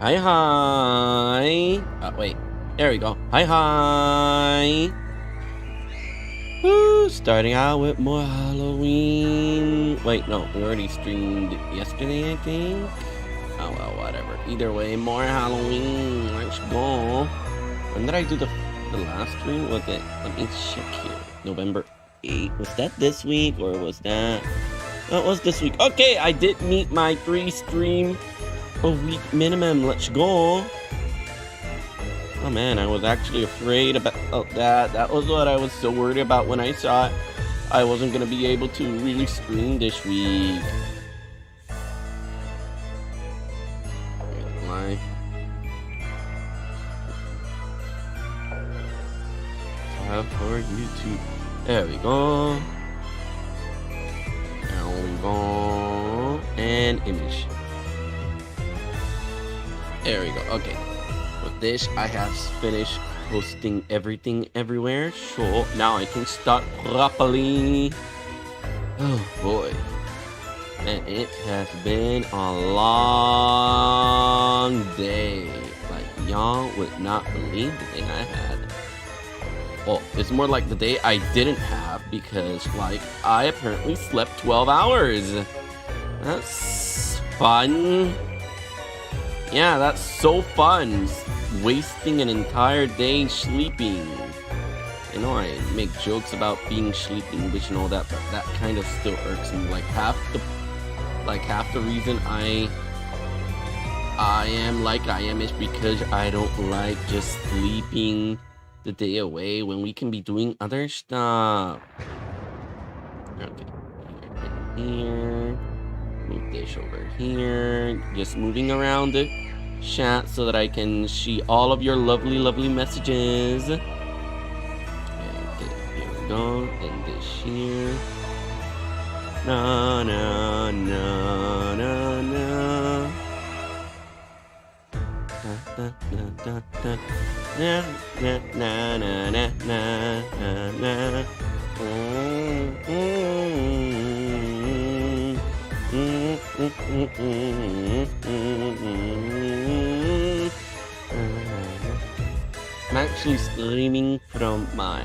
Hi, hi. Wait. There we go. Hi, hi. Woo, starting out with more Halloween. Wait, no. We already streamed yesterday, I think. Oh, well, whatever. Either way, more Halloween. Let's go. When did I do the last stream? Was it? Let me check here. November 8th. Was that this week or was that? No, it was this week. Okay, I did meet my 3-stream a week minimum. Let's go. Oh man, I was actually afraid about that. That was what I was so worried about when I saw it. I wasn't gonna be able to really stream this week. My tab for YouTube. There we go. There we go. And image. There we go. Okay. With this, I have finished posting everything everywhere. So now I can start properly. Oh boy. And it has been a long day. Like, y'all would not believe the thing I had. Well, it's more like the day I didn't have because, like, I apparently slept 12 hours. That's fun. Yeah, that's so fun. Wasting an entire day sleeping. I know I make jokes about being sleeping, but you know that, but that kind of still irks me. Like half the reason I am like I am is because I don't like just sleeping the day away when we can be doing other stuff. Okay, here. Move this over here. Just moving around the chat so that I can see all of your lovely, lovely messages. Okay, here we go. And this here. Na na na na na. Da, da, da, da. Na na na na na na na. I'm actually streaming from my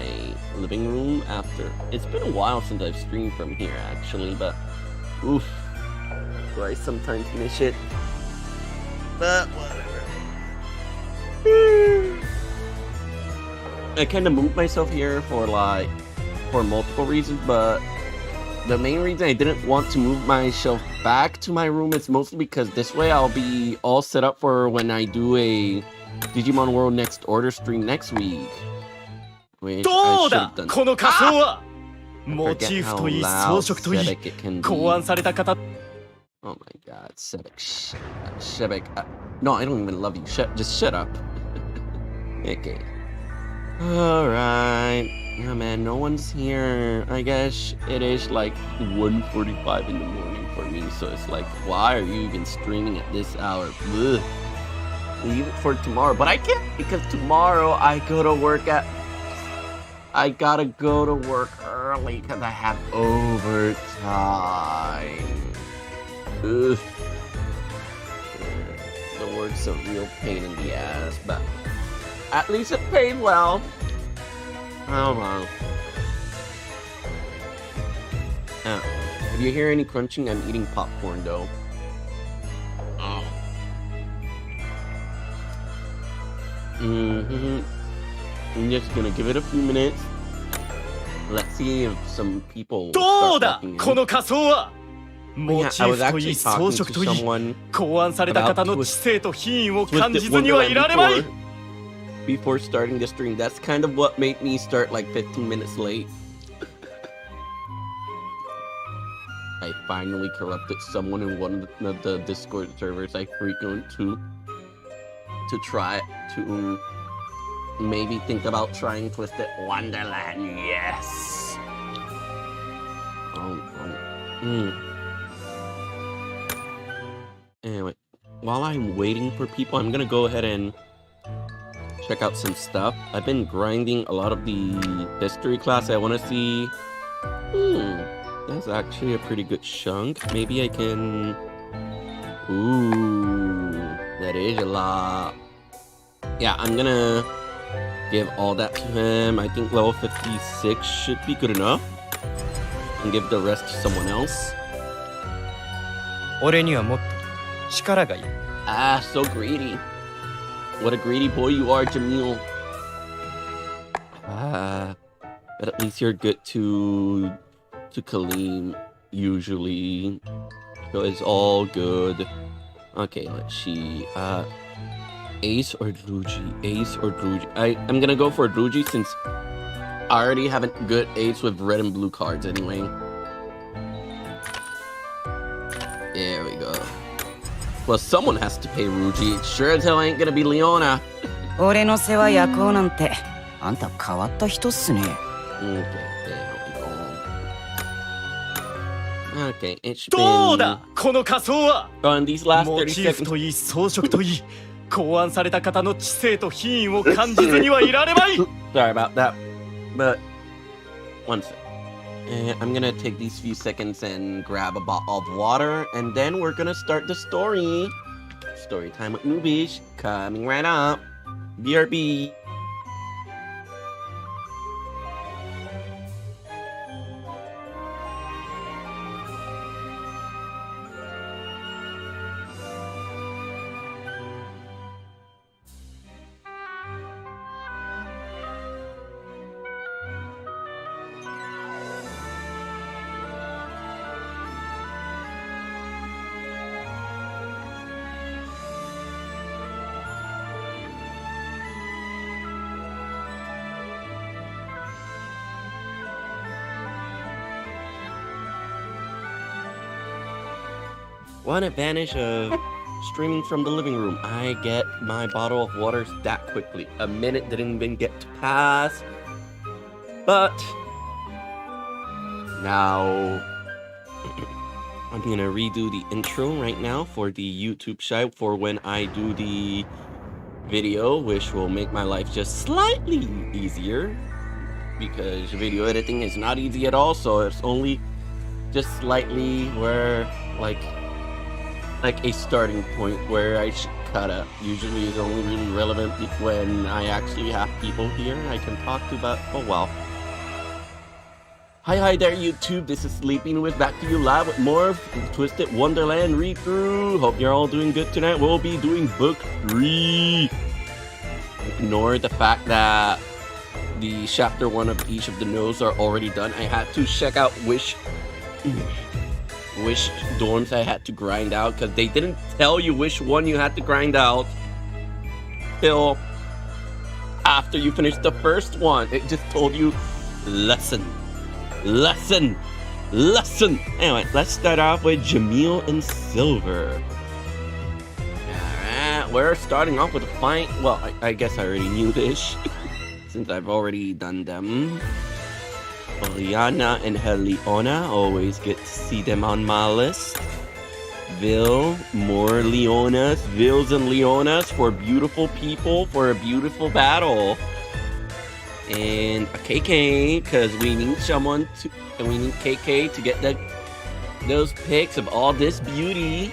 living room after. It's been a while since I've streamed from here actually, but oof, do I sometimes miss it. But whatever. I kind of moved myself here for multiple reasons, but the main reason I didn't want to move myself back to my room is mostly because this way I'll be all set up for when I do a Digimon World Next Order stream next week. Which I should have done. I forget how loud Sebek it can be. Oh my god, Sebek. No, I don't even love you. Just shut up. Okay. Alright. Yeah, man, no one's here. I guess it is like 1:45 in the morning for me, so it's like, why are you even streaming at this hour? Ugh. Leave it for tomorrow, but I can't because tomorrow I gotta go to work early because I have overtime. Ugh. The work's a real pain in the ass, but at least it paid well. I don't know. If you hear any crunching, I'm eating popcorn though. Oh. I'm just gonna give it a few minutes. Let's see if some people start walking in. Yeah, I was actually talking to someone about twist it before starting the stream. That's kind of what made me start like 15 minutes late. I finally corrupted someone in one of the Discord servers I frequent to try to maybe think about trying Twisted Wonderland. Yes. Anyway, while I'm waiting for people, I'm gonna go ahead and check out some stuff. I've been grinding a lot of the history class I want to see. That's actually a pretty good chunk. Maybe I can... Ooh. That is a lot. Yeah, I'm gonna give all that to him. I think level 56 should be good enough. And give the rest to someone else. 俺にはもっと力がいる。Ah, so greedy. What a greedy boy you are, Jamil. But at least you're good to Kaleem, usually. So it's all good. Okay, let's see. Ace or Druji? Ace or Druji? I'm gonna go for Druji since I already have a good ace with red and blue cards anyway. There we go. Well, someone has to pay Ruji. Sure as hell ain't gonna be Leona. 俺の世話焼こうなんて、あんた変わった人っすね。Okay, there we go. Okay, it's どう been... だこの仮装は On these last モ 30チーフ seconds. といい装飾といい考案された方の知性と品位を感じずにはいられまい Sorry about that. But, one sec. I'm gonna take these few seconds and grab a bottle of water, and then we're gonna start the story. Story time with Newbies, coming right up. BRB. One advantage of streaming from the living room, I get my bottle of water that quickly. A minute didn't even get to pass. But now I'm gonna redo the intro right now for the YouTube site for when I do the video, which will make my life just slightly easier, because video editing is not easy at all. So it's only just slightly where like a starting point where I should cut up. Usually it's only really relevant when I actually have people here I can talk to, but oh well. Hi there YouTube, this is Sleeping With, back to you live with more Twisted Wonderland read-through. Hope you're all doing good tonight. We'll be doing book 3. Ignore the fact that the chapter 1 of each of the nodes are already done. I had to check out which dorms I had to grind out, because they didn't tell you which one you had to grind out till after you finished the first one. It just told you lesson. Anyway, let's start off with Jamil and Silver. Alright, we're starting off with a fight. Well, I guess I already knew this since I've already done them. Liana and Heliona, always get to see them on my list. Vil, more Leonas, Vils and Leonas for beautiful people for a beautiful battle. And a KK, because we need someone to, and we need KK to get those pics of all this beauty.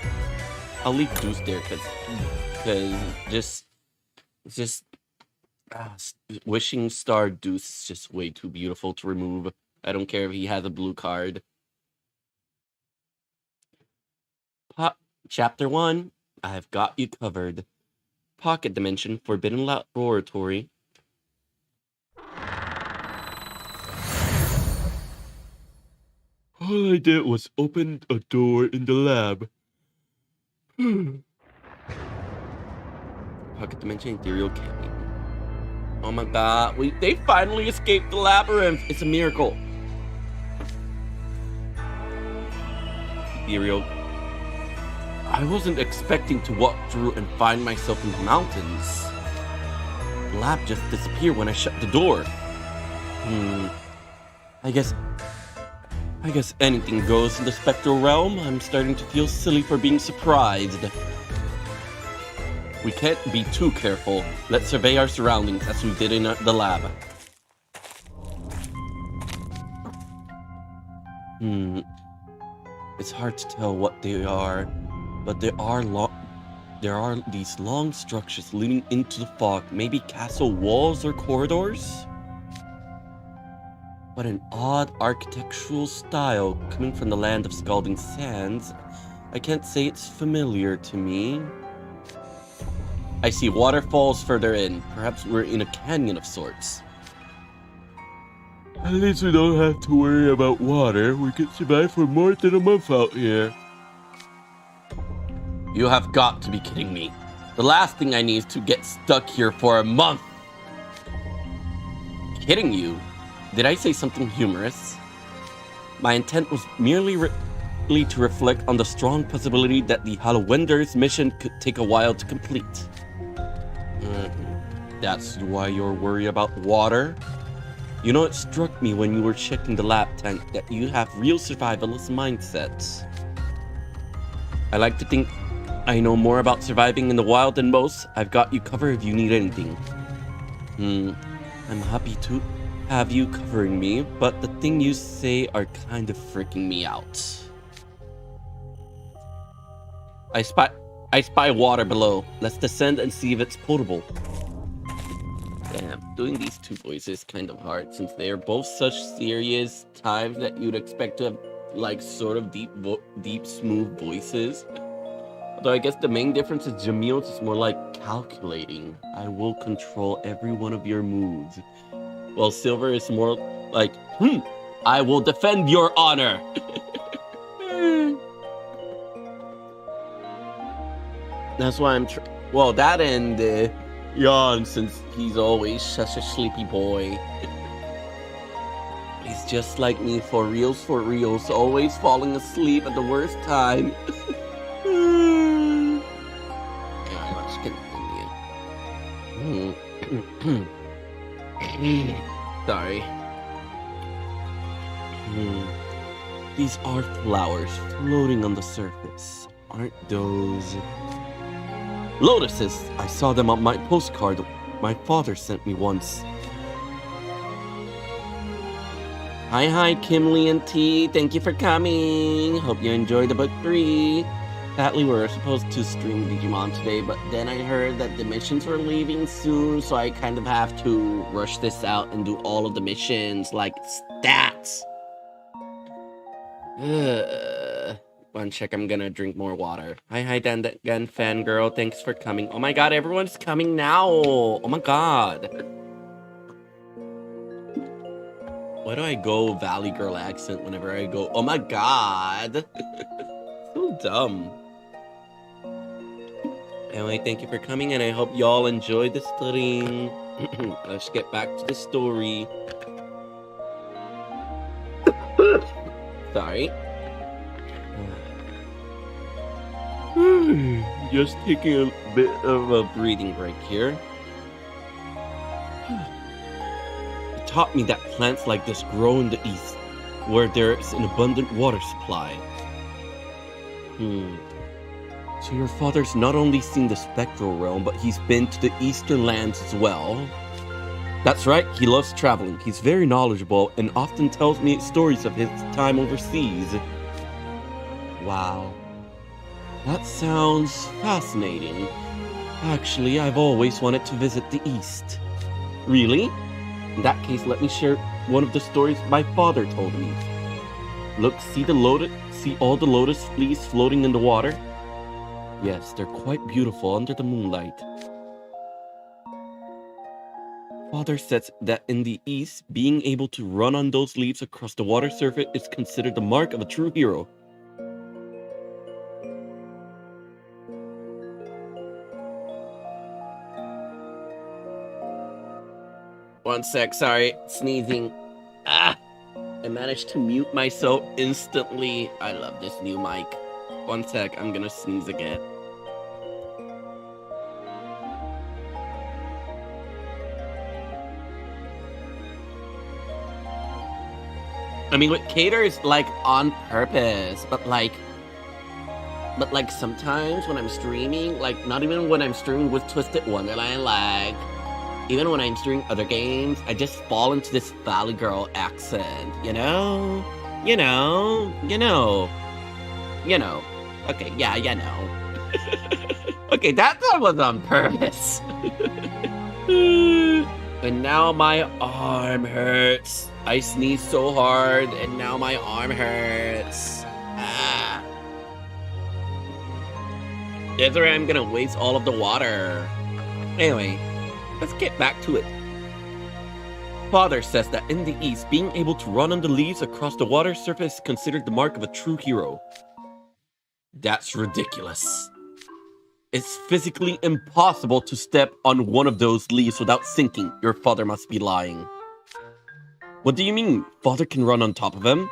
I'll leave Deuce there, because just Wishing Star Deuce is just way too beautiful to remove. I don't care if he has a blue card. Chapter 1, I've got you covered. Pocket Dimension, Forbidden Laboratory. All I did was open a door in the lab. Pocket Dimension, Ethereal Candy. Oh my god, they finally escaped the labyrinth. It's a miracle. Ethereal. I wasn't expecting to walk through and find myself in the mountains. The lab just disappeared when I shut the door. I guess anything goes in the spectral realm. I'm starting to feel silly for being surprised. We can't be too careful. Let's survey our surroundings as we did in the lab. It's hard to tell what they are, but there there are these long structures leading into the fog, maybe castle walls or corridors? What an odd architectural style coming from the land of scalding sands. I can't say it's familiar to me. I see waterfalls further in. Perhaps we're in a canyon of sorts. At least we don't have to worry about water. We could survive for more than a month out here. You have got to be kidding me. The last thing I need is to get stuck here for a month. Kidding you? Did I say something humorous? My intent was merely to reflect on the strong possibility that the Hallowenders mission could take a while to complete. That's why you're worried about water? You know, it struck me when you were checking the lab tank that you have real survivalist mindsets. I like to think I know more about surviving in the wild than most. I've got you covered if you need anything. I'm happy to have you covering me, but the thing you say are kind of freaking me out. I spy water below. Let's descend and see if it's potable. Damn, doing these two voices is kind of hard since they are both such serious types that you'd expect to have like sort of deep, smooth voices. Although I guess the main difference is Jamil's is more like calculating. I will control every one of your moves. While Silver is more like, I will defend your honor. That's why I'm well, that and yawn, since he's always such a sleepy boy. He's just like me, for reals, always falling asleep at the worst time. Alright, let's continue. Sorry. These are flowers floating on the surface. Aren't those lotuses? I saw them on my postcard my father sent me once. Hi, Kimberly and T. Thank you for coming. Hope you enjoyed the book 3. Sadly, we were supposed to stream Digimon today, but then I heard that the missions were leaving soon, so I kind of have to rush this out and do all of the missions, like stats. One check, I'm gonna drink more water. Hi, Dan again, fangirl. Thanks for coming. Oh my god, everyone's coming now. Oh my god. Why do I go Valley Girl accent whenever I go, oh my god? So dumb. Anyway, thank you for coming, and I hope y'all enjoyed the studying. Let's get back to the story. Sorry. Just taking a bit of a breathing break here. It taught me that plants like this grow in the east, where there is an abundant water supply. So your father's not only seen the spectral realm, but he's been to the eastern lands as well. That's right, he loves traveling. He's very knowledgeable and often tells me stories of his time overseas. Wow. That sounds fascinating. Actually, I've always wanted to visit the East. Really? In that case, let me share one of the stories my father told me. Look, see all the lotus leaves floating in the water? Yes, they're quite beautiful under the moonlight. Father says that in the East, being able to run on those leaves across the water surface is considered the mark of a true hero. One sec, sorry, sneezing. I managed to mute myself instantly. I love this new mic. One sec, I'm gonna sneeze again. I mean, with Cater is like on purpose, but like sometimes when I'm streaming, like not even when I'm streaming with Twisted Wonderland, like even when I'm streaming other games, I just fall into this Valley Girl accent, you know? Okay, yeah, you know. Okay, that one was on purpose. And now my arm hurts. I sneezed so hard, and now my arm hurts. Ah. That's where I'm gonna waste all of the water. Anyway, let's get back to it. Father says that in the East, being able to run on the leaves across the water surface is considered the mark of a true hero. That's ridiculous. It's physically impossible to step on one of those leaves without sinking. Your father must be lying. What do you mean? Father can run on top of him?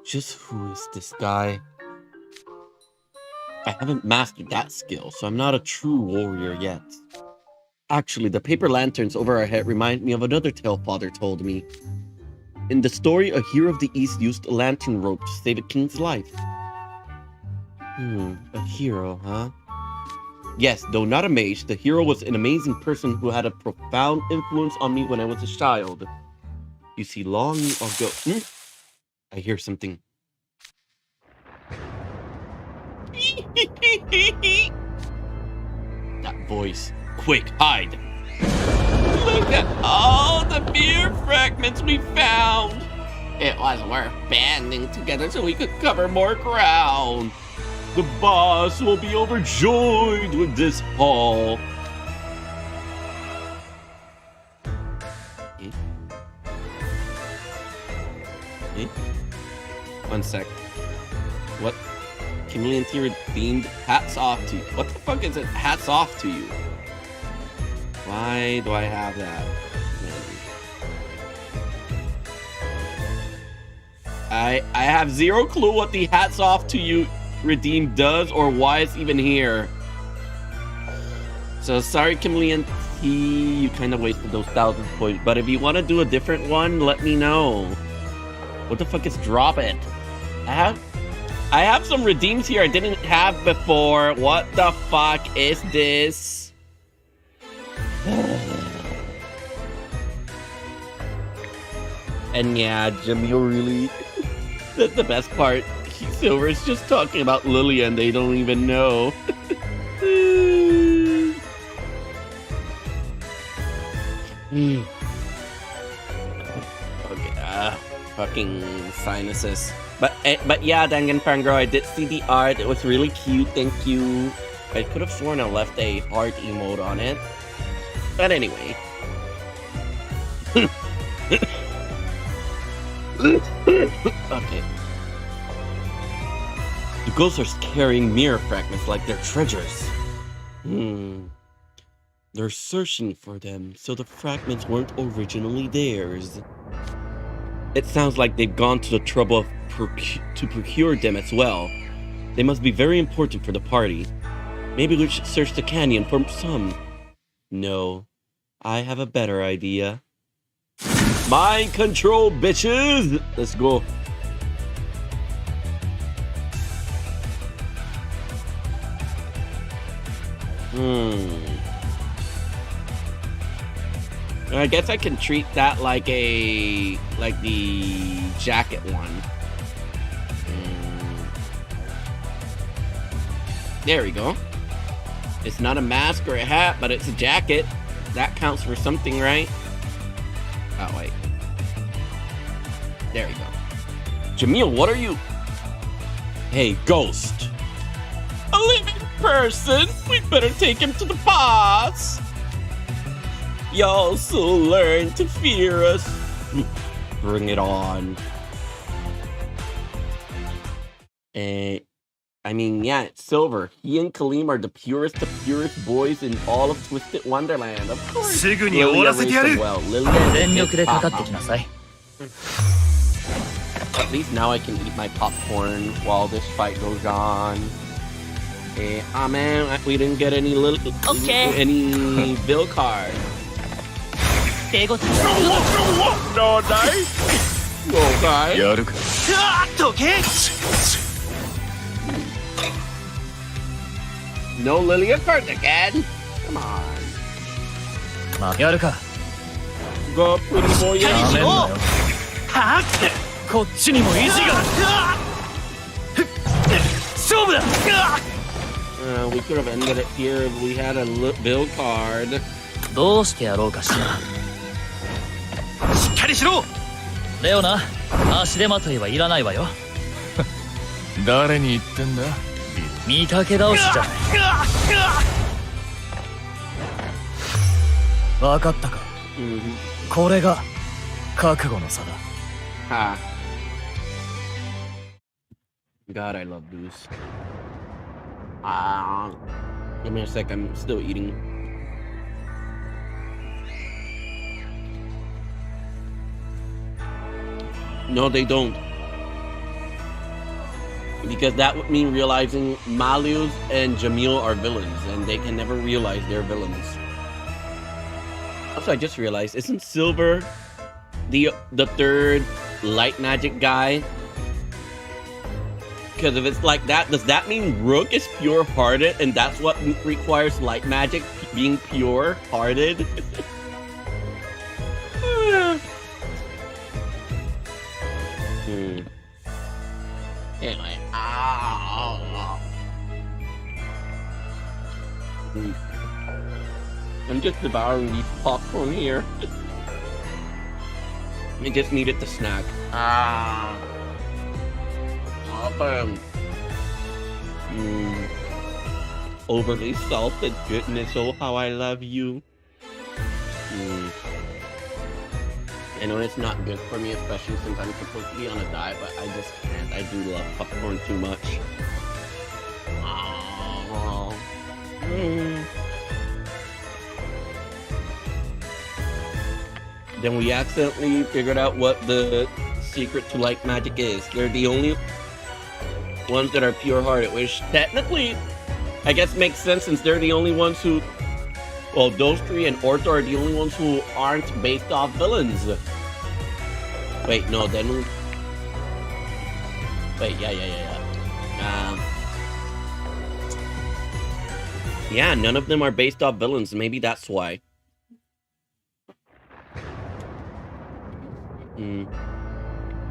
Just who is this guy? I haven't mastered that skill, so I'm not a true warrior yet. Actually, the paper lanterns over our head remind me of another tale Father told me. In the story, a hero of the East used a lantern rope to save a king's life. A hero, huh? Yes, though not a mage, the hero was an amazing person who had a profound influence on me when I was a child. You see, long ago... I hear something. That voice. Quick, hide! Look at all the beer fragments we found! It was worth banding together so we could cover more ground. The boss will be overjoyed with this haul. One sec. What? Chameleon T redeemed hats off to you. What the fuck is it? Hats off to you. Why do I have that? I have zero clue what the hats off to you redeem does or why it's even here. So sorry, Chameleon T, you kind of wasted those 1,000 points. But if you want to do a different one, let me know. What the fuck is drop it? I have some redeems here I didn't have before. What the fuck is this? And yeah, Jamil really... That's the best part. Silver is just talking about Lilia and they don't even know. Okay, fucking sinuses. But yeah, Danganronpa, I did see the art. It was really cute. Thank you. I could have sworn I left a heart emote on it. But anyway. Okay. The ghosts are carrying mirror fragments like they're treasures. They're searching for them, so the fragments weren't originally theirs. It sounds like they've gone to the trouble of to procure them as well. They must be very important for the party. Maybe we should search the canyon for some. No, I have a better idea. Mind control, bitches! Let's go. I guess I can treat that like the jacket one. There we go. It's not a mask or a hat, but it's a jacket. That counts for something, right? Oh, wait. There we go. Jamil, what are you? Hey, ghost. A living person? We better take him to the boss. Y'all so learn to fear us. Bring it on. I mean, yeah, it's Silver. He and Kaleem are the purest of purest boys in all of Twisted Wonderland. Of course. Lilia raised them well. Lilia is Papa. At least now I can eat my popcorn while this fight goes on. Ah man, we didn't get any any bill card. No, nice. Okay. No Lilia cards again. Come on. Go, pretty boy. We could have ended it here if we had a bill card. どうしてやろうかしら。しっかりしろ。レオナ、足手まといはいらないわよ。誰に言ってんだ？見かけ倒しじゃない。分かったか。これが覚悟の差だ。Ha. God, I love these. Give me a sec, I'm still eating. No, they don't. Because that would mean realizing Malus and Jamil are villains, and they can never realize they're villains. Also, I just realized, isn't Silver the third light magic guy? Because if it's like that, does that mean Rook is pure-hearted, and that's what requires light magic, being pure-hearted? Anyway. I'm just devouring these popcorn here. I just needed the snack. Overly salted goodness, oh how I love you. I know it's not good for me, especially since I'm supposed to be on a diet, but I just can't. I do love popcorn too much. Then we accidentally figured out what the secret to light magic is. They're the only ones that are pure-hearted, which technically, I guess makes sense since they're the only ones who... Well, those three and Ortho are the only ones who aren't based off villains. Wait, no, then... Wait, yeah. Yeah, none of them are based off villains. Maybe that's why.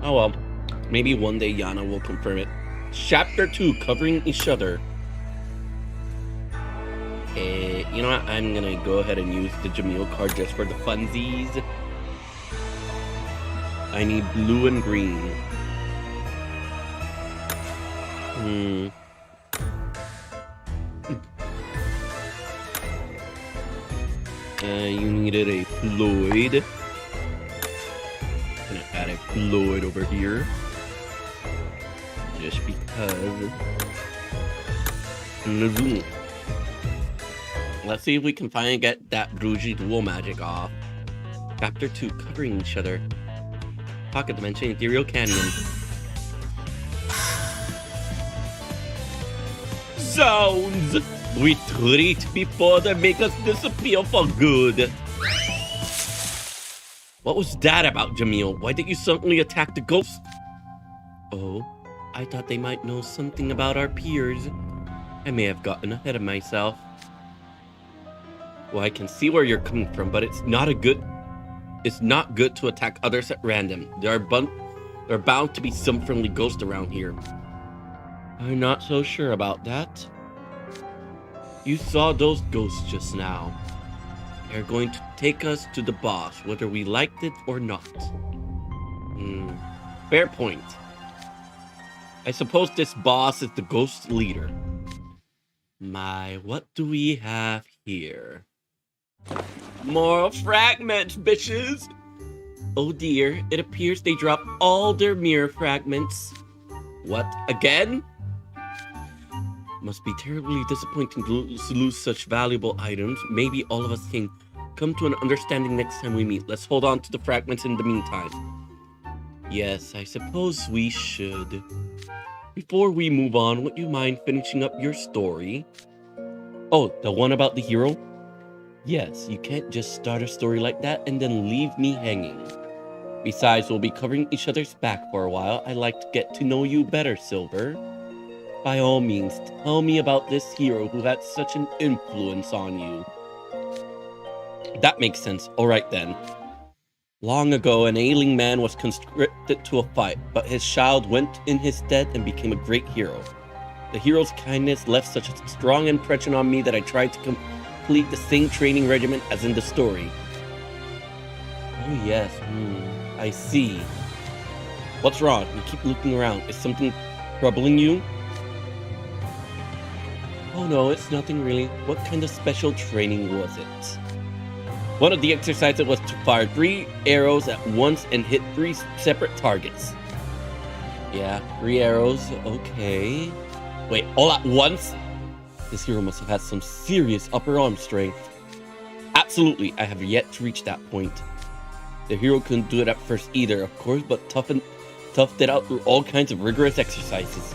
Oh well. Maybe one day Yana will confirm it. Chapter 2, covering each other. You know what? I'm gonna go ahead and use the Jamil card just for the funsies. I need blue and green. You needed a Floyd. I'm gonna add a Floyd over here. Just because. Let's see if we can finally get that Bruji dual magic off. Chapter 2, covering each other. Pocket Dimension, Ethereal Canyon. Zounds! We treat before they make us disappear for good. What was that about, Jamil? Why did you suddenly attack the ghost? Oh, I thought they might know something about our peers. I may have gotten ahead of myself. Well, I can see where you're coming from, but it's not good to attack others at random. There are bound to be some friendly ghosts around here. I'm not so sure about that. You saw those ghosts just now. They're going to take us to the boss, whether we liked it or not. Fair point. I suppose this boss is the ghost leader. What do we have here? More fragments, bitches! Oh dear, it appears they dropped all their mirror fragments. What, again? Must be terribly disappointing to lose such valuable items. Maybe all of us can come to an understanding next time we meet. Let's hold on to the fragments in the meantime. Yes, I suppose we should. Before we move on, would you mind finishing up your story? Oh, the one about the hero? Yes, you can't just start a story like that and then leave me hanging. Besides, we'll be covering each other's back for a while. I'd like to get to know you better, Silver. By all means, tell me about this hero who had such an influence on you. That makes sense. Alright then. Long ago, an ailing man was conscripted to a fight, but his child went in his stead and became a great hero. The hero's kindness left such a strong impression on me that I tried to complete the same training regimen as in the story. Oh yes, I see. What's wrong? You keep looking around. Is something troubling you? Oh no, it's nothing really. What kind of special training was it? One of the exercises was to fire 3 arrows at once and hit 3 separate targets. Yeah, 3 arrows, okay. Wait, all at once? This hero must have had some serious upper arm strength. Absolutely, I have yet to reach that point. The hero couldn't do it at first either, of course, but toughed it out through all kinds of rigorous exercises.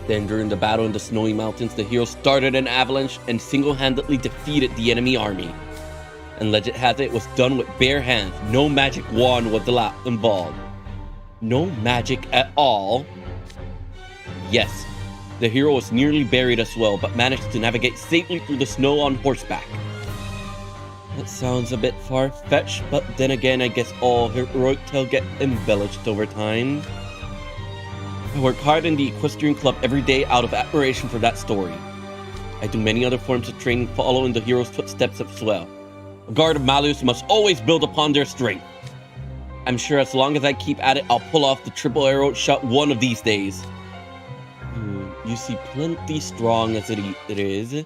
Then during the battle in the snowy mountains, the hero started an avalanche and single-handedly defeated the enemy army. And legend has it was done with bare hands. No magic wand was involved. No magic at all? Yes, the hero was nearly buried as well, but managed to navigate safely through the snow on horseback. That sounds a bit far-fetched, but then again, I guess all heroic tales get embellished over time. I work hard in the equestrian club every day out of admiration for that story. I do many other forms of training following the hero's footsteps as well. A guard of Malus must always build upon their strength. I'm sure as long as I keep at it, I'll pull off the triple arrow shot one of these days. You see plenty strong as it is.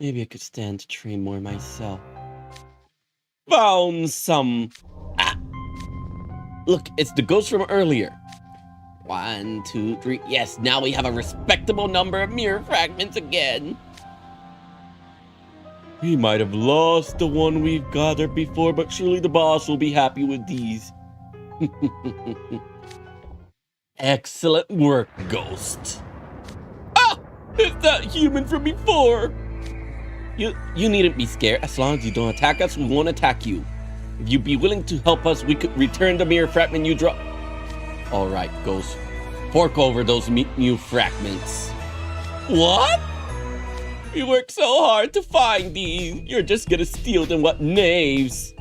Maybe I could stand to train more myself. Found some. Look, it's the ghost from earlier. 1, 2, 3. Yes, now we have a respectable number of mirror fragments again. We might have lost the one we've gathered before, but surely the boss will be happy with these. Excellent work, Ghost. Ah! It's that human from before! You needn't be scared. As long as you don't attack us, we won't attack you. If you'd be willing to help us, we could return the mirror fragment you dropped. Alright, Ghost. Fork over those new fragments. What? We worked so hard to find these. You're just gonna steal them, what knaves.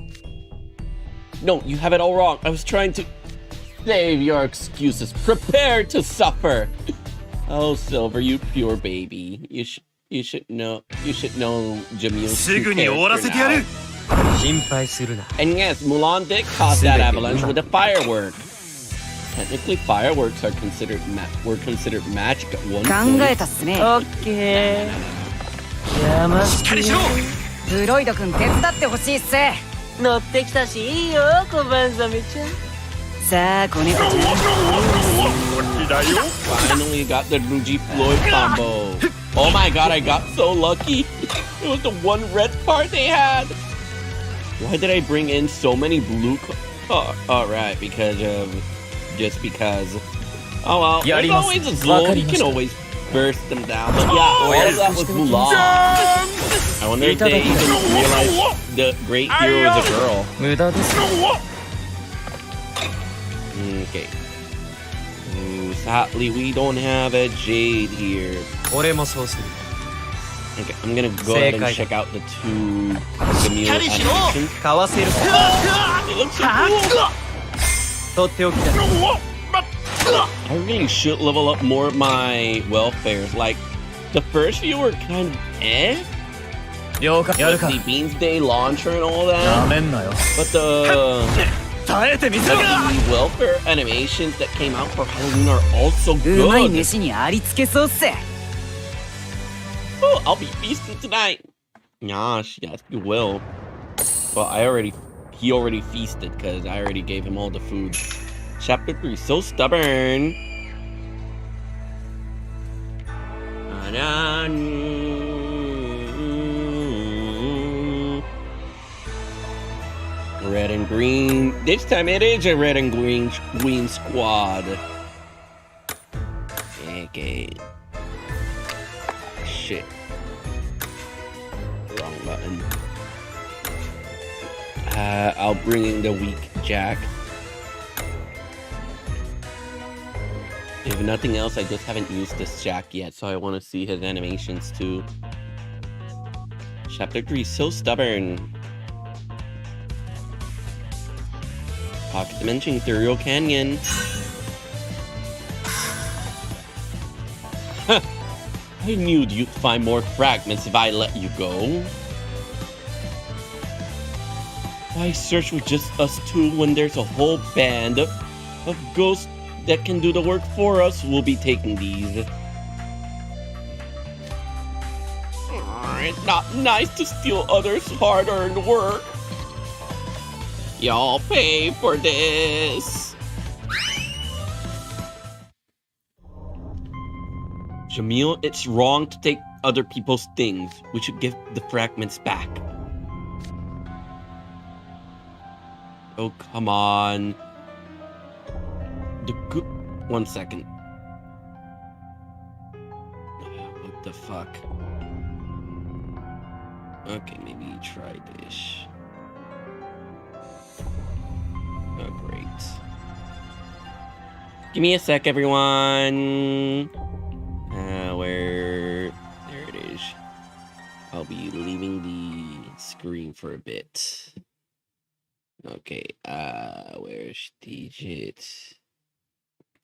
No, you have it all wrong. I was trying to... Save your excuses. Prepare to suffer. Oh, Silver, you pure baby. You should know Jamil's true character now. And yes, Mulan did cause that avalanche with a firework. Technically, fireworks are considered magic at one point. Okay. ブロイド君手伝ってほしいっす。乗ってきたしいいよ、小判ザメちゃん。さあ、子猫ちゃん。Finally got the Luigi Floyd combo. Oh my god, I got so lucky. It was the one red card they had. Why did I bring in so many blue cards? Oh, alright, because. Oh well, there's always a Zul. You can always burst them down. But yeah, all of that was Mulan. I wonder if they even realized the great hero is a girl. Okay. Sadly, we don't have a Jade here. Okay, I'm gonna go ahead and check out the 2 Camille animations. It looks so cool. I really should level up more of my welfares. Like, the first few were kind of like the Beans Day launcher and all that. But the welfare animations that came out for Halloween are also good. Oh, I'll be feasting tonight. Gosh, yes, you will. Well, he already feasted because I already gave him all the food. Chapter 3, so stubborn. Red and green. This time it is a red and green squad. Okay. Shit. Wrong button. I'll bring in the weak Jack. If nothing else, I just haven't used this Jack yet, so I want to see his animations too. Chapter 3, so stubborn. Pocket Dimension, Ethereal Canyon. I knew you'd find more fragments if I let you go. Why search with just us two when there's a whole band of ghosts that can do the work for us? We'll be taking these. It's not nice to steal others' hard-earned work. Y'all pay for this. Jamil, it's wrong to take other people's things. We should give the fragments back. Oh, come on. One second. What the fuck? Okay, maybe try this. Oh, great. Give me a sec, everyone. There it is. I'll be leaving the screen for a bit. Okay, where's Digit?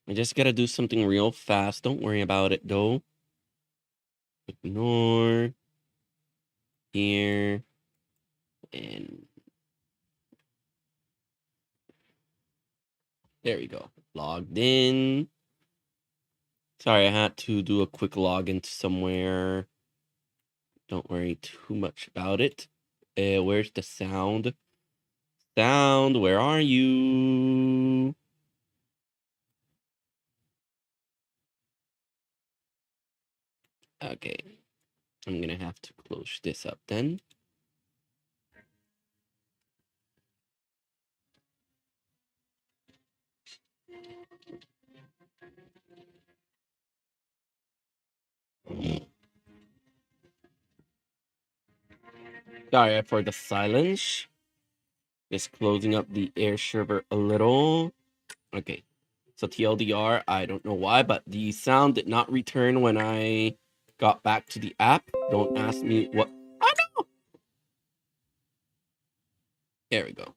I just gotta do something real fast. Don't worry about it, though. Ignore. Here. And there we go. Logged in. Sorry, I had to do a quick login to somewhere. Don't worry too much about it. Where's the sound? Sound, where are you? Okay. I'm gonna have to close this up then. Sorry for the silence. Just closing up the air server a little. Okay. So TLDR, I don't know why, but the sound did not return when I got back to the app. Don't ask me what. I know. There we go.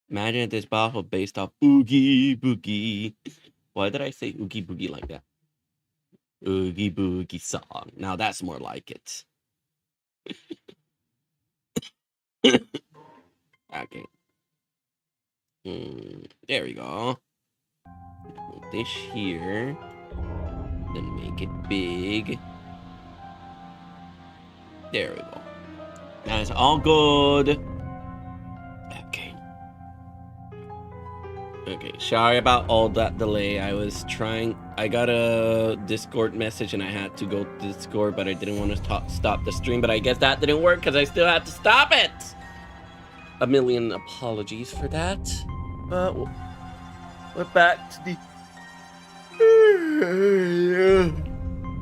Imagine this battle based off Oogie Boogie. Why did I say Oogie Boogie like that? Oogie Boogie song. Now that's more like it. Okay. There we go. Put this here. Then make it big. There we go. That's all good. Okay. Okay, sorry about all that delay. I got a Discord message and I had to go to Discord, but I didn't want to stop the stream, but I guess that didn't work because I still had to stop it. A million apologies for that. But we're back to the...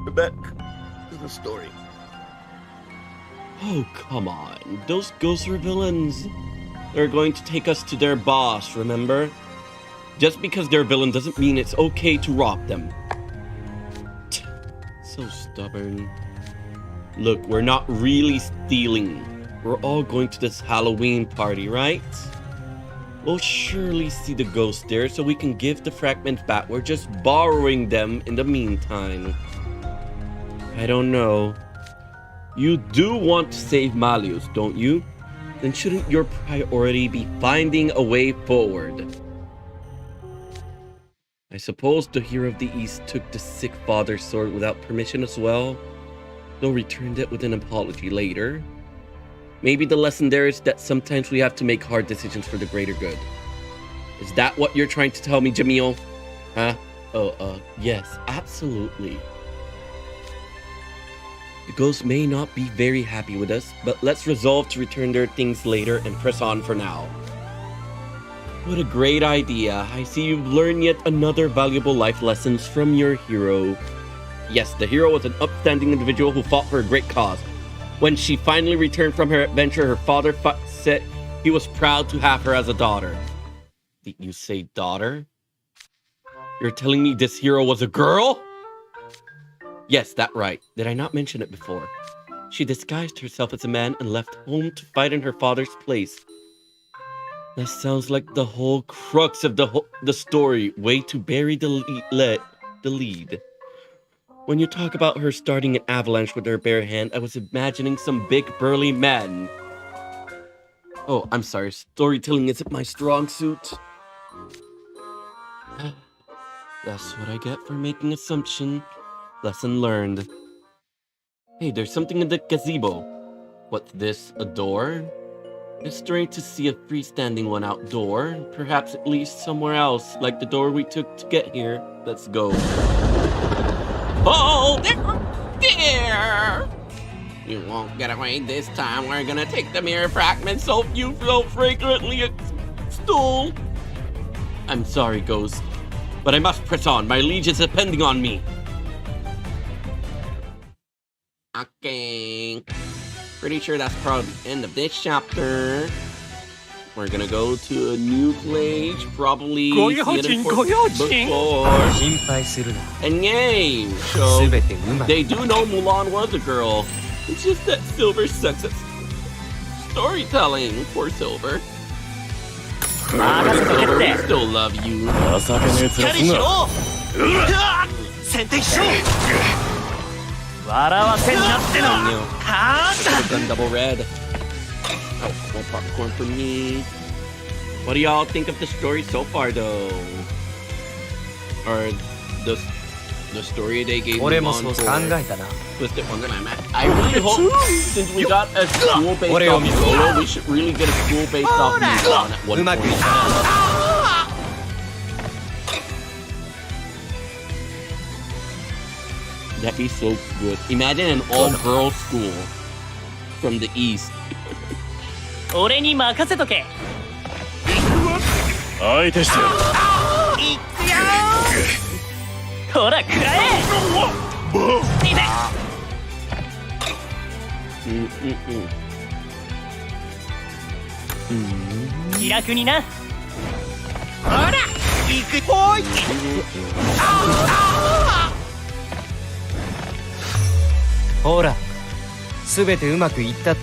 We're back to the story. Oh, come on. Those ghosts are villains. They're going to take us to their boss, remember? Just because they're a villain doesn't mean it's okay to rob them. So stubborn. Look, we're not really stealing. We're all going to this Halloween party, right? We'll surely see the ghosts there so we can give the fragments back. We're just borrowing them in the meantime. I don't know. You do want to save Malius, don't you? Then shouldn't your priority be finding a way forward? I suppose the hero of the East took the sick father's sword without permission as well, though returned it with an apology later. Maybe the lesson there is that sometimes we have to make hard decisions for the greater good. Is that what you're trying to tell me, Jamil? Huh? Yes, absolutely. The ghosts may not be very happy with us, but let's resolve to return their things later and press on for now. What a great idea. I see you've learned yet another valuable life lessons from your hero. Yes, the hero was an upstanding individual who fought for a great cause. When she finally returned from her adventure, her father said he was proud to have her as a daughter. Did you say daughter? You're telling me this hero was a girl? Yes, that's right. Did I not mention it before? She disguised herself as a man and left home to fight in her father's place. That sounds like the whole crux of the story. Way to bury the lead. When you talk about her starting an avalanche with her bare hand, I was imagining some big burly man. Oh, I'm sorry. Storytelling isn't my strong suit. That's what I get for making assumption. Lesson learned. Hey, there's something in the gazebo. What's this? A door? It's strange to see a freestanding one outdoor. Perhaps it leads somewhere else, like the door we took to get here. Let's go. Oh, there! You won't get away this time. We're gonna take the mirror fragment so you float fragrantly a stool. I'm sorry, Ghost, but I must press on. My liege is depending on me. Okay. Pretty sure that's probably the end of this chapter. We're gonna go to a new place, probably see it before. And yay! So, they do know Mulan was a girl. It's just that Silver sucks at storytelling. Poor Silver. Silver, we still love you. Done double red. Oh, more popcorn for me. What do y'all think of the story so far, though? Or the story they gave me on for Twisted Wonderland. I really hope, since we got a school based off Solo, we should really get a school based off Mulan at one point. That'd be so good. Imagine an all-girl school from the east. 俺に任せとけ。相手してやる。いくよー。ほら食らえ。いて。気楽にな。ほら行く。ほい。ほら、すべてうまくいった。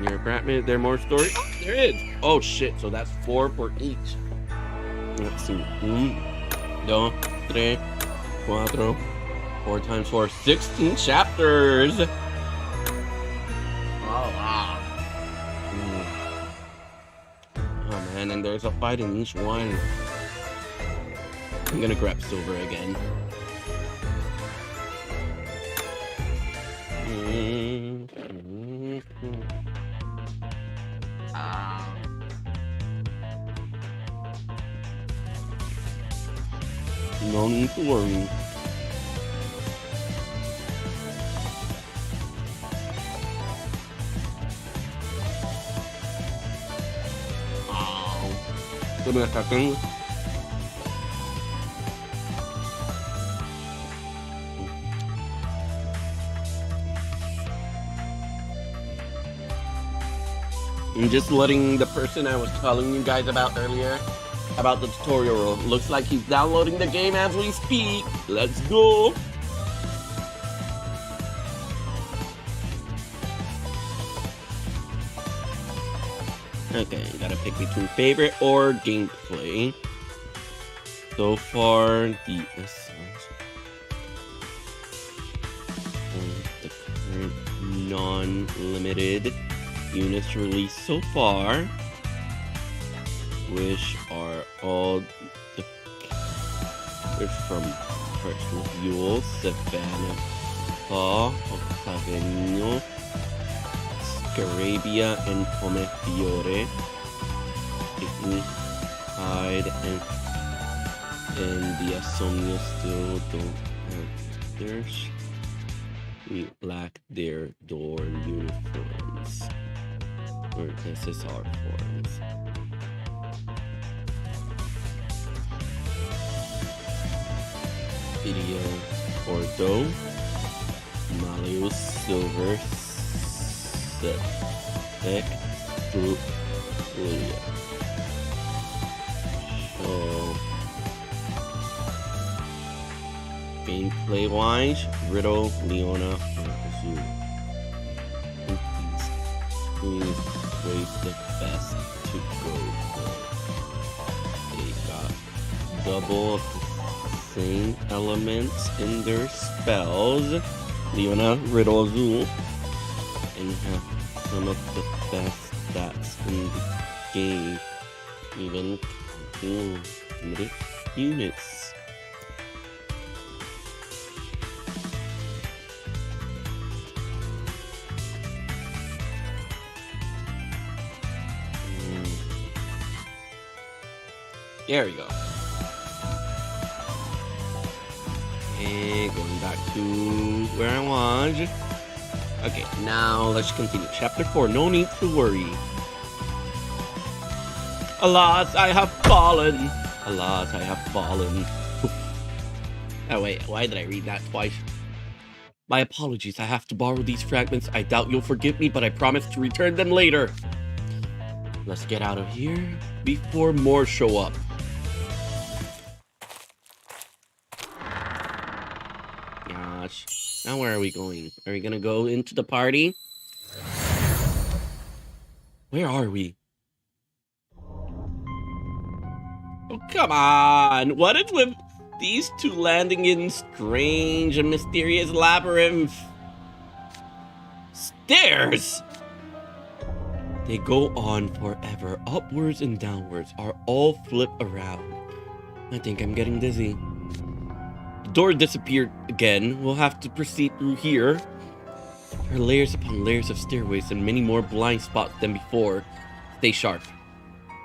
Your Batman, is there more story? Oh, there is. Oh shit, so that's 4 for each. Let's see. 1, 2, 3, 4. 4 times 4, 16 chapters. Oh wow. Oh man, and there's a fight in each one. I'm gonna grab Silver again. No need to worry. Give me a second. I'm just letting the person I was telling you guys about earlier about the tutorial. Looks like he's downloading the game as we speak. Let's go. Okay, gotta pick between favorite or gameplay. So far, the current non-limited units released so far, which are all the from Personal Fuel, Savannah Paw, Octavenio, Scarabia, and Pomefiore. If we hide and the Asomnia still don't have theirs, we lack their door uniforms or SSR forms. Video Ordo, Malius Silver, Sec, Fruit, Julia. So, Gameplay wise, Riddle, Leona, Zoo. These ways the best to go for. They got double of the same elements in their spells. Leona, Riddle, Zoo. And have some of the best stats in the game. Even limited units. There we go. And going back to where I was. Okay, now let's continue. Chapter 4, no need to worry. Alas, I have fallen. Alas, I have fallen. Oh wait, why did I read that twice? My apologies, I have to borrow these fragments. I doubt you'll forgive me, but I promise to return them later. Let's get out of here before more show up. Gosh. Now where are we going? Are we gonna go into the party? Where are we? Oh, come on! What is with these two landing in strange and mysterious labyrinth? Stairs! They go on forever. Upwards and downwards are all flip around. I think I'm getting dizzy. The door disappeared again. We'll have to proceed through here. There are layers upon layers of stairways and many more blind spots than before. Stay sharp.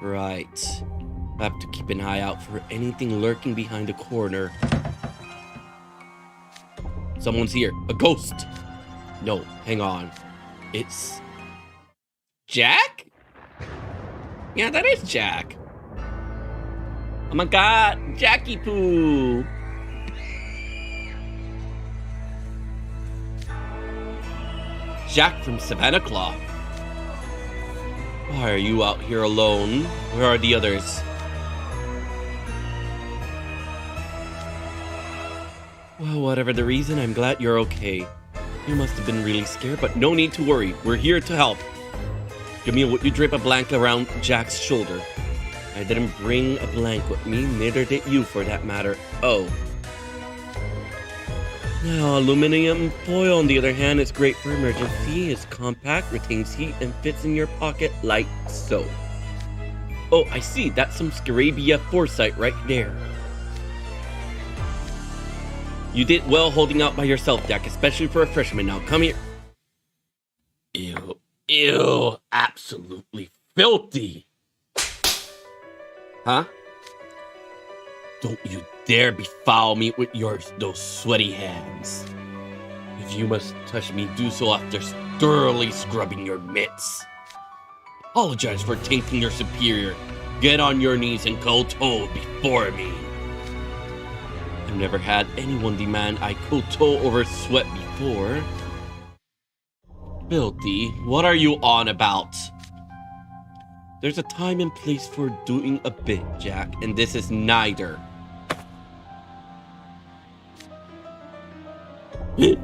Right. I have to keep an eye out for anything lurking behind the corner. Someone's here. A ghost. No, hang on. It's Jack? Yeah, that is Jack. Oh my god, Jackie Poo. Jack from Savannah Claw. Why are you out here alone? Where are the others? Well, whatever the reason, I'm glad you're okay. You must have been really scared, but no need to worry. We're here to help. Give me what you drape a blanket around Jack's shoulder. I didn't bring a blanket with me, neither did you for that matter. Oh. Now, aluminum foil, on the other hand, is great for emergency. It's compact, retains heat, and fits in your pocket like so. Oh, I see. That's some Scarabia foresight right there. You did well holding out by yourself, Jack, especially for a freshman. Now, come here. Ew. Ew. Absolutely filthy. Huh? Don't you dare befoul me with those sweaty hands. If you must touch me, do so after thoroughly scrubbing your mitts. Apologize for tainting your superior. Get on your knees and kowtow before me. I've never had anyone demand I kowtow over sweat before. Filthy, what are you on about? There's a time and place for doing a bit, Jack, and this is neither. You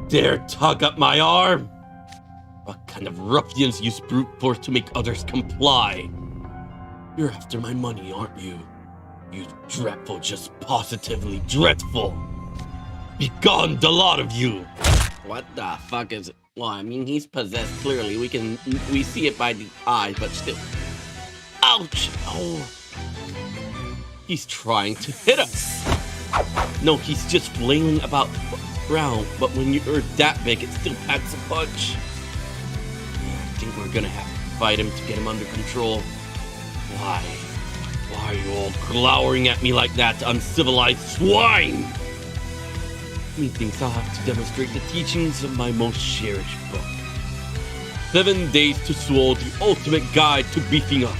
dare tug up my arm? What kind of ruffians use brute force to make others comply? You're after my money, aren't you? You dreadful, just positively dreadful. Begone, the lot of you! What the fuck is it? Well, I mean, he's possessed, clearly. We see it by the eyes, but still. Ouch! Oh. He's trying to hit us. No, he's just flailing about around, but when you're that big, it still packs a punch. I think we're gonna have to fight him to get him under control. Why? Why are you all glowering at me like that, uncivilized swine? Methinks I'll have to demonstrate the teachings of my most cherished book. 7 Days to Swole, the ultimate guide to beefing up.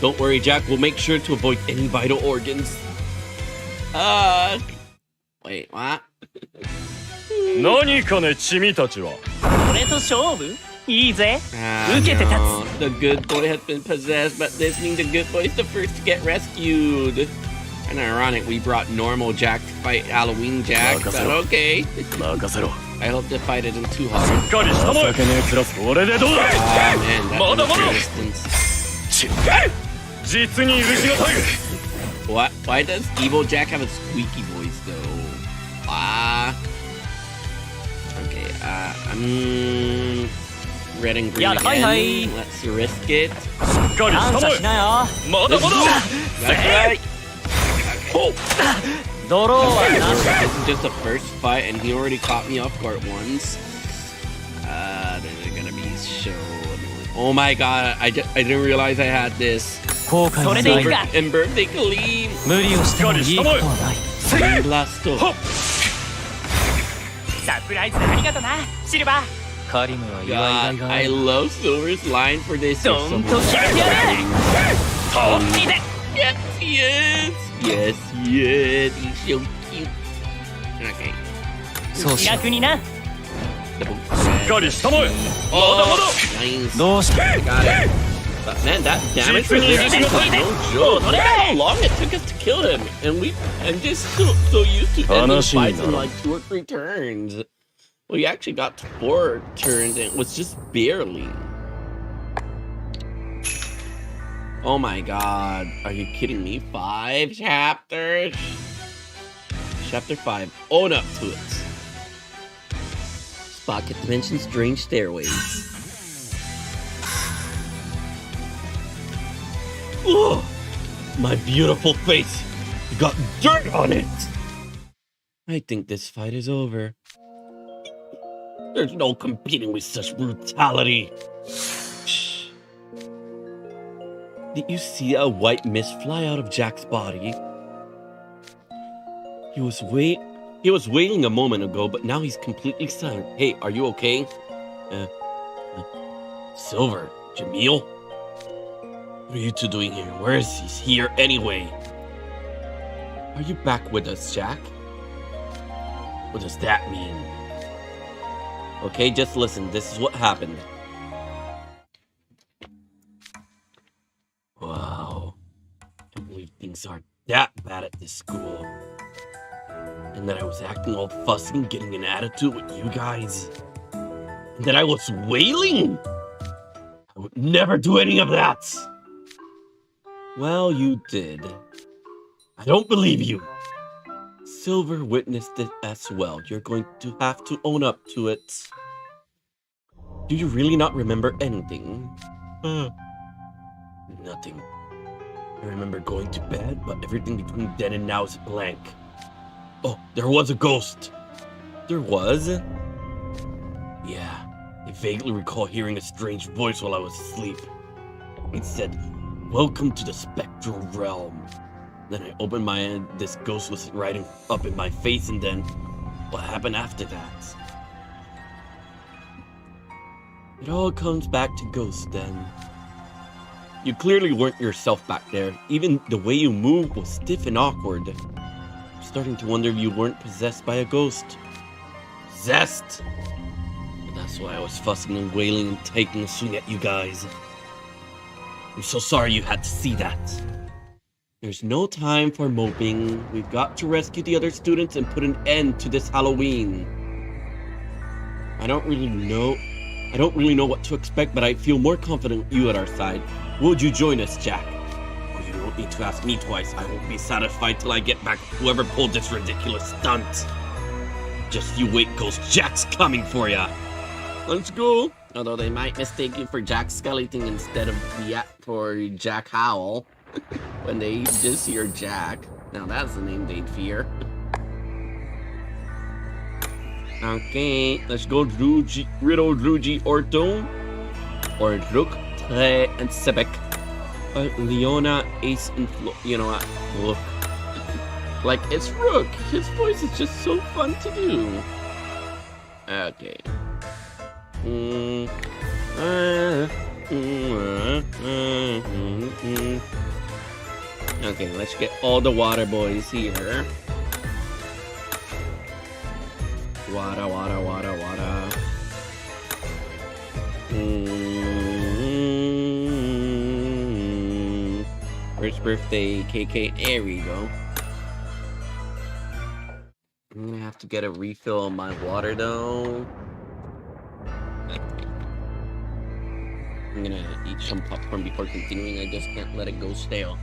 Don't worry, Jack, we'll make sure to avoid any vital organs. Wait, what? 何かね、君たちは。俺と勝負？いいぜ。受けて立つ。 The good boy has been possessed, but this means the good boy is the first to get rescued. Kind of ironic we brought normal Jack to fight Halloween Jack, but okay. 任せろ I hope the fight isn't too hard. しっかりしたまえ情けねえクラス俺でどうだ Ah, man, that まだまだ resistance. 実に許しがたい What? Why does Evil Jack have a squeaky voice, though? Okay, I'm red and green Yeah, hi, again. hi. Let's risk it. しっかりしたま感謝しなよえまだまだ That's right. Oh! ドローは This なし is just the first fight, and he already caught me off guard once. There's gonna be so annoying. Oh my god, I didn't realize I had this. 後悔のそれでいいないか And birthday Kaleem! 無理をしてもいいことはない Blasto. サプライズありがとなシルバーカリムは祝いが God, いがあ I る love Silver's line for this. Don't You're so touch it, yeah. Yes, yes, yes, yes. He's so cute. Okay. そうしよ気楽にな Double. しっかりしたまえ Oh, nice. うどうした Got it. But man, that damage for this is no joke. Look at how long it took us to kill him, and just so used to ending fights in like 2 or 3 turns. Well, you actually got to 4 turns, and it was just barely. Oh my god, are you kidding me? 5 chapters? Chapter 5, own up to it. Spot gets mentioned strange stairways. Oh, my beautiful face. You got dirt on it. I think this fight is over. There's no competing with such brutality. Shh. Did you see a white mist fly out of Jack's body? He was wailing a moment ago, but now he's completely silent. Hey, are you okay? Silver, Jamil? What are you two doing here? Where is he here anyway? Are you back with us, Jack? What does that mean? Okay, just listen. This is what happened. Wow. I can't believe things are that bad at this school. And that I was acting all fussy and getting an attitude with you guys. And that I was wailing? I would never do any of that. Well, you did. I don't believe you. Silver witnessed it as well. You're going to have to own up to it. Do you really not remember anything? Nothing. I remember going to bed, but everything between then and now is blank. Oh, there was a ghost. There was? Yeah, I vaguely recall hearing a strange voice while I was asleep. It said, "Welcome to the spectral realm." Then I opened my eyes, this ghost was right up in my face, and then what happened after that? It all comes back to ghosts then. You clearly weren't yourself back there. Even the way you moved was stiff and awkward. I'm starting to wonder if you weren't possessed by a ghost. Possessed? But that's why I was fussing and wailing and taking a swing at you guys. I'm so sorry you had to see that. There's no time for moping. We've got to rescue the other students and put an end to this Halloween. I don't really know what to expect, but I feel more confident with you at our side. Would you join us, Jack? Oh, you don't need to ask me twice. I won't be satisfied till I get back whoever pulled this ridiculous stunt. Just you wait, Ghost. Jack's coming for ya. Let's go. Although they might mistake you for Jack Skellington instead of for Jack Howell when they just hear Jack. Now that's the name they'd fear. Okay, let's go Riddle, Ruji, Orton, or Rook, Tre, and Sebek. Leona, Ace, and Flo. You know what? Rook. Like, it's Rook. His voice is just so fun to do. Okay. Okay, let's get all the water boys here. Water, water, water, water. First birthday, KK. There we go. to get a refill on my water, though. I'm gonna eat some popcorn before continuing. I just can't let it go stale.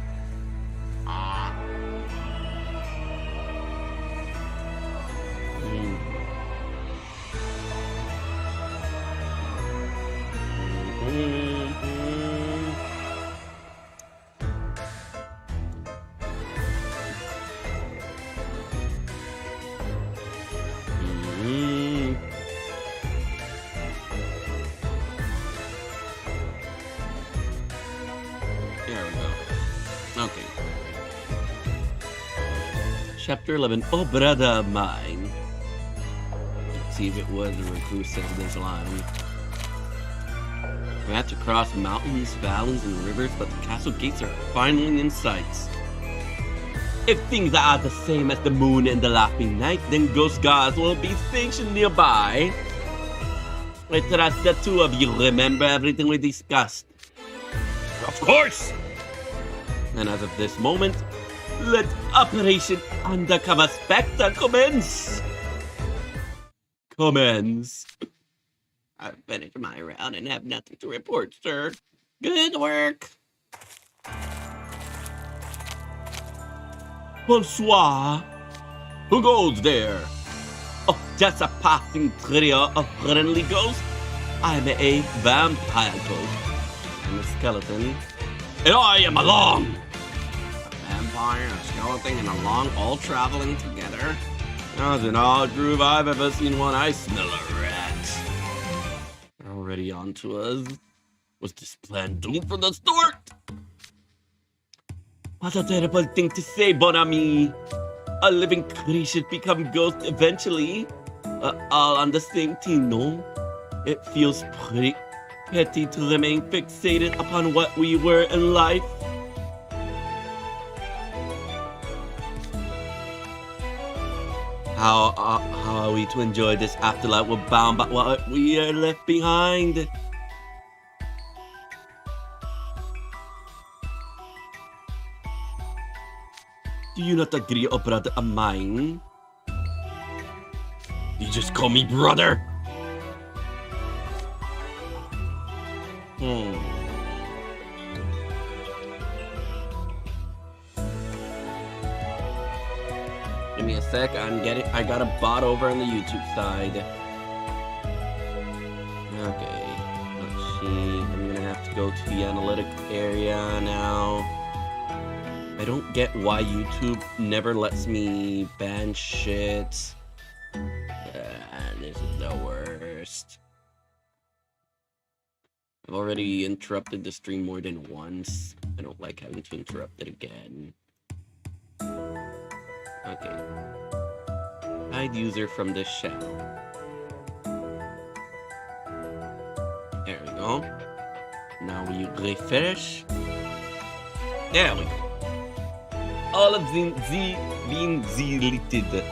There we go. Okay. Chapter 11. Oh, brother of mine. Let's see if it was a recluse of this line. We have to cross mountains, valleys, and rivers, but the castle gates are finally in sight. If things are the same as the moon and the laughing night, then ghost gods will be stationed nearby. I trust the two of you remember everything we discussed. Of course! And as of this moment, let Operation Undercover Spectre commence! I've finished my round and have nothing to report, sir. Good work. Bonsoir. Who goes there? Oh, just a passing trio of friendly ghosts. I'm a vampire ghost. I'm a skeleton. And I am a long. A vampire, a skeleton, and a long all traveling together. That's an odd groove I've ever seen one. I smell a rat. Already on to us. Was this plan doomed from the start? What a terrible thing to say, bon ami. A living creature become ghost eventually. All on the same team, no? It feels pretty petty to remain fixated upon what we were in life. How are we to enjoy this afterlife? We're bound by what we are left behind. Do you not agree, oh brother of mine? You just call me brother? Give me a sec, I got a bot over on the YouTube side. Okay, let's see, I'm gonna have to go to the analytics area now. I don't get why YouTube never lets me ban shit. This is the worst. I've already interrupted the stream more than once. I don't like having to interrupt it again. Okay. Hide user from the shell. There we go. Now we refresh. There we go. All of the being deleted.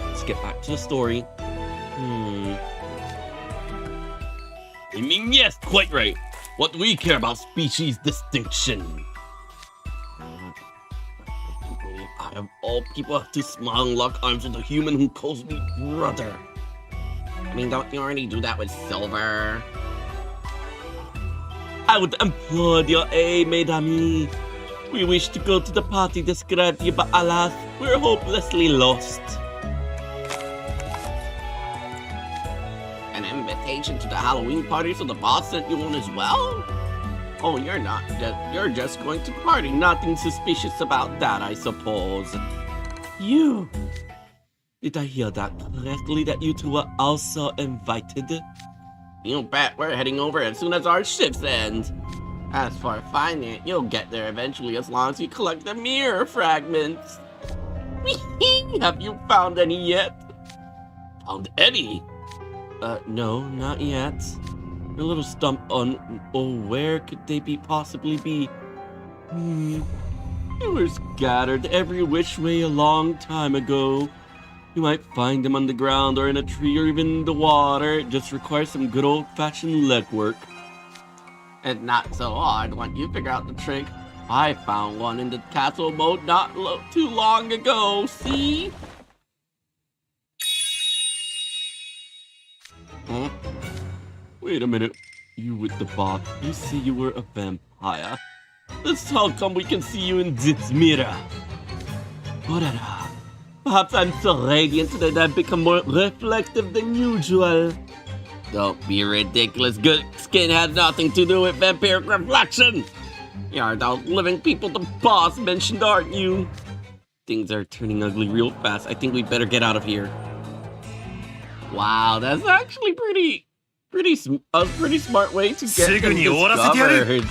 Let's get back to the story. I mean, yes, quite right. What do we care about species distinction? I of all people have to smile and lock arms with a human who calls me brother. I mean, don't you already do that with Silver? I would implore your aid, mesdames. We wish to go to the party described here, but alas, we're hopelessly lost. An invitation to the Halloween party, so the boss sent you one as well? Oh, you're just going to the party. Nothing suspicious about that, I suppose. You! Did I hear that correctly, that you two were also invited? You bet, we're heading over as soon as our shifts end. As for finding it, you'll get there eventually as long as you collect the mirror fragments. Have you found any yet? Found any? No, not yet. We're a little stumped on, where could they possibly be? They were scattered every which way a long time ago. You might find them on the ground or in a tree or even in the water. It just requires some good old-fashioned legwork. And not so hard once you figure out the trick. I found one in the castle moat not too long ago, see? Huh? Wait a minute. You with the box. You say you were a vampire. That's how come we can see you in this mirror. Perhaps I'm so radiant that I've become more reflective than usual. Don't be ridiculous. Good skin had nothing to do with vampiric reflection. You're the living people the boss mentioned, aren't you? Things are turning ugly real fast. I think we better get out of here. Wow, that's actually pretty smart way to get them discovered.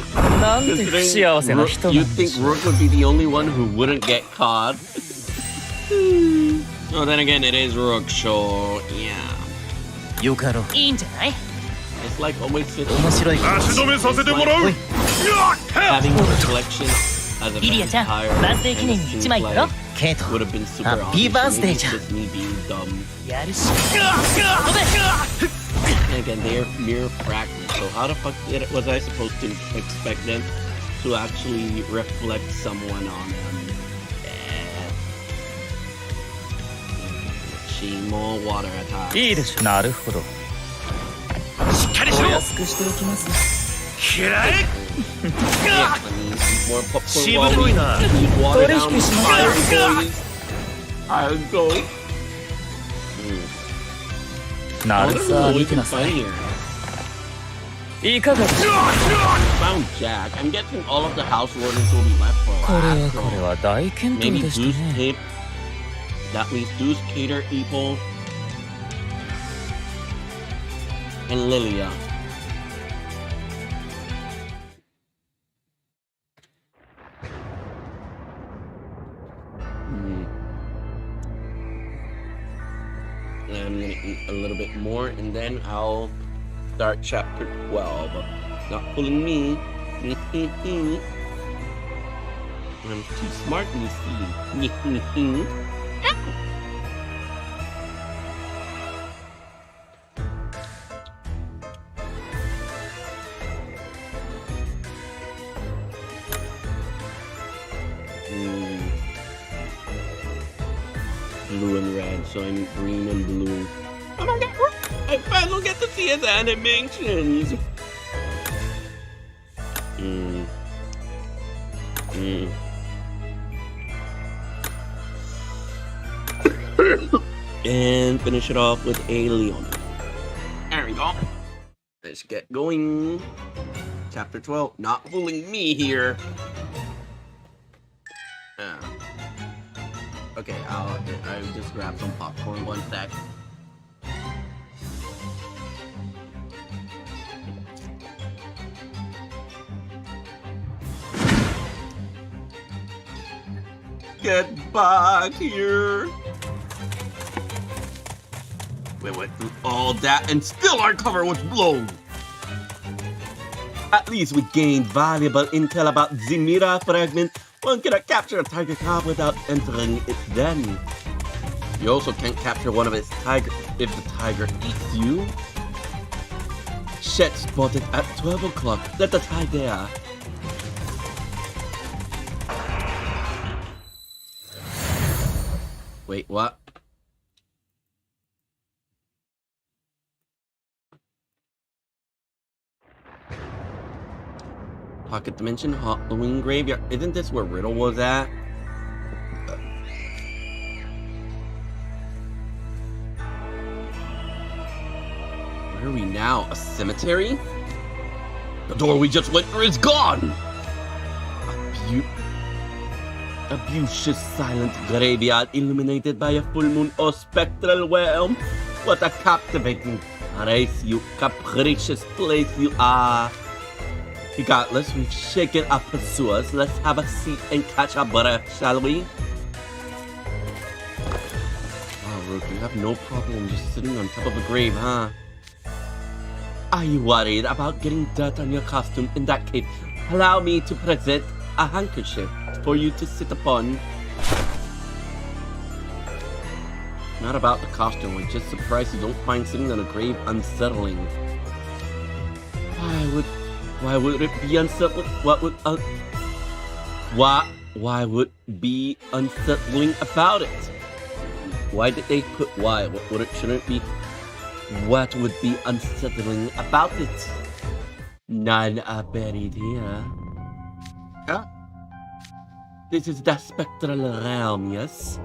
Considering you'd think Rook would be the only one who wouldn't get caught. Oh, then again, it is Rook, so yeah. よかろう。いいんじゃない？ It's like always sitting 面白い。 having a collection as a リリアちゃん、 vampire バースデー記念に1枚だろ？ ケイト、 would have been super ハッピー obvious. バースデー Maybe じゃん。 it's just me being dumb. やるし。飛べ！ And again, they are mere fragments. So how the fuck was I supposed to expect them to actually reflect someone on them? More water attack. いいでしょ。なるほど。しっかりしろ。お安くしておきます。嫌い。 Yeah, I mean, more popcorn しぶといな。 water 取 down 引しま fire す。 boys. I'll go. な I る don't さ know あ what we 見て can なさ find い。 here. いかがでしょう。 Found Jack. I'm guessing all of the house wardens will be left for これは last. これは大健闘 Maybe でし Zeus たね。 tape. That means Zeus, Cater, Evil, and Lilia. And I'm gonna eat a little bit more, and then I'll start chapter 12. Not fooling me. I'm too smart, you see. Blue and red, so I'm green and blue. Oh my god, I finally get to see his animations! And finish it off with a Leon. There we go. Let's get going. Chapter 12. Not fooling me here. Okay, I'll just grab some popcorn 1 sec. Get back here. We went through all that and still our cover was blown. At least we gained valuable intel about Zemira fragment. One cannot capture a tiger cub without entering its den. You also can't capture one of its tigers if the tiger eats you. Shet spotted at 12 o'clock. Let us hide there. Wait, what? Pocket Dimension, Halloween Graveyard. Isn't this where Riddle was at? Where are we now? A cemetery? The door we just went through is gone! A beauteous silent graveyard illuminated by a full moon or spectral realm. What a captivating capricious place you are. Regardless, we've shaken our pursuers. Let's have a seat and catch our breath, shall we? Wow, Rook, you have no problem just sitting on top of a grave, huh? Are you worried about getting dirt on your costume? In that case, allow me to present a handkerchief for you to sit upon. Not about the costume, I'm just surprised you don't find sitting on a grave unsettling. Why would it be unsettling? Why would be unsettling about it? Why did they put why? Shouldn't it be What would be unsettling about it? None a bad idea. Huh? This is the spectral realm, yes?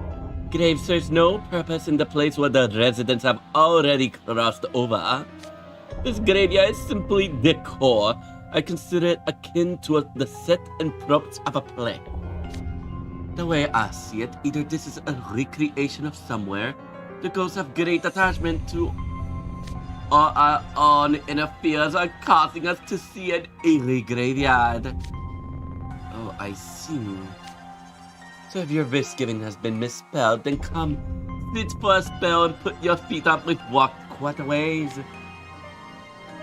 Grave serves no purpose in the place where the residents have already crossed over. This graveyard is simply decor. I consider it akin to the set and props of a play. The way I see it, either this is a recreation of somewhere the ghosts have great attachment to, or our own inner fears are causing us to see an eerie graveyard. Oh, I see. So if your wish-giving has been misspelled, then come, sit for a spell and put your feet up. We've walked quite a ways.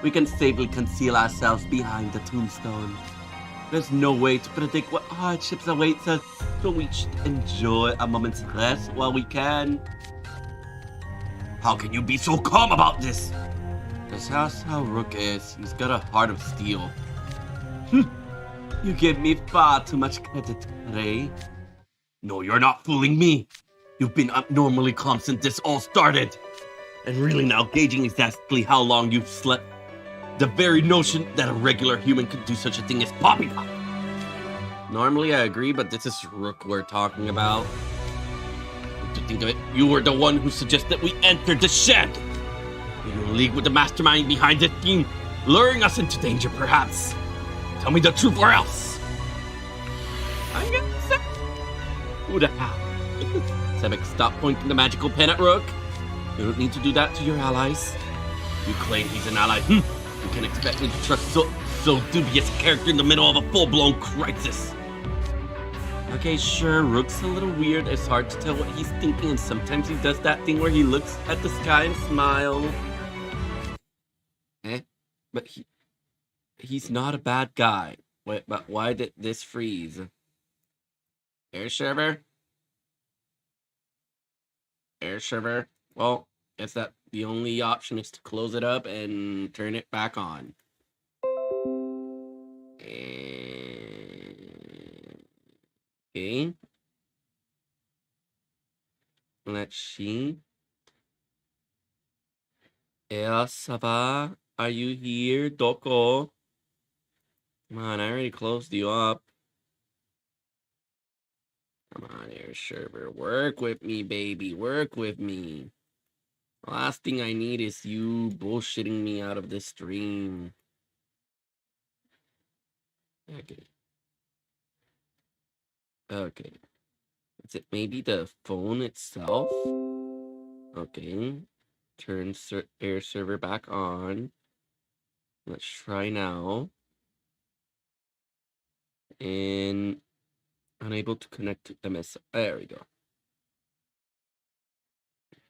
We can safely conceal ourselves behind the tombstone. There's no way to predict what hardships await us, so we should enjoy a moment's rest while we can. How can you be so calm about this? That's how Rook is. He's got a heart of steel. You give me far too much credit, Ray. No, you're not fooling me. You've been abnormally calm since this all started. And really now gauging exactly how long you've slept, the very notion that a regular human could do such a thing is poppycock. Normally I agree, but this is Rook we're talking about. To think of it, you were the one who suggested we enter the shed. You're in league with the mastermind behind this scheme, luring us into danger perhaps. Tell me the truth or else. I'm gonna say. Who the hell? Sebek, stop pointing the magical pen at Rook. You don't need to do that to your allies. You claim he's an ally. You can expect me to trust so dubious a character in the middle of a full-blown crisis. Okay, sure, Rook's a little weird. It's hard to tell what he's thinking, and sometimes he does that thing where he looks at the sky and smiles. But he's not a bad guy. Wait, but why did this freeze? Air server? Air server? Well, guess that the only option is to close it up and turn it back on. Okay. Let's see. Saba, are you here? Doko? Come on, I already closed you up. Come on, air server. Work with me, baby. Work with me. The last thing I need is you bullshitting me out of this stream. Okay. Is it maybe the phone itself? Okay. Turn air server back on. Let's try now. And unable to connect to MS. There we go.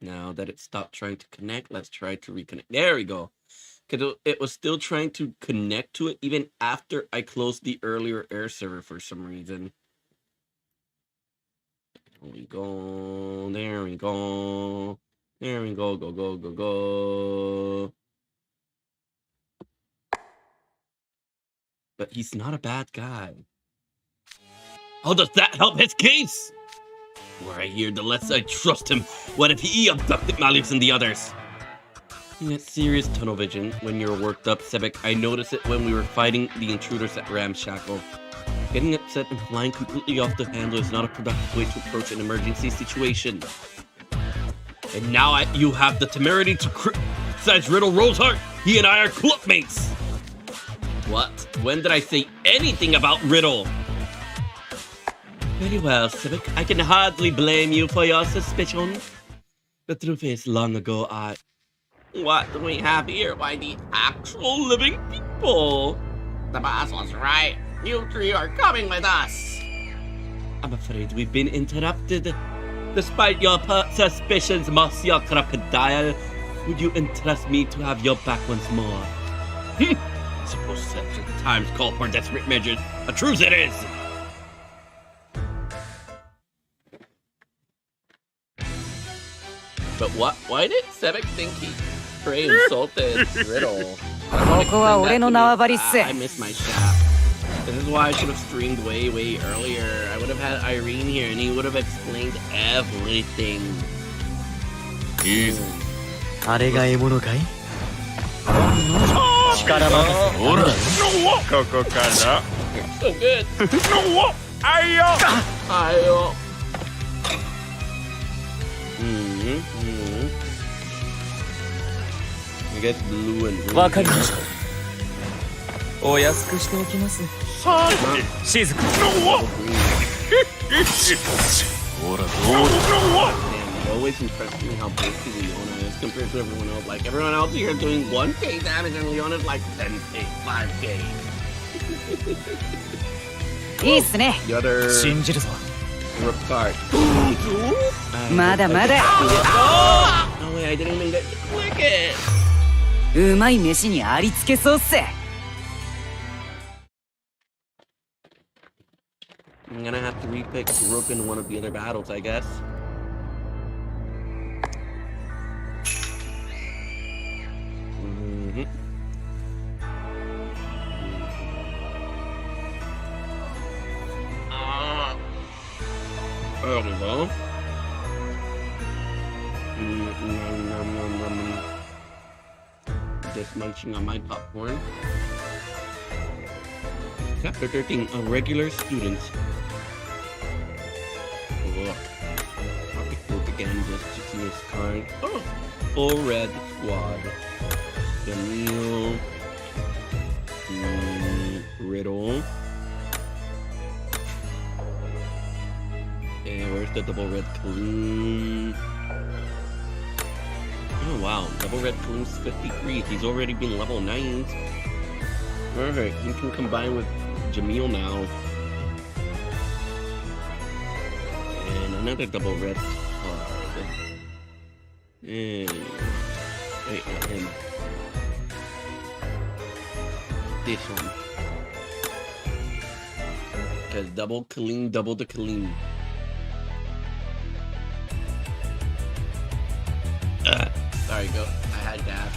Now that it stopped trying to connect, let's try to reconnect. There we go. Because it was still trying to connect to it even after I closed the earlier air server for some reason. There we go. There we go. There we go. Go. But he's not a bad guy. How does that help his case? The more I hear, the less I trust him. What if he abducted Malleus and the others? You get serious tunnel vision when you're worked up, Sebek. I noticed it when we were fighting the intruders at Ramshackle. Getting upset and flying completely off the handle is not a productive way to approach an emergency situation. And now you have the temerity to criticize Riddle Rosehart. He and I are clubmates. What? When did I say anything about Riddle? Very well, Sebek. I can hardly blame you for your suspicions. The truth is, long ago What do we have here? Why, the actual living people. The boss was right. You three are coming with us. I'm afraid we've been interrupted. Despite your suspicions, Monsieur Crocodile, would you entrust me to have your back once more? I suppose certain times call for desperate measures. A truce it is! But why did Sebek think he insulted Riddle? I missed my shaft. This is why I should have streamed way earlier. I would have had Irene here and he would have explained everything. Easy. あれが獲物かい？力任せ。ほら、ここから。 So good. あいよ。 Ayo. I guess blue and green. わかりました。お安くしておきます。しずく。ほら、どうだ。 It always impressed me how bulky Leona is compared to everyone else. Like, everyone else here is doing 1k damage and Leona's like 10k, 5k. いいっすね。 The other 信じるぞ。 rip card. まだまだ。 No way, I didn't even get to click it. うまい飯にありつけそうっす。 I'm gonna have to repick Rook in one of the other battles, I guess. There we go. Just munching on my popcorn. Chapter 13, a regular student. Look. I'll pick Luke again just to see his card. Oh! Full red squad. Jamil. Riddle. And where's the double red clean? Oh wow, double red clean's 53. He's already been level 9. Alright, he can combine with Jamil now. And another double red card. And wait, not him. This one. Because double Kalim, double the Kalim. Sorry, go. I had gas.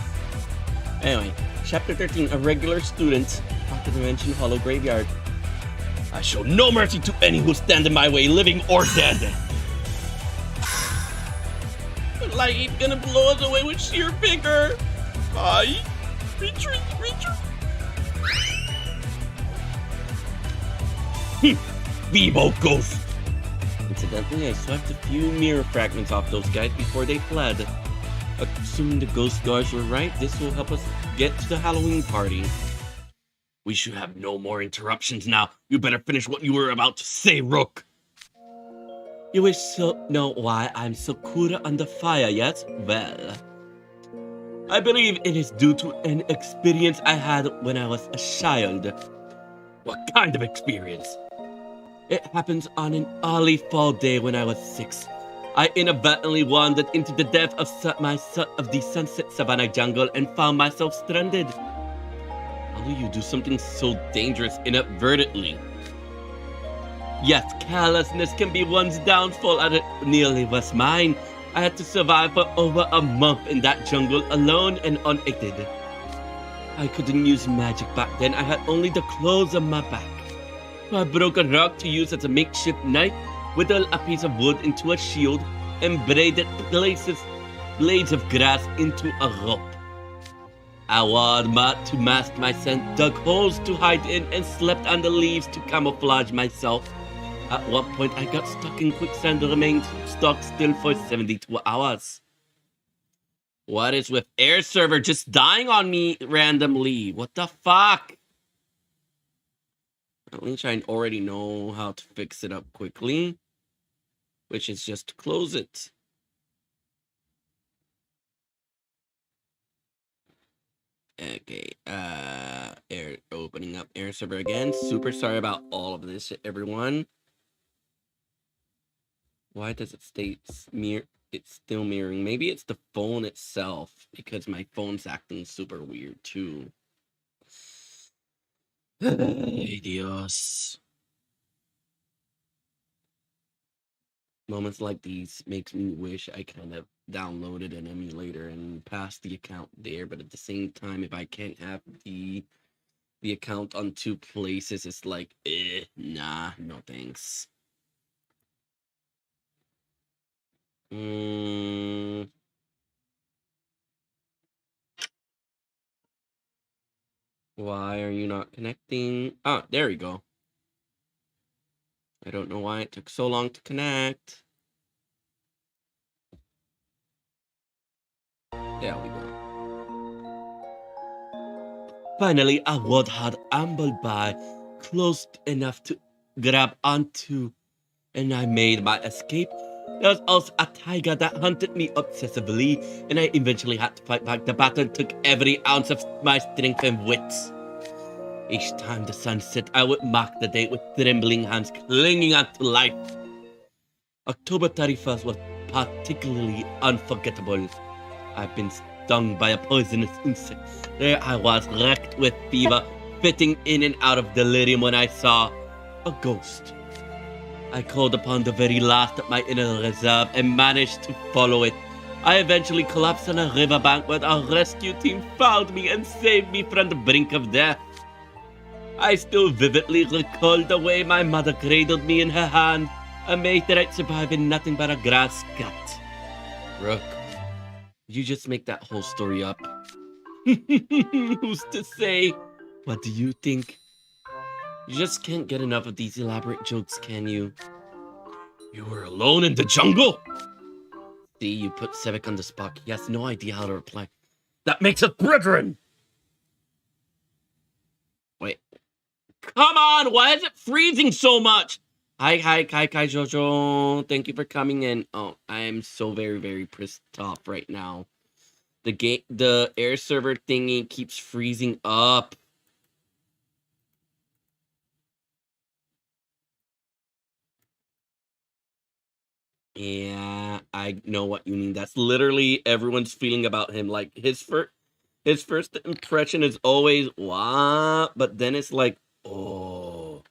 Anyway, chapter 13, a regular student. After the mentioned Hollow Graveyard. I show no mercy to any who stand in my way, living or dead. The light's gonna blow us away with sheer vigor. Bye. Retreat, retreat. Vivo Ghost. Incidentally, I swept a few mirror fragments off those guys before they fled. Assuming the ghost guards were right, this will help us get to the Halloween party. We should have no more interruptions now. You better finish what you were about to say, Rook. You wish to know why I'm so cool under fire, yes? Well, I believe it is due to an experience I had when I was a child. What kind of experience? It happened on an early fall day when I was 6. I inadvertently wandered into the depth of the sunset savanna jungle and found myself stranded. How do you do something so dangerous inadvertently? Yes, carelessness can be one's downfall, and it nearly was mine. I had to survive for over a month in that jungle alone and unaided. I couldn't use magic back then. I had only the clothes on my back. So I broke a rock to use as a makeshift knife, whittled a piece of wood into a shield, and braided blades of grass into a rope. I wore mud to mask my scent, dug holes to hide in, and slept under leaves to camouflage myself. At one point, I got stuck in quicksand and remained stuck still for 72 hours. What is with air server just dying on me randomly? What the fuck? At least I already know how to fix it up quickly, which is just to close it. Okay, opening up air server again. Super sorry about all of this, everyone. Why does it stay it's still mirroring? Maybe it's the phone itself, because my phone's acting super weird too. Ay, Dios. Moments like these makes me wish I kind of downloaded an emulator and passed the account there, but at the same time, if I can't have the account on 2 places, it's like, nah, no thanks. Why are you not connecting? Ah, there we go. I don't know why it took so long to connect. There we go. Finally, a warthog ambled by, close enough to grab onto, and I made my escape. There was also a tiger that hunted me obsessively, and I eventually had to fight back. The battle took every ounce of my strength and wits. Each time the sun set, I would mark the date with trembling hands clinging onto life. October 31st was particularly unforgettable. I've been stung by a poisonous insect. There I was, wrecked with fever, fitting in and out of delirium when I saw a ghost. I called upon the very last of my inner reserve and managed to follow it. I eventually collapsed on a riverbank where a rescue team found me and saved me from the brink of death. I still vividly recall the way my mother cradled me in her hand, amazed that I'd survive in nothing but a grass gut. Rook, you just make that whole story up. Who's to say? What do you think? You just can't get enough of these elaborate jokes, can you? You were alone in the jungle? See, you put Sevek on the spot. He has no idea how to reply. That makes us brethren! Wait. Come on! Why is it freezing so much? Hi, Jojo. Thank you for coming in. Oh, I am so very, very pissed off right now. The air server thingy keeps freezing up. Yeah, I know what you mean. That's literally everyone's feeling about him. Like, his first impression is always, what? But then it's like, oh.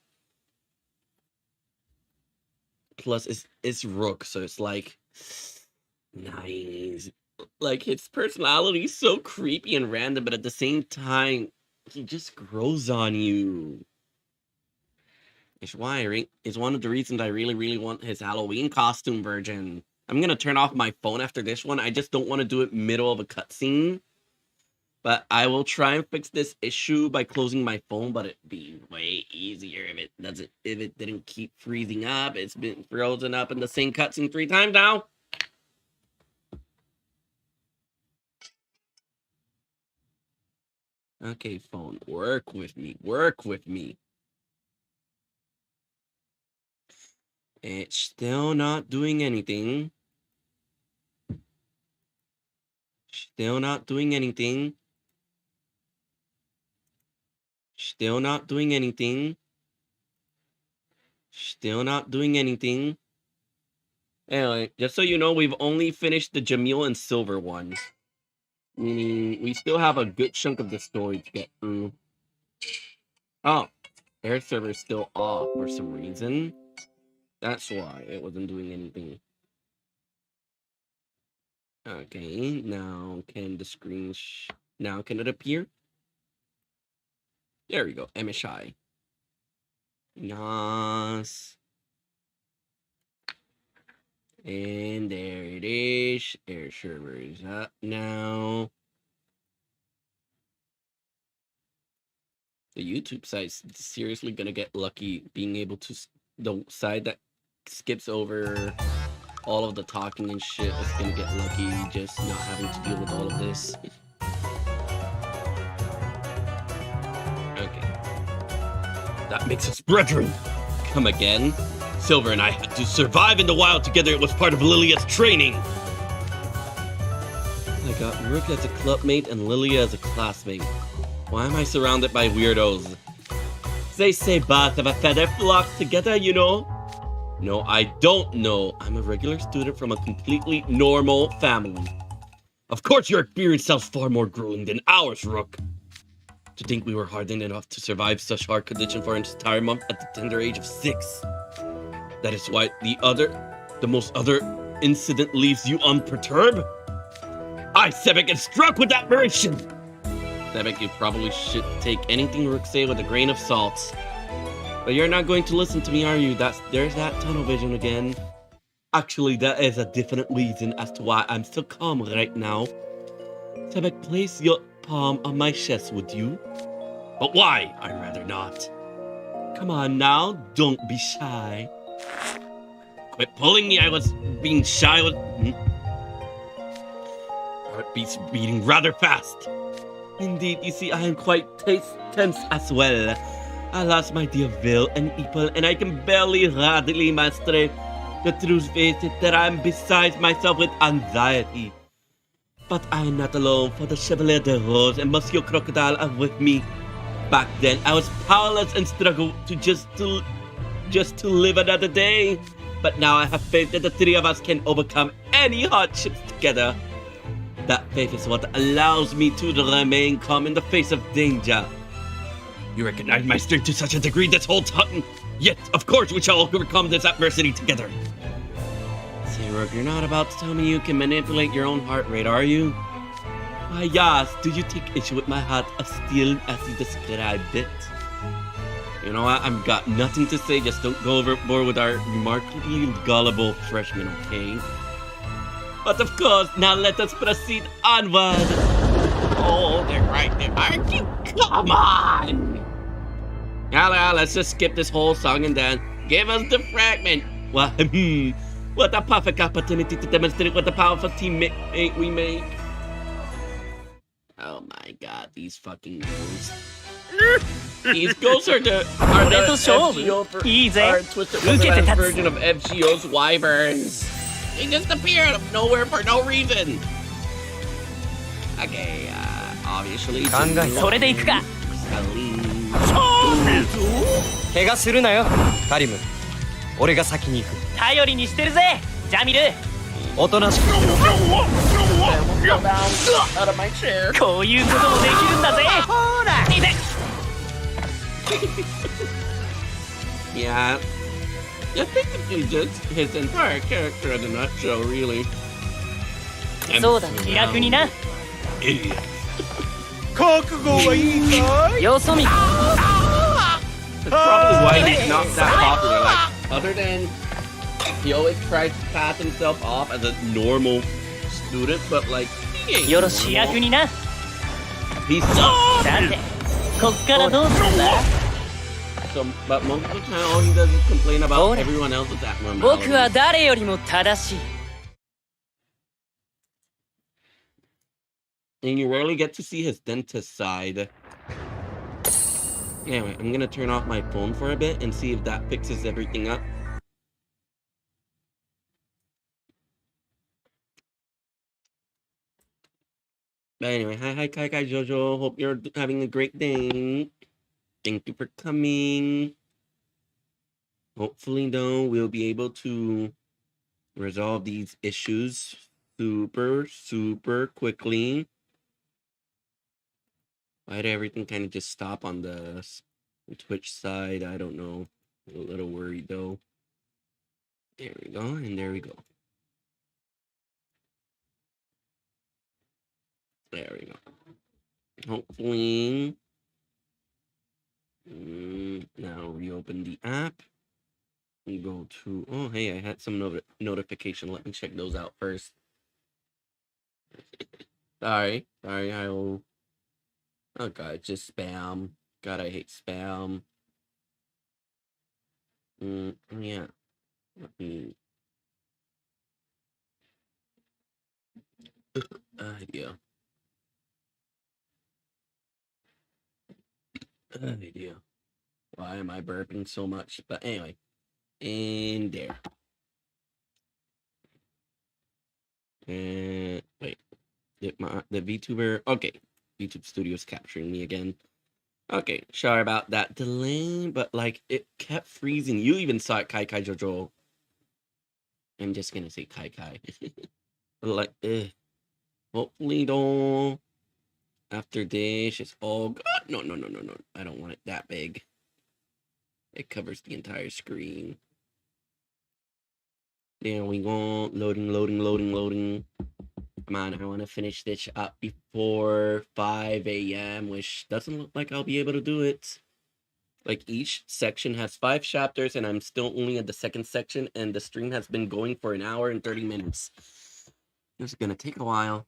Plus, it's Rook, so it's like, nice. Like, his personality is so creepy and random, but at the same time, he just grows on you. It's one of the reasons I really, really want his Halloween costume version. I'm gonna turn off my phone after this one. I just don't want to do it middle of a cutscene. But I will try and fix this issue by closing my phone, but it'd be way easier if it didn't keep freezing up. It's been frozen up in the same cutscene 3 times now. Okay, phone, work with me. It's still not doing anything. Still not doing anything. Anyway, just so you know, we've only finished the Jamil and Silver one. Meaning, we still have a good chunk of the story to get through. Oh, air server is still off for some reason. That's why it wasn't doing anything. Okay, now can the screen... now can it appear? There we go, MSI. Nice. And there it is. Air server is up now. The YouTube site's seriously gonna get lucky being able to... the side that skips over all of the talking and shit is gonna get lucky just not having to deal with all of this. Okay. That makes us brethren. Come again? Silver and I had to survive in the wild together. It was part of Lilia's training. I got Rook as a clubmate and Lilia as a classmate. Why am I surrounded by weirdos? They say birds of a feather flock together, you know? No, I don't know. I'm a regular student from a completely normal family. Of course your experience sounds far more grueling than ours, Rook. To think we were hardened enough to survive such hard conditions for an entire month at the tender age of 6. That is why the most other incident leaves you unperturbed? I, Sebek, am struck with admiration! Sebek, you probably should take anything Rook say with a grain of salt. But you're not going to listen to me, are you? There's that tunnel vision again. Actually, that is a definite reason as to why I'm so calm right now. Sebek, place your palm on my chest, would you? But why? I'd rather not. Come on now, don't be shy. Quit pulling me, I was being shy. Heartbeat's beating rather fast. Indeed, you see, I am quite tense as well. I lost my dear will and people, and I can barely hardly master. The truth is that I am beside myself with anxiety. But I am not alone, for the Chevalier de Rose and Monsieur Crocodile are with me. Back then, I was powerless and struggled just to live another day. But now I have faith that the three of us can overcome any hardships together. That faith is what allows me to remain calm in the face of danger. You recognize my strength to such a degree this whole time. Yet, of course, we shall overcome this adversity together. Say, Rook, you're not about to tell me you can manipulate your own heart rate, are you? Why, yes, do you take issue with my heart of steel as you described it? You know what, I've got nothing to say, just don't go overboard with our remarkably gullible freshman, okay? But of course, now let us proceed onward. Oh, they're right there, aren't you? Come on! Now, let's just skip this whole song and then give us the fragment. Well, what a perfect opportunity to demonstrate what a powerful teammate we make. Oh my god, these fucking ghosts. These ghosts are the twisted version of FGO's wyverns. They just appear out of nowhere for no reason. Okay, obviously. それで行くか。怪我するなよ、カリム。俺が先に行く。頼りにしてるぜ、ジャミル。おとなしく。こういうこともできるんだぜ。ほら。Yeah. I think it's just his entire character in a nutshell, really. そうだ、気楽にな。 Idiot. 覚悟はいいかい？よそ見。 That's probably why he's not that popular. Like, other than he always tries to pass himself off as a normal student, but like he ain't よろしい役にな。 He's so. さて、こっからどうすんだ？ So, but most of the time, all he does is complain about everyone else's abnormality. 僕は誰よりも正しい。 And you rarely get to see his dentist side. Anyway, I'm gonna turn off my phone for a bit and see if that fixes everything up. But anyway, hi Kai Jojo. Hope you're having a great day. Thank you for coming. Hopefully, though, we'll be able to resolve these issues super quickly. Why did everything kind of just stop on the Twitch side? I don't know. A little worried, though. There we go, and there we go. There we go. Hopefully... now reopen the app. We go to... Oh, hey, I had some notification. Let me check those out first. Sorry, I'll... Oh, God, just spam. God, I hate spam. Yeah. Let me... idea. Idea. Why am I burping so much? But anyway. And there. And wait. The VTuber... Okay. YouTube Studio's capturing me again. Okay, sorry about that delay, but like it kept freezing. You even saw it, Kai Jojo. I'm just gonna say Kai. Like, hopefully, though, after this, it's all good. No. I don't want it that big. It covers the entire screen. There we go. Loading. Come on, I want to finish this up before 5 a.m., which doesn't look like I'll be able to do it. Like, each section has 5 chapters, and I'm still only at the second section, and the stream has been going for an hour and 30 minutes. This is going to take a while.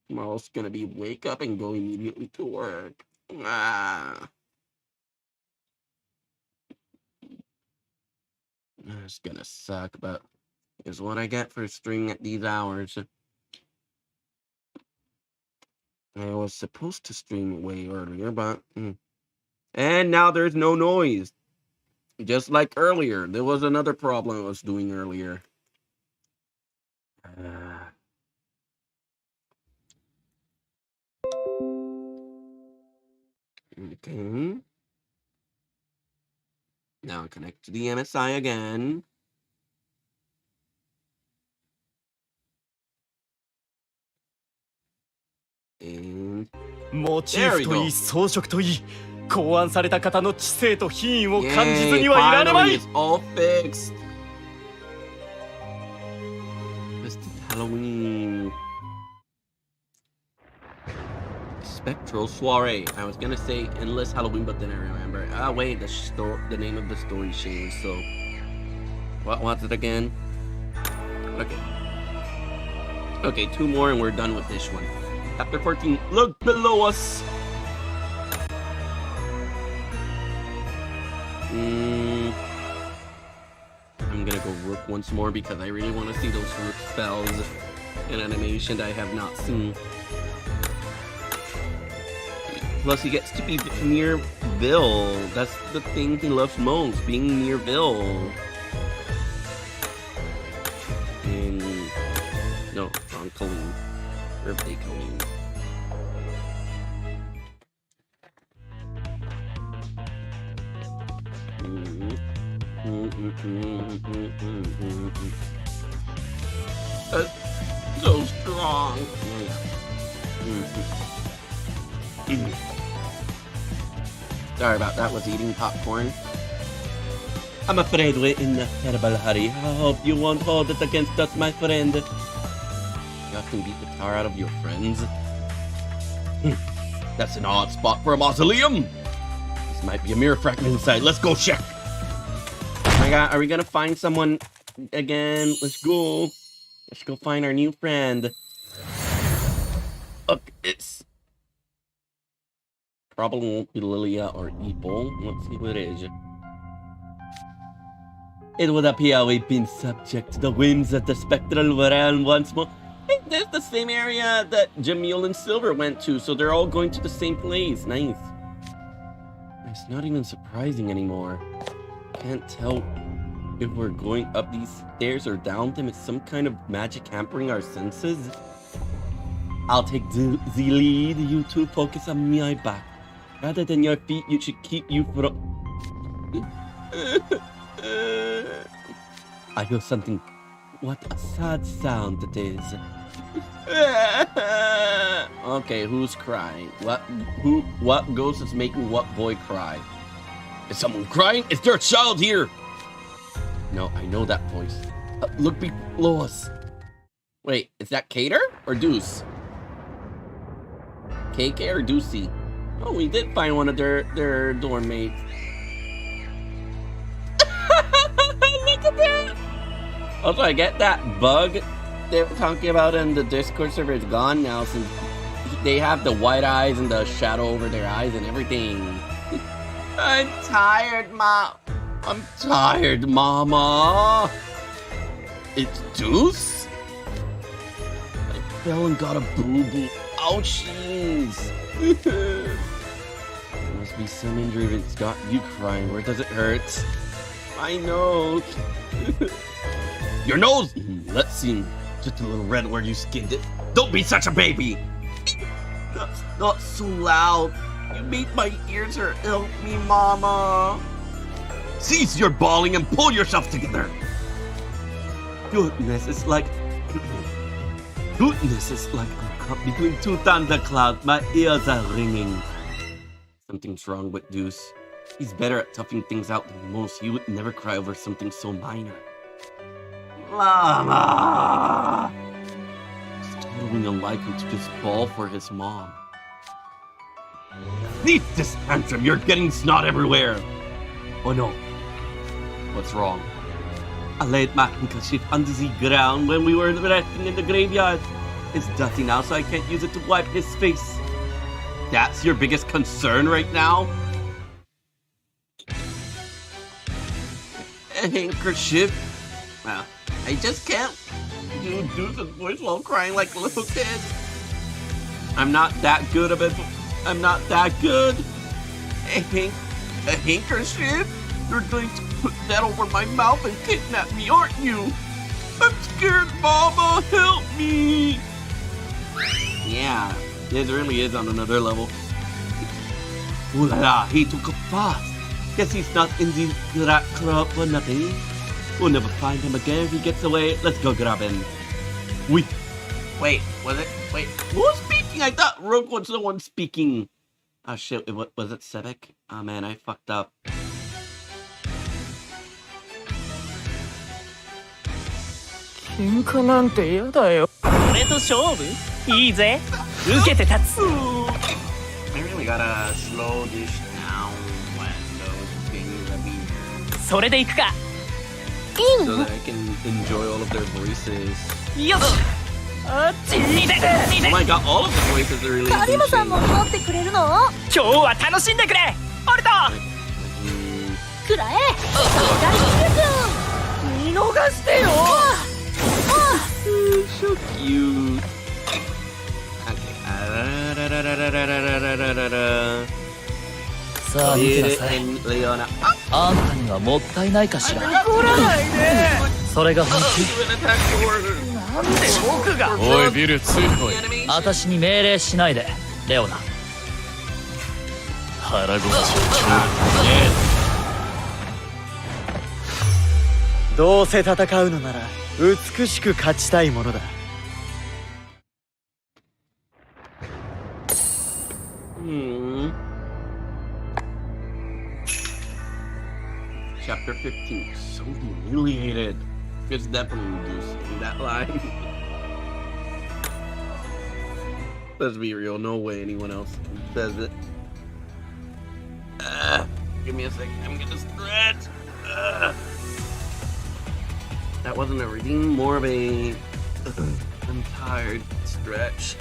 Tomorrow's gonna be wake up and go immediately to work. It's gonna suck, but it's what I get for streaming at these hours. I was supposed to stream way earlier, but... And now there's no noise. Just like earlier. There was another problem I was doing earlier. Okay. Now I connect to the MSI again. And モチーフといい装飾といい考案された方の知性と品位を感じずにはいられま finally い it's all fixed. Twisted Halloween. Spectral Soiree. I was gonna say Endless Halloween, but then I remember. Ah, wait, the name of the story changed. So, what's it again? Okay. Okay, 2 more and we're done with this one. Chapter 14. Look below us. I'm gonna go Rook once more because I really want to see those Rook spells and animation that I have not seen. Plus, he gets to be near Bill. That's the thing he loves most, being near Bill. And no, on Colleen. Birthday Colleen. That's so strong. Sorry about that, was eating popcorn. I'm afraid we're in a terrible hurry. I hope you won't hold it against us, my friend. You often beat the tar out of your friends. That's an odd spot for a mausoleum. This might be a mirror fragment inside. Let's go check. Oh my god, are we gonna find someone again? Let's go. Let's go find our new friend. Look, it's... probably won't be Lilia or Evil. Let's see what it is. It would appear we've been subject to the whims of the spectral realm once more. Hey, there's the same area that Jamil and Silver went to, so they're all going to the same place. Nice. It's not even surprising anymore. Can't tell if we're going up these stairs or down them. It's some kind of magic hampering our senses. I'll take the lead. You two focus on my back. Rather than your feet, you should keep you from... I hear something. What a sad sound it is. Okay, who's crying? What ghost is making what boy cry? Is someone crying? Is there a child here? No, I know that voice. Look below us. Wait, is that Cater or Deuce? KK or Deucey? Oh, we did find one of their dorm mates. Look at that! Also, I get that bug they were talking about in the Discord server is gone now since they have the white eyes and the shadow over their eyes and everything. I'm tired, Mom. I'm tired, Mama. It's Deuce? I fell and got a boo-boo. Ouchies. There must be some injury that's got you crying. Where does it hurt? My nose. Your nose? Let's see. Just a little red where you skinned it. Don't be such a baby. That's not so loud. You made my ears hurt. Help me, Mama. Cease your bawling and pull yourself together. Goodness, it's like... Goodness, it's like I'm caught between 2 thunderclouds. My ears are ringing. Something's wrong with Deuce. He's better at toughing things out than most. He would never cry over something so minor. Mama! It's totally unlike him to just bawl for his mom. Leave this tantrum! You're getting snot everywhere! Oh no. What's wrong? I laid my handkerchief under the ground when we were resting in the graveyard. It's dirty now, so I can't use it to wipe his face. That's your biggest concern right now? A handkerchief? Well, I just can't do Deuce's voice while crying like a little kid. I'm not that good of it. I'm not that good. A handkerchief? You're going to put that over my mouth and kidnap me, aren't you? I'm scared, Mama. Help me. Yeah, it really is on another level. Ooh la la, he took off fast. Guess he's not in the rat club for nothing. We'll never find him again if he gets away. Let's go grab him. Wait, was it? Wait, who was speaking? I thought Rogue was the one speaking. Oh shit, was it Sebek? Oh man, I fucked up. 喧嘩なんて嫌だよ。俺と勝負いいぜ。受けて立つ。I really gotta slow this down when those things appear. それで行くか。いいの So that I can enjoy all of their voices. よし。あっちにで。Oh my god, all of the voices are really カリマさんも持ってくれるの？今日は楽しんでくれ。オルト。くらえ。左ですよ。見逃してよ。So cute. Okay. さあ見てなさい。 Leona. あんたにはもったいないかしら。怒らないで。それが本 なんで僕が。おいビルついてこい。私に命令しないでレオナ。腹ごしをちょうどうせ戦うのなら美しく勝ちたいものだ。Chapter 15. So humiliated. It's definitely Deuce in that line. Let's be real. No way anyone else says it. Give me a second. I'm gonna stretch. That wasn't a redeem, more of a I'm tired stretch.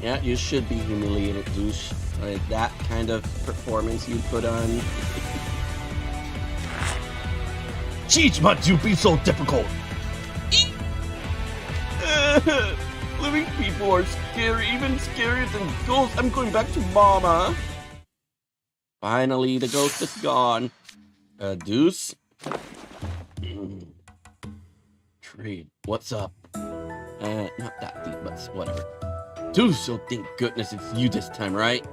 Yeah, you should be humiliated, douche. Like that kind of performance you put on. Teach must you be so difficult? Living people are scary, even scarier than ghosts. I'm going back to Mama. Finally, the ghost is gone. Deuce? Trade. What's up? Not that deep, but whatever. Deuce, oh thank goodness it's you this time, right?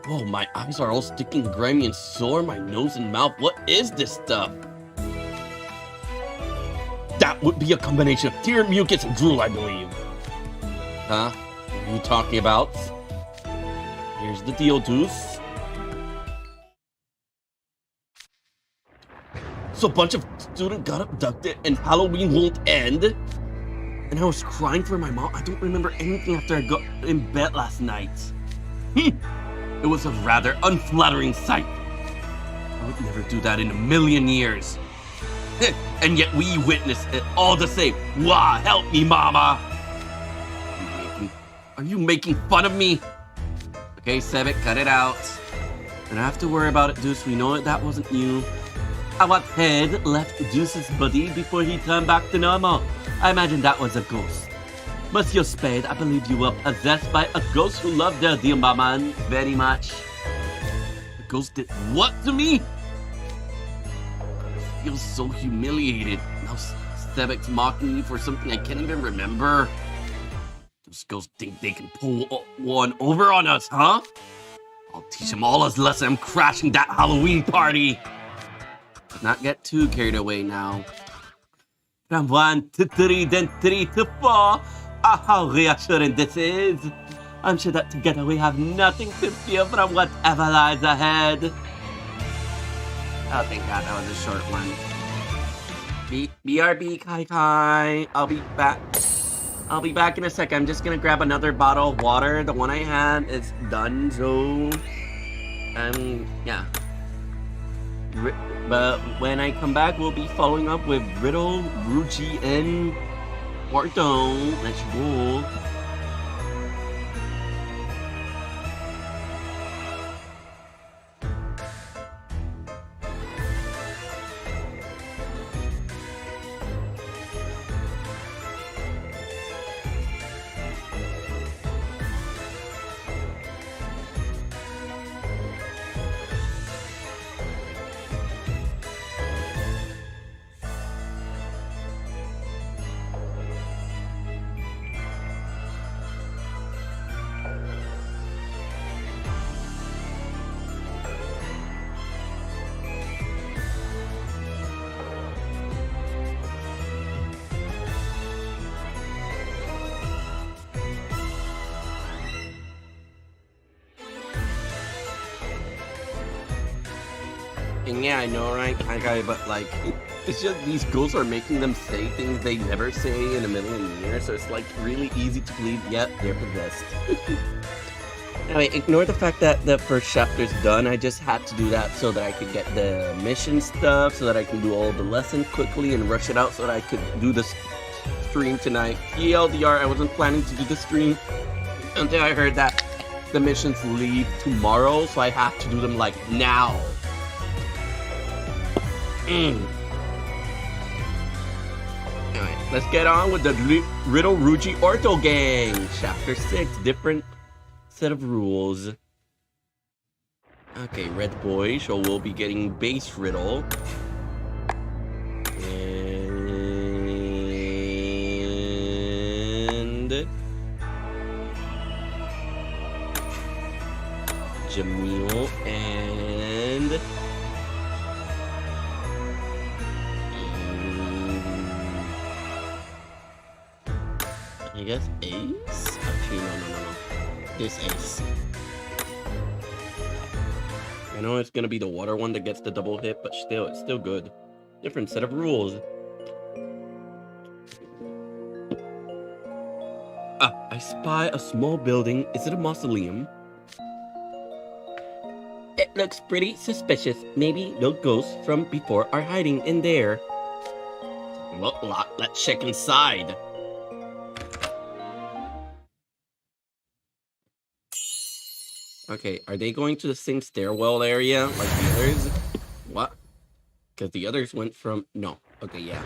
Oh, my eyes are all sticky and grimy and sore, my nose and mouth. What is this stuff? That would be a combination of tear, mucus, and drool, I believe. Huh? What are you talking about? Here's the deal, Deuce. So a bunch of students got abducted and Halloween won't end? And I was crying for my mom. I don't remember anything after I got in bed last night. It was a rather unflattering sight. I would never do that in a million years. And yet we witnessed it all the same. Wah, help me, Mama. Are you making fun of me? Okay, Sebek, cut it out. Don't have to worry about it, Deuce. We know that wasn't you. Our head left Deuce's body before he turned back to normal. I imagine that was a ghost. Monsieur Spade, I believe you were possessed by a ghost who loved their dear mama very much. The ghost did what to me? I feel so humiliated. Now Sebek's mocking me for something I can't even remember. Those ghosts think they can pull one over on us, huh? I'll teach them all a lesson. I'm crashing that Halloween party. Let's not get too carried away now. From 1 to 3, then 3 to 4. How reassuring this is. I'm sure that together we have nothing to fear from whatever lies ahead. Oh, thank God, that was a short one. BRB, Kai Kai. I'll be back. I'll be back in a sec. I'm just gonna grab another bottle of water. The one I had is done, so... yeah. But when I come back, we'll be following up with Riddle, Ruji, and Porto. Let's go. And yeah, I know, right? Okay, but like, it's just these ghosts are making them say things they never say in a million years, so it's like really easy to believe, yep, they're possessed. Anyway, ignore the fact that the first chapter's done. I just had to do that so that I could get the mission stuff, so that I can do all the lessons quickly and rush it out so that I could do the stream tonight. TLDR, I wasn't planning to do the stream until I heard that the missions leave tomorrow, so I have to do them like now. Alright, let's get on with the Riddle Ruji Orto Gang. Chapter 6, different set of rules. Okay, Red Boy, so we'll be getting base Riddle. And Jamil and I guess Ace? Actually, no. This Ace. I know it's gonna be the water one that gets the double hit, but still, it's still good. Different set of rules. I spy a small building. Is it a mausoleum? It looks pretty suspicious. Maybe no ghosts from before are hiding in there. Well, let's check inside. Okay, are they going to the same stairwell area like the others? What? Because the others went from... No. Okay, yeah.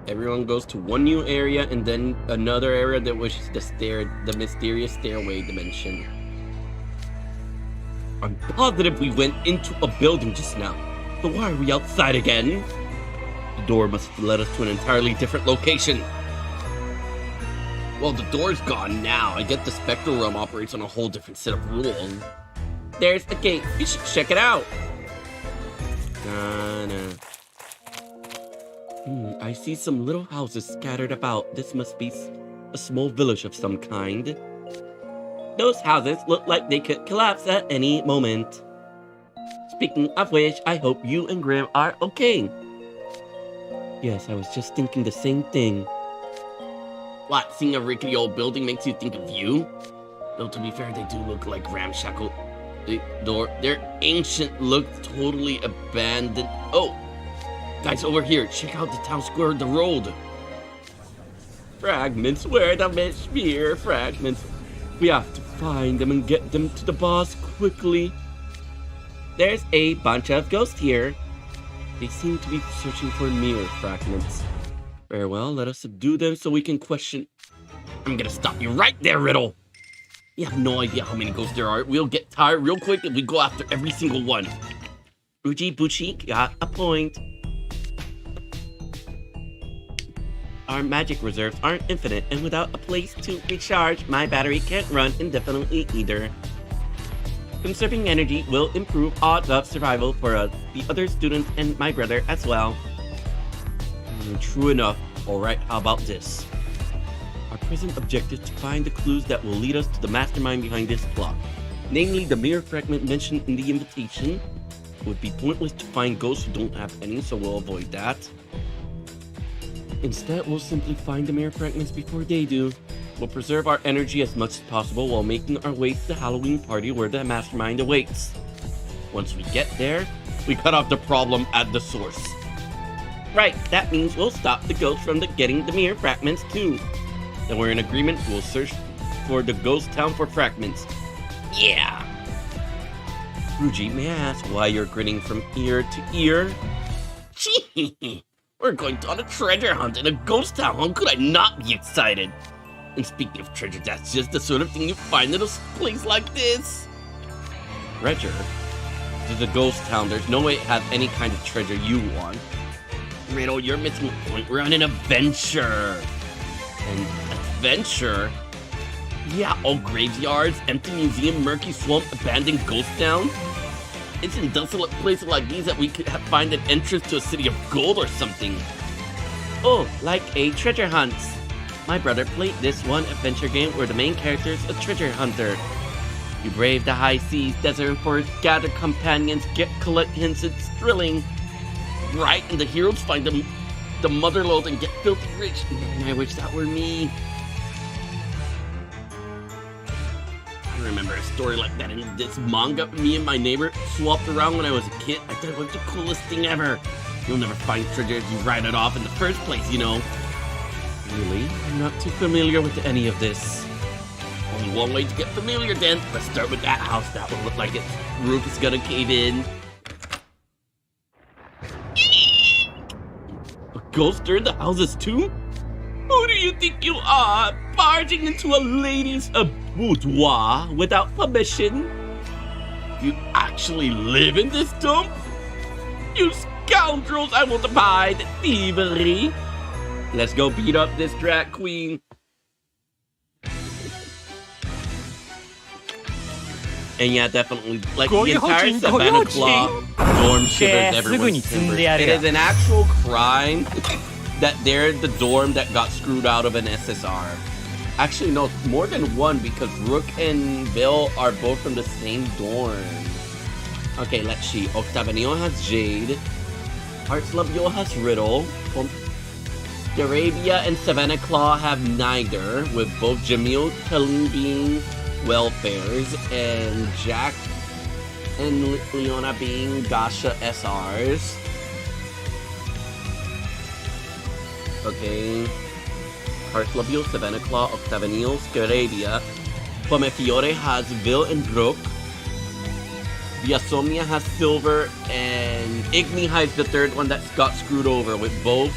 Everyone goes to one new area and then another area that was the mysterious stairway dimension. I'm positive we went into a building just now. So why are we outside again? The door must have led us to an entirely different location. Well, the door's gone now. I get the Spectral Realm operates on a whole different set of rules. There's the gate. You should check it out. I see some little houses scattered about. This must be a small village of some kind. Those houses look like they could collapse at any moment. Speaking of which, I hope you and Graham are okay. Yes, I was just thinking the same thing. What, seeing a rickety old building makes you think of you? Though to be fair, they do look like ramshackle. They're ancient, look totally abandoned. Oh, guys, over here, check out the town square, the road. Fragments, where the Mishmere fragments. We have to find them and get them to the boss quickly. There's a bunch of ghosts here. They seem to be searching for mirror fragments. Very well, let us subdue them so we can question... I'm gonna stop you right there, Riddle! You have no idea how many ghosts there are. We'll get tired real quick if we go after every single one. Uji Buchi got a point. Our magic reserves aren't infinite, and without a place to recharge, my battery can't run indefinitely either. Conserving energy will improve odds of survival for us, the other students, and my brother as well. True enough. Alright, how about this? Our present objective is to find the clues that will lead us to the mastermind behind this plot. Namely, the mirror fragment mentioned in the invitation. It would be pointless to find ghosts who don't have any, so we'll avoid that. Instead, we'll simply find the mirror fragments before they do. We'll preserve our energy as much as possible while making our way to the Halloween party where the mastermind awaits. Once we get there, We cut off the problem at the source. Right, that means we'll stop the ghost from getting the mirror fragments too. Then we're in agreement, we'll search for the ghost town for fragments. Yeah! Ruji, may I ask why you're grinning from ear to ear? Gee, we're going on a treasure hunt in a ghost town. How could I not be excited? And speaking of treasure, that's just the sort of thing you find in a place like this. Treasure? This is a ghost town. There's no way it has any kind of treasure you want. Riddle, you're missing the point. We're on an adventure. An adventure? Yeah, old graveyards, empty museum, murky swamp, abandoned ghost town. It's in desolate places like these that we could find an entrance to a city of gold or something. Oh, like a treasure hunt. My brother played this one adventure game where the main character is a treasure hunter. You brave the high seas, desert and forest, gather companions, collect hints, it's thrilling. Right, and the heroes find the motherlode and get filthy rich. I wish that were me. I remember a story like that in this manga me and my neighbor swapped around when I was a kid. I thought it was the coolest thing ever. You'll never find treasure if you write it off in the first place, you know. Really? I'm not too familiar with any of this. Only one way to get familiar then. Let's start with that house. That one looked like its roof is gonna cave in. A ghost in the houses too? Who do you think you are? Barging into a lady's boudoir without permission? You actually live in this dump? You scoundrels, I will abide thievery. Let's go beat up this drag queen. And yeah, definitely, like the entire Savannah Claw dorm shivers everyone's timbers. It is an actual crime that they're the dorm that got screwed out of an SSR. Actually, no, more than one because Rook and Bill are both from the same dorm. Okay, let's see. Octaviano has Jade. Hearts Labio has Riddle. Arabia and Savannah Claw have neither, with both Jamil Kalim being welfares and Jack and Leona being Gasha SRs. Okay. Hearts Labio, Savannah Claw, Octaviano, Arabia. Pomefiore has Vil and Brook. Viasomnia has Silver, and Igni has the third one that got screwed over with both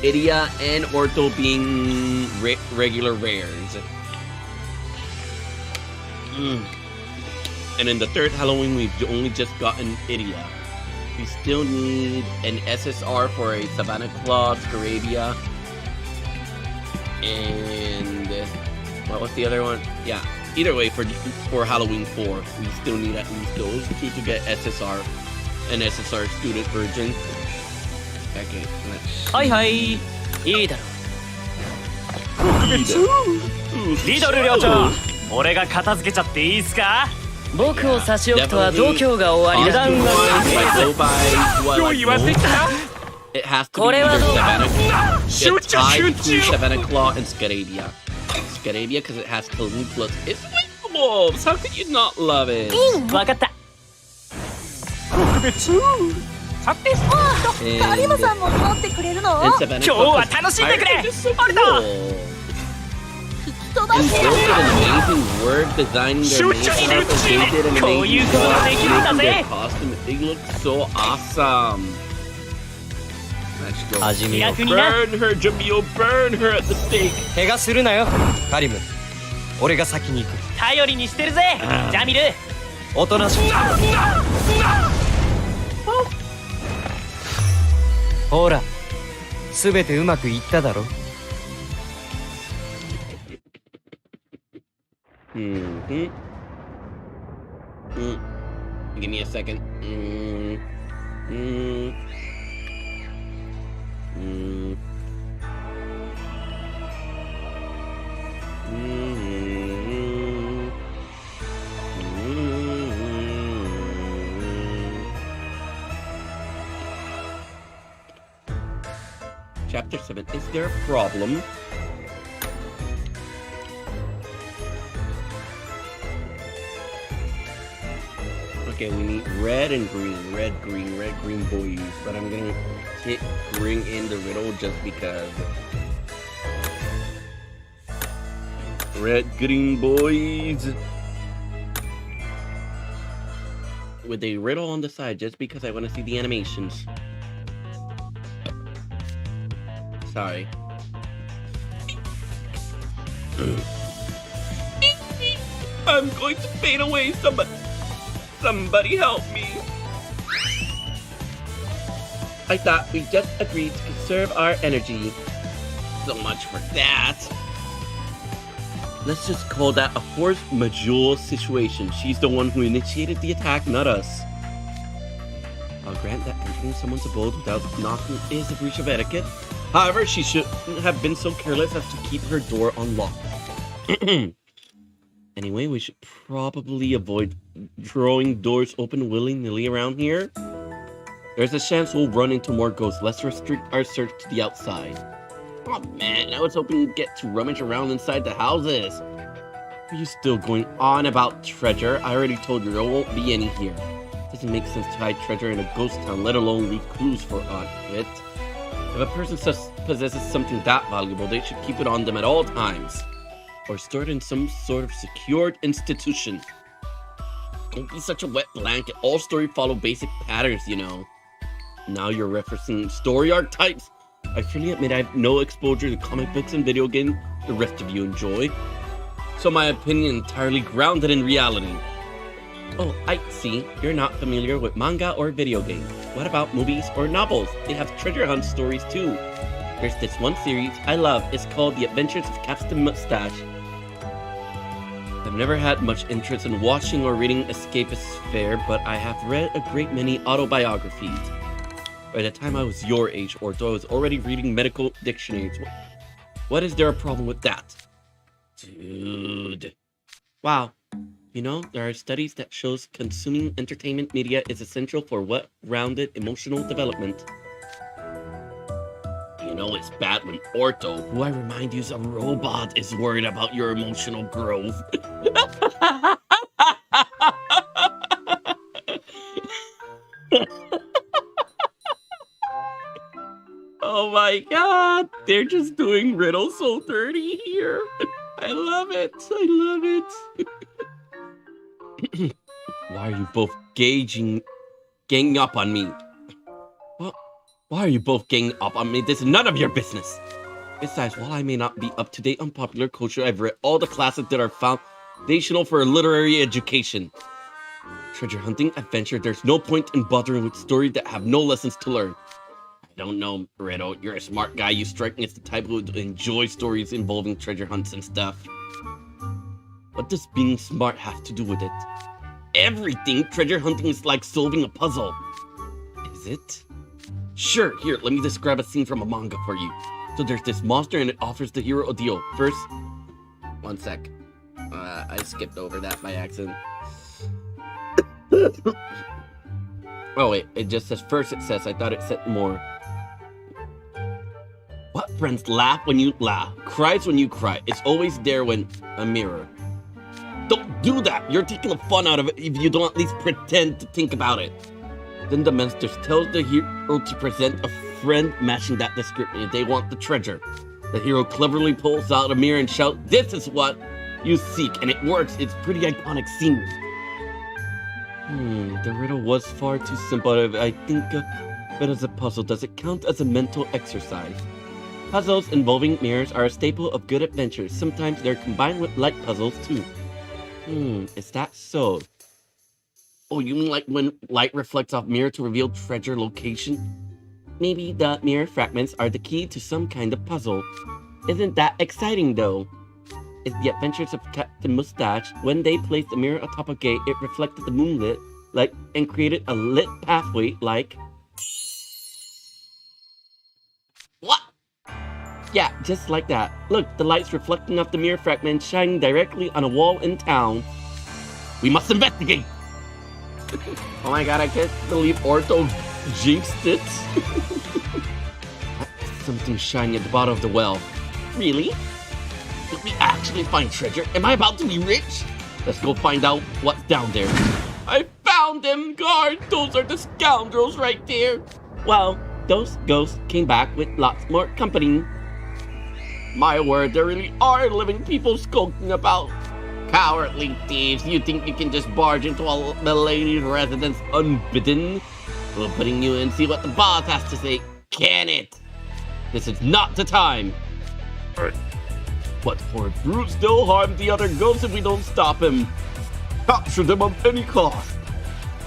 Idia and Ortho being regular rares. And in the third Halloween, we've only just gotten Idia. We still need an SSR for a Savannah Claw, Scarabia, and what was the other one? Yeah. Either way, for Halloween 4, we still need at least those two to get SSR and SSR student version. Okay, let's... Hi, hi. いいだろう。リドル寮長、俺が片付けちゃっていいっすか？僕を差し置くとは度胸が終わりだ。よう言わせてきた。 It has to be either Savannah Claw and Scarabia. Scarabia because it has Kalim plus it's with wolves. How could you not love it? わかった。特別。さて、有馬さんも持ってくれるの？ And Savannah 今日 Claw は because 楽しんでくれ。 Pirate is so あれだ。 cool. 飛ば And して Bill did an amazing work designing their main stuff, and they did an amazing job making their costume. They look so awesome. Let's go. Burn her, Jamil. Burn her at the stake. 怪我するなよ、カリム。俺が先に行く。頼りにしてるぜ、ジャミル。おとなしく。ほら、すべてうまくいっただろ。Mm-hmm. Give me a second. Chapter 7. Is there a problem? Okay, we need red and green. Red, green boys. But I'm gonna bring in the riddle just because. Red, green boys. With a riddle on the side just because I want to see the animations. Sorry. I'm going to fade away. Somebody help me. I thought we just agreed to conserve our energy. So much for that. Let's just call that a force majeure situation. She's the one who initiated the attack, not us. I'll grant that entering someone's abode without knocking is a breach of etiquette. However, she shouldn't have been so careless as to keep her door unlocked. Anyway, we should probably avoid throwing doors open willy-nilly around here. There's a chance we'll run into more ghosts. Let's restrict our search to the outside. Oh man, I was hoping you'd get to rummage around inside the houses. Are you still going on about treasure? I already told you there won't be any here. Doesn't make sense to hide treasure in a ghost town, let alone leave clues for it. If a person possesses something that valuable, they should keep it on them at all times. Or store it in some sort of secured institution. Don't be such a wet blanket. All stories follow basic patterns, you know. Now you're referencing story archetypes. I freely admit I have no exposure to comic books and video games the rest of you enjoy. So my opinion entirely grounded in reality. Oh, I see. You're not familiar with manga or video games. What about movies or novels? They have treasure hunt stories too. There's this one series I love. It's called The Adventures of Captain Mustache. I've never had much interest in watching or reading escapist fare, but I have read a great many autobiographies. By the time I was your age, or though I was already reading medical dictionaries. What is there a problem with that? Dude. Wow. You know, there are studies that shows consuming entertainment media is essential for well-rounded emotional development. You know it's bad when Orto, who I remind you is a robot, is worried about your emotional growth. Oh my god, they're just doing riddles so dirty here. I love it. I love it. Why are you both ganging up on me? What? Why are you both ganging up on me? This is none of your business. Besides, while I may not be up to date on popular culture, I've read all the classics that are foundational for a literary education. Treasure hunting, adventure, there's no point in bothering with stories that have no lessons to learn. I don't know, Riddle. You're a smart guy. You strike me as the type who would enjoy stories involving treasure hunts and stuff. What does being smart have to do with it? Everything! Treasure hunting is like solving a puzzle. Is it? Sure, here, let me describe a scene from a manga for you. So there's this monster and it offers the hero a deal. First... One sec. I skipped over that by accident. Oh wait, it just says first it says, I thought it said more. What friends laugh when you laugh, cries when you cry. It's always there when a mirror. Don't do that! You're taking the fun out of it if you don't at least pretend to think about it. Then the monster tells the hero to present a friend matching that description if they want the treasure. The hero cleverly pulls out a mirror and shouts, "This is what you seek," and it works. It's pretty iconic scene. The riddle was far too simple. I think but as a puzzle, does it count as a mental exercise? Puzzles involving mirrors are a staple of good adventures. Sometimes they're combined with light puzzles too. Is that so? Oh, you mean like when light reflects off mirror to reveal treasure location? Maybe the mirror fragments are the key to some kind of puzzle. Isn't that exciting though? It's the adventures of Captain Mustache. When they placed a mirror atop a gate, it reflected the moonlit light and created a lit pathway like... What? Yeah, just like that. Look, the light's reflecting off the mirror fragment, shining directly on a wall in town. We must investigate! Oh my god, I can't believe Orto jinxed it. Something shiny at the bottom of the well. Really? Did we actually find treasure? Am I about to be rich? Let's go find out what's down there. I found found them, guard! Those are the scoundrels right there! Well, those ghosts came back with lots more company. My word, there really are living people skulking about. Cowardly thieves, you think you can just barge into a lady's residence unbidden? We'll putting you in, see what the boss has to say. Can it? This is not the time. But for brute still harm the other ghosts if we don't stop him. Capture them at any cost.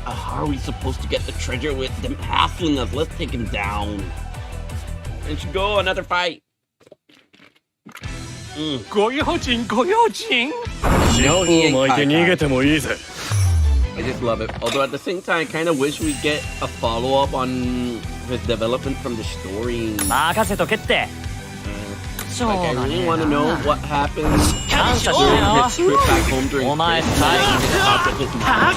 How are we supposed to get the treasure with them hassling us? Let's take him down. And should go another fight. Go Yojin, go Yojin! No, he ain't お前で逃げてもいいぜ I just love it. Although at the same time, I kind of wish we get a follow-up on his development from the story. 任せとけって。 Like, I really want to know what happened 感謝し during ろよ。 his trip back home during お前 Christmas. 最 He just talked of his mom.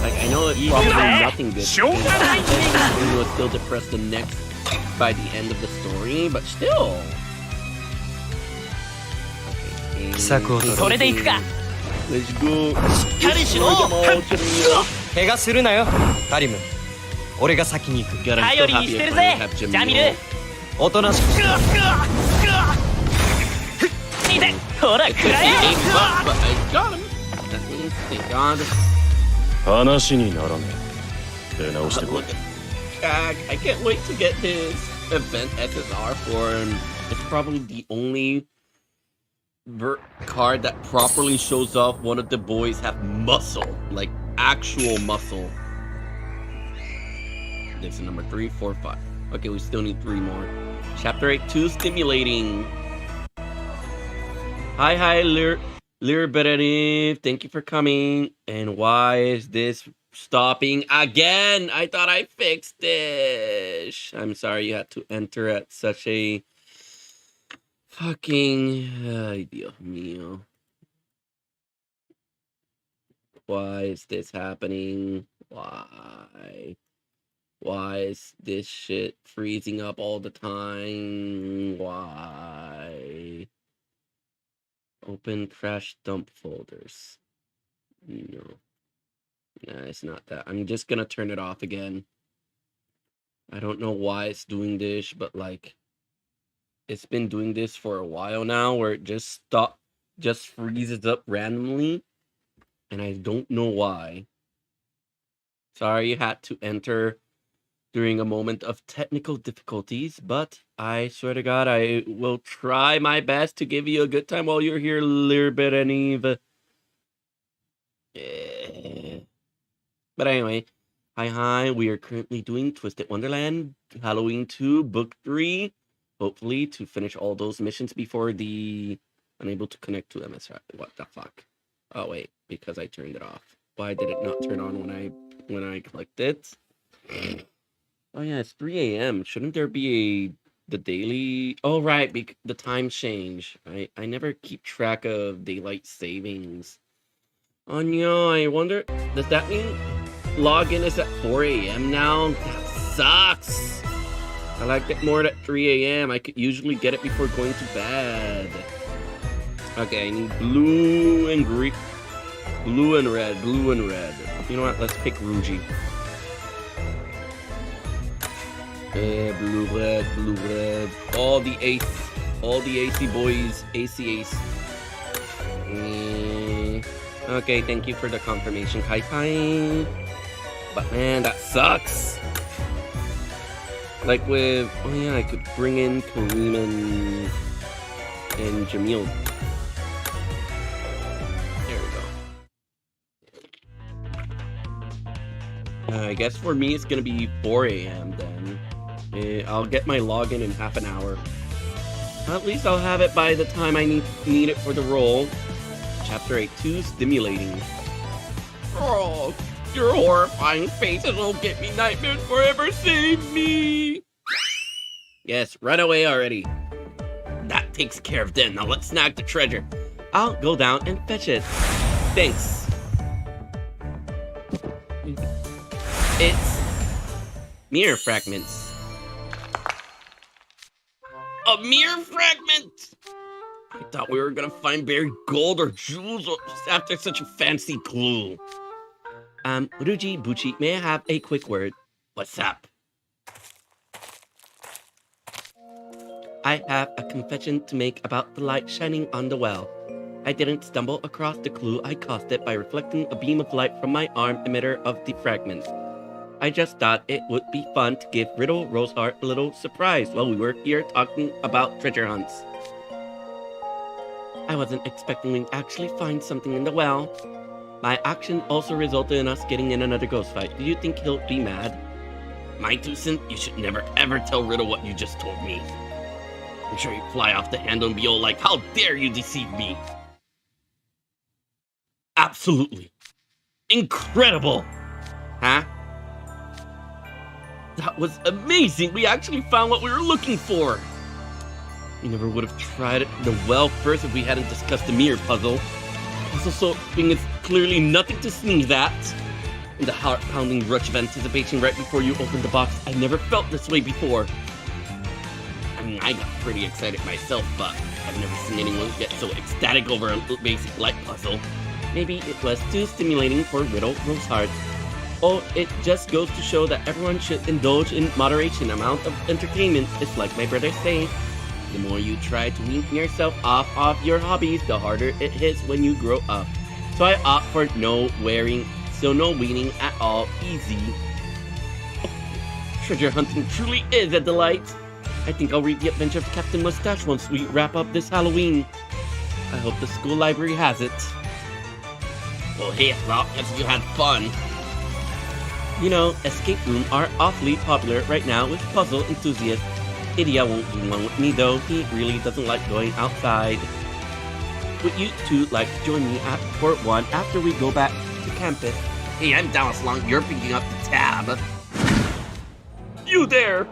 Like, I know it's probably nothing good. しょうがない。 He was still depressed the next by the end of the story, but still. それで行くか。 Let's go. しっかりしろ。 怪我するなよカリム俺が先に行く God, I'm 頼 so りに happy して I る finally ぜ have ジャミル Jamil. おとなしく見てほら It 食 took ら me え 8 bucks, but I got him. That means, thank God. 話にならねえ。出直してこい。 Look at Kag. I can't wait to get his event SSR for him. It's probably the only card that properly shows off one of the boys have muscle, like actual muscle. This is number 3, 4, 5. Okay, we still need 3 more. Chapter 8, 2 stimulating. Hi, Beretiv. Thank you for coming. And why is this stopping again? I thought I fixed this. I'm sorry you had to enter at such a fucking... Ay, Dios mío. Why is this happening? Why? Why is this shit freezing up all the time? Why? Open crash dump folders. No. Nah, it's not that. I'm just gonna turn it off again. I don't know why it's doing this, but like... It's been doing this for a while now, where it just freezes up randomly. And I don't know why. Sorry you had to enter during a moment of technical difficulties, but I swear to God, I will try my best to give you a good time while you're here, Lirbereniv. But anyway, hi, we are currently doing Twisted Wonderland, Halloween 2, Book 3, hopefully to finish all those missions before the unable to connect to MSI. What the fuck? Oh wait, because I turned it off. Why did it not turn on when I clicked it? Oh yeah, it's 3 a.m. Shouldn't there be the daily? Oh right, the time change. I never keep track of daylight savings. Oh no, I wonder, does that mean login is at 4 a.m. now? That sucks. I liked it more at 3 a.m. I could usually get it before going to bed. Okay, I need blue and green. Blue and red. You know what? Let's pick Ruji. Blue, red. All the AC boys. AC. Okay, thank you for the confirmation, Kai. But man, that sucks. Like with... Oh yeah, I could bring in Kareem and Jamil. There we go. I guess for me it's gonna be 4 a.m. then. I'll get my login in half an hour. At least I'll have it by the time I need it for the roll. Chapter 8, 2 stimulating. Oh, your horrifying faces will get me nightmares forever. Save me! Yes, run away already. That takes care of them. Now let's snag the treasure. I'll go down and fetch it. Thanks. It's mirror fragments. A mirror fragment! I thought we were gonna find buried gold or jewels just after such a fancy clue. Ruji, Buchi, may I have a quick word? What's up? I have a confession to make about the light shining on the well. I didn't stumble across the clue, I caused it by reflecting a beam of light from my arm emitter of the fragment. I just thought it would be fun to give Riddle Roseheart a little surprise while we were here talking about treasure hunts. I wasn't expecting we'd actually find something in the well. My action also resulted in us getting in another ghost fight. Do you think he'll be mad? My 2 cents? You should never ever tell Riddle what you just told me. I'm sure he'd fly off the handle and be all like, how dare you deceive me? Absolutely. Incredible! Huh? That was amazing! We actually found what we were looking for! We never would have tried it the well first if we hadn't discussed the mirror puzzle. Puzzle solving is clearly nothing to sneeze at. And the heart-pounding rush of anticipation right before you open the box, I never felt this way before. I mean, I got pretty excited myself, but I've never seen anyone get so ecstatic over a basic light puzzle. Maybe it was too stimulating for Riddle Roseheart. Oh, it just goes to show that everyone should indulge in moderation amount of entertainment. It's like my brothers say. The more you try to wean yourself off of your hobbies, the harder it is when you grow up. So I opt for no wearing, so no weaning at all. Easy. Treasure hunting truly is a delight. I think I'll read The Adventure of Captain Mustache once we wrap up this Halloween. I hope the school library has it. Well, hey, as long as you had fun. You know, escape rooms are awfully popular right now with puzzle enthusiasts. Idia won't do one with me though, he really doesn't like going outside. Would you two like to join me for one after we go back to campus? Hey, I'm down as long as you're picking up the tab. You there!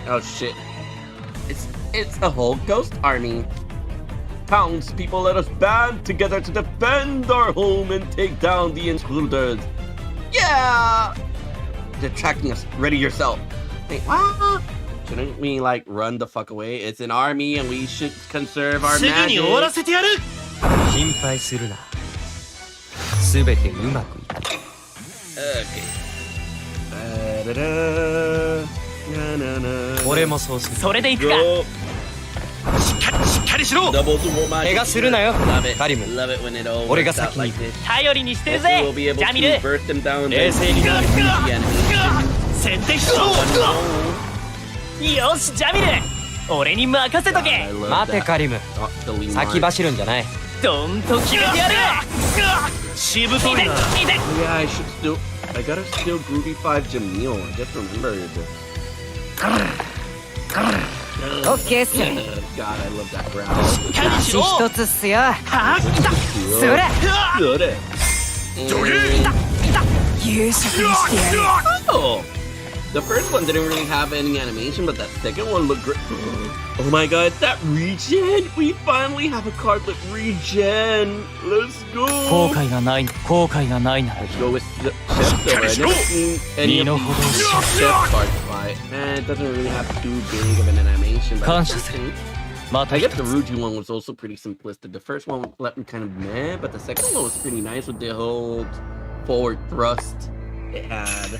Oh shit. It's a whole ghost army. Townspeople, let us band together to defend our home and take down the intruders. Yeah! They're tracking us. Ready yourself. Hey, what? Shouldn't we, like, run the fuck away? It's an army and we should conserve our magic. 心配するな。すべてうまくいく。俺もそうする。それでいくか。しっかりしろ。怪我するなよ。カリム。俺が先に。頼りにしてるぜ。ジャミル。冷静になる。先手必勝。よし、ジャミル。俺に任せとけ。待てカリム。先走るんじゃない。どんと決めてやる。しぶといな。Yeah, I gotta steal Groovy 5 Jamil. I just remembered. OK っす。 God, I love that ground. 足一つっすよ。それ。夕食にしてやる。 Oh, the first one didn't really have any animation, but that second one looked great. Oh my god, that regen! We finally have a card with regen. Let's go. 後悔がないなら。 Let's go with the chef though. I've never seen any of these chef cards fight. Man, it doesn't really have too big of an animation. But I guess the Ruji one was also pretty simplistic. The first one left me kind of meh, but the second one was pretty nice with the whole forward thrust it had.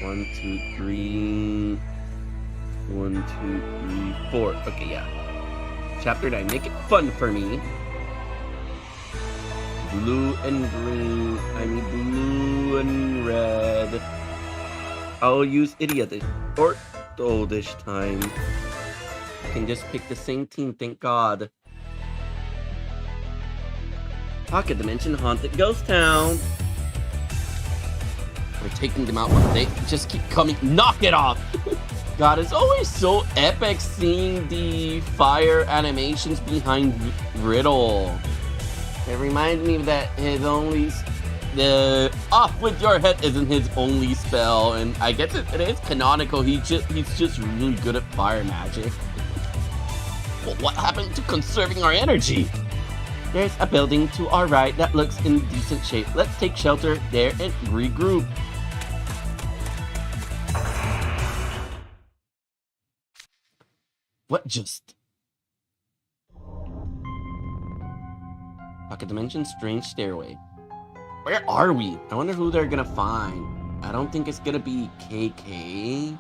1, 2, 3. 1, 2, 3, 4. Okay, yeah. Chapter 9. Make it fun for me. Blue and green. I mean blue and red. I'll use Idiot or Ortho this time. I can just pick the same team, thank God. Pocket Dimension Haunted Ghost Town. We're taking them out one day. Just keep coming. Knock it off! God, it's always so epic seeing the fire animations behind Riddle. It reminds me that his only... The off with your head isn't his only spell, and I guess it is canonical. He's just really good at fire magic. Well, what happened to conserving our energy? There's a building to our right that looks in decent shape. Let's take shelter there and regroup. What just... Pocket Dimension, Strange Stairway. Where are we? I wonder who they're gonna find. I don't think it's gonna be KK.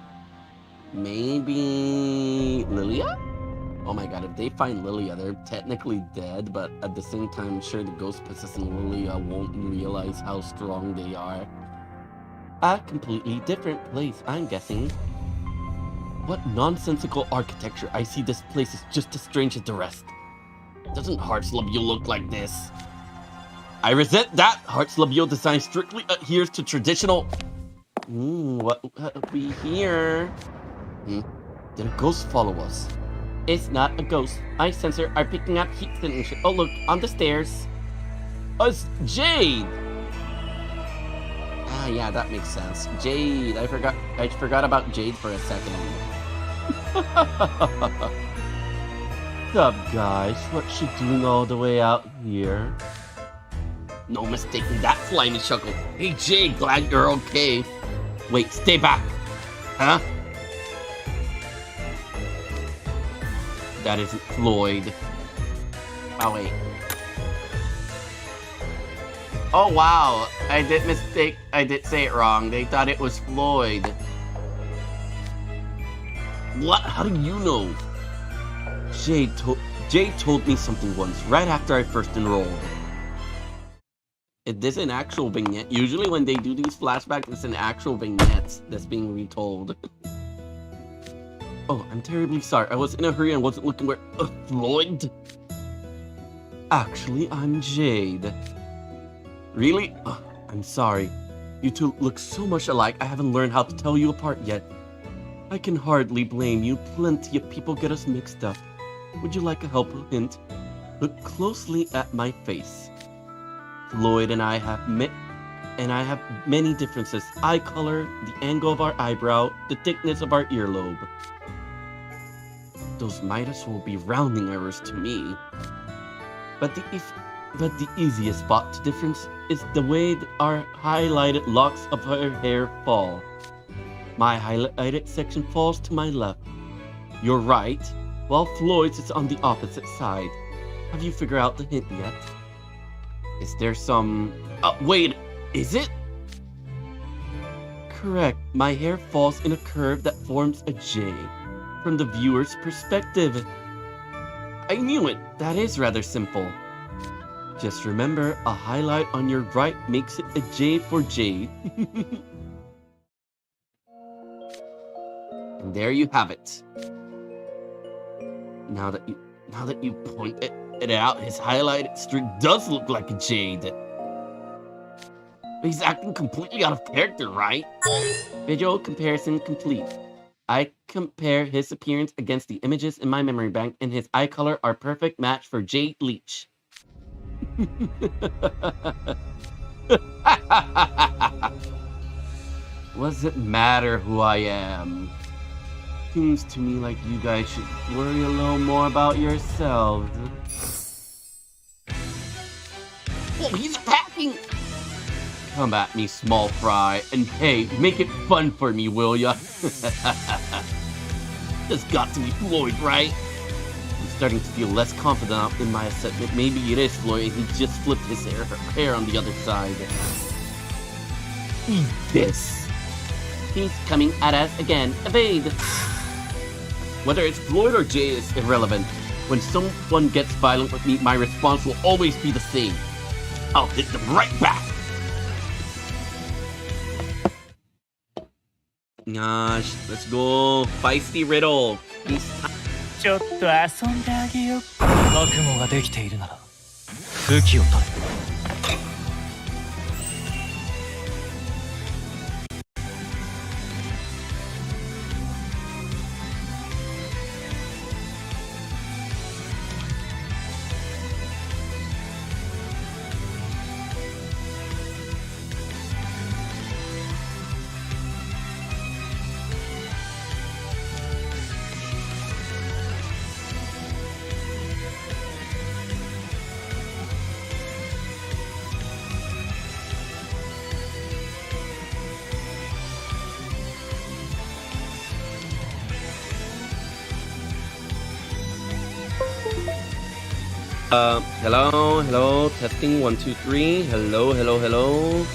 Maybe Lilia? Oh my god, if they find Lilia, they're technically dead, but at the same time, I'm sure the ghost possessing Lilia won't realize how strong they are. A completely different place, I'm guessing. What nonsensical architecture. I see this place is just as strange as the rest. Doesn't Heart's Labio look like this? I resent that! Heart's Labio design strictly adheres to traditional... what we hear? Did a ghost follow us? It's not a ghost. Eye sensor are picking up heat signature. Oh look, on the stairs. Oh, it's Jade! Ah, yeah, that makes sense. Jade. I forgot about Jade for a second. Sup, guys? What's she doing all the way out here? No mistaking that slimy chuckle. Hey, Jade, glad you're okay. Wait, stay back. Huh? That isn't Floyd. Oh, wait. Oh, wow. I did say it wrong. They thought it was Floyd. What? How do you know? Jade told me something once, right after I first enrolled. Is this an actual vignette? Usually when they do these flashbacks, it's an actual vignette that's being retold. Oh, I'm terribly sorry. I was in a hurry and wasn't looking where... Floyd? Actually, I'm Jade. Really? I'm sorry. You two look so much alike, I haven't learned how to tell you apart yet. I can hardly blame you. Plenty of people get us mixed up. Would you like a helpful hint? Look closely at my face. Floyd and I have many differences. Eye color, the angle of our eyebrow, the thickness of our earlobe. Those might as well be rounding errors to me. But the easiest spot to difference is the way our highlighted locks of her hair fall. My highlighted section falls to my left. You're right, while Floyd's is on the opposite side. Have you figured out the hint yet? Is there some... wait, is it? Correct, my hair falls in a curve that forms a J. From the viewer's perspective. I knew it, that is rather simple. Just remember, a highlight on your right makes it a J for Jade. And there you have it. Now that you point it out, his highlighted streak does look like a Jade. But he's acting completely out of character, right? Visual comparison complete. I compare his appearance against the images in my memory bank, and his eye color are perfect match for Jade Leech. What does it matter who I am? Seems to me like you guys should worry a little more about yourselves. Oh, he's attacking! Come at me, small fry, and hey, make it fun for me, will ya? There's got to be Floyd, right? I'm starting to feel less confident in my assessment. Maybe it is Floyd, and he just flipped his hair on the other side. Eat this! He's coming at us again. Evade! Whether it's Floyd or Jay is irrelevant. When someone gets violent with me, my response will always be the same. I'll hit them right back! Gosh, let's go. Feisty Riddle. ちょっと遊んであげよう。悪夢ができているなら武器を取れ。Hello, testing 1 2 3. Hello.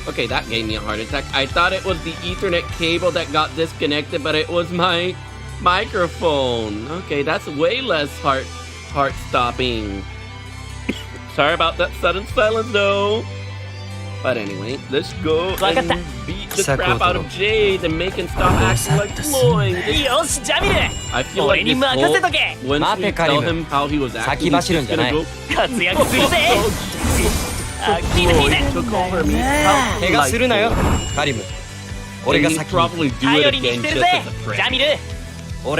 Okay, that gave me a heart attack. I thought it was the Ethernet cable that got disconnected, but it was my microphone. Okay, that's way less heart stopping. Sorry about that sudden silence though. But anyway, let's go and beat the crap out of Jade and make him stop acting like Floyd. I feel like this whole, once we tell him how he was acting, he's just gonna go, Floyd took over me. And he'd probably do it again just as a prank. Oh,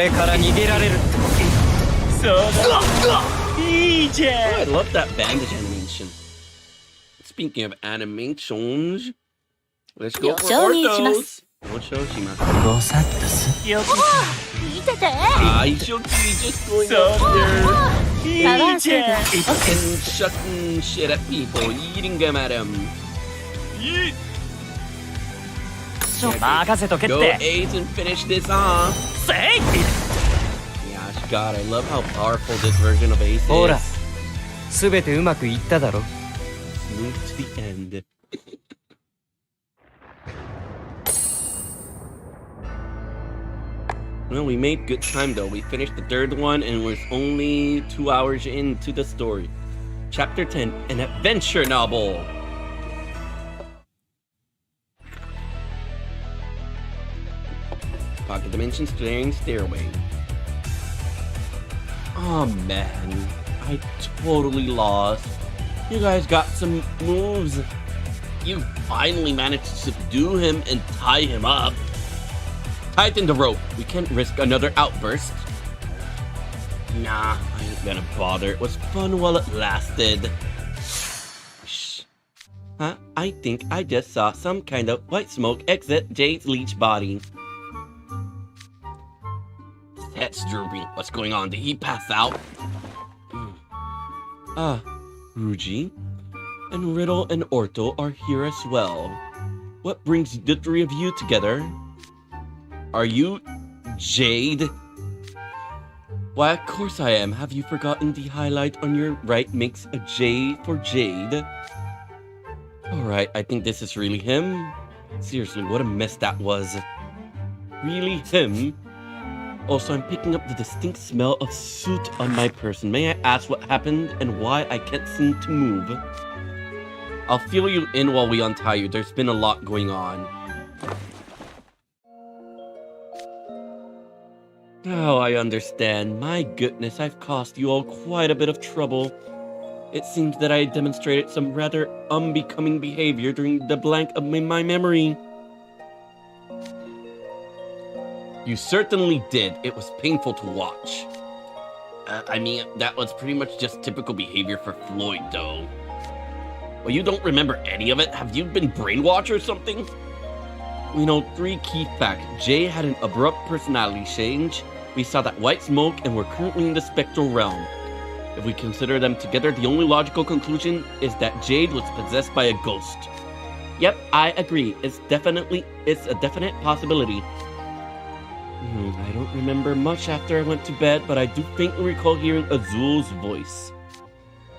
I love that bandage animation. Speaking of animations, let's go for Orthos. He's just going up there and shutting shit at people, eating them at him. Go Ace and finish this off. Gosh, God, I love how powerful this version of Ace is. Smooth to the end. Well, we made good time though. We finished the third one and we're only 2 hours into the story. Chapter 10, an adventure novel. Pocket Dimension Staring Stairway. Oh man, I totally lost. You guys got some moves. You finally managed to subdue him and tie him up. Tighten the rope. We can't risk another outburst. Nah, I ain't gonna bother. It was fun while it lasted. Shh. Huh? I think I just saw some kind of white smoke exit Jade's leech body. His head's drooping. What's going on? Did he pass out? Ruji and Riddle and Orto are here as well. What brings the three of you together? Are you Jade? Why, of course I am. Have you forgotten the highlight on your right makes a J for Jade? Alright, I think this is really him. Seriously, what a mess that was. Really him? Also, I'm picking up the distinct smell of soot on my person. May I ask what happened and why I can't seem to move? I'll fill you in while we untie you. There's been a lot going on. Oh, I understand. My goodness, I've caused you all quite a bit of trouble. It seems that I demonstrated some rather unbecoming behavior during the blank of my memory. You certainly did. It was painful to watch. I mean, that was pretty much just typical behavior for Floyd, though. Well, you don't remember any of it? Have you been brainwashed or something? We know 3 key facts. Jay had an abrupt personality change. We saw that white smoke, and we're currently in the spectral realm. If we consider them together, the only logical conclusion is that Jade was possessed by a ghost. Yep, I agree. It's a definite possibility. I don't remember much after I went to bed, but I do faintly recall hearing Azul's voice.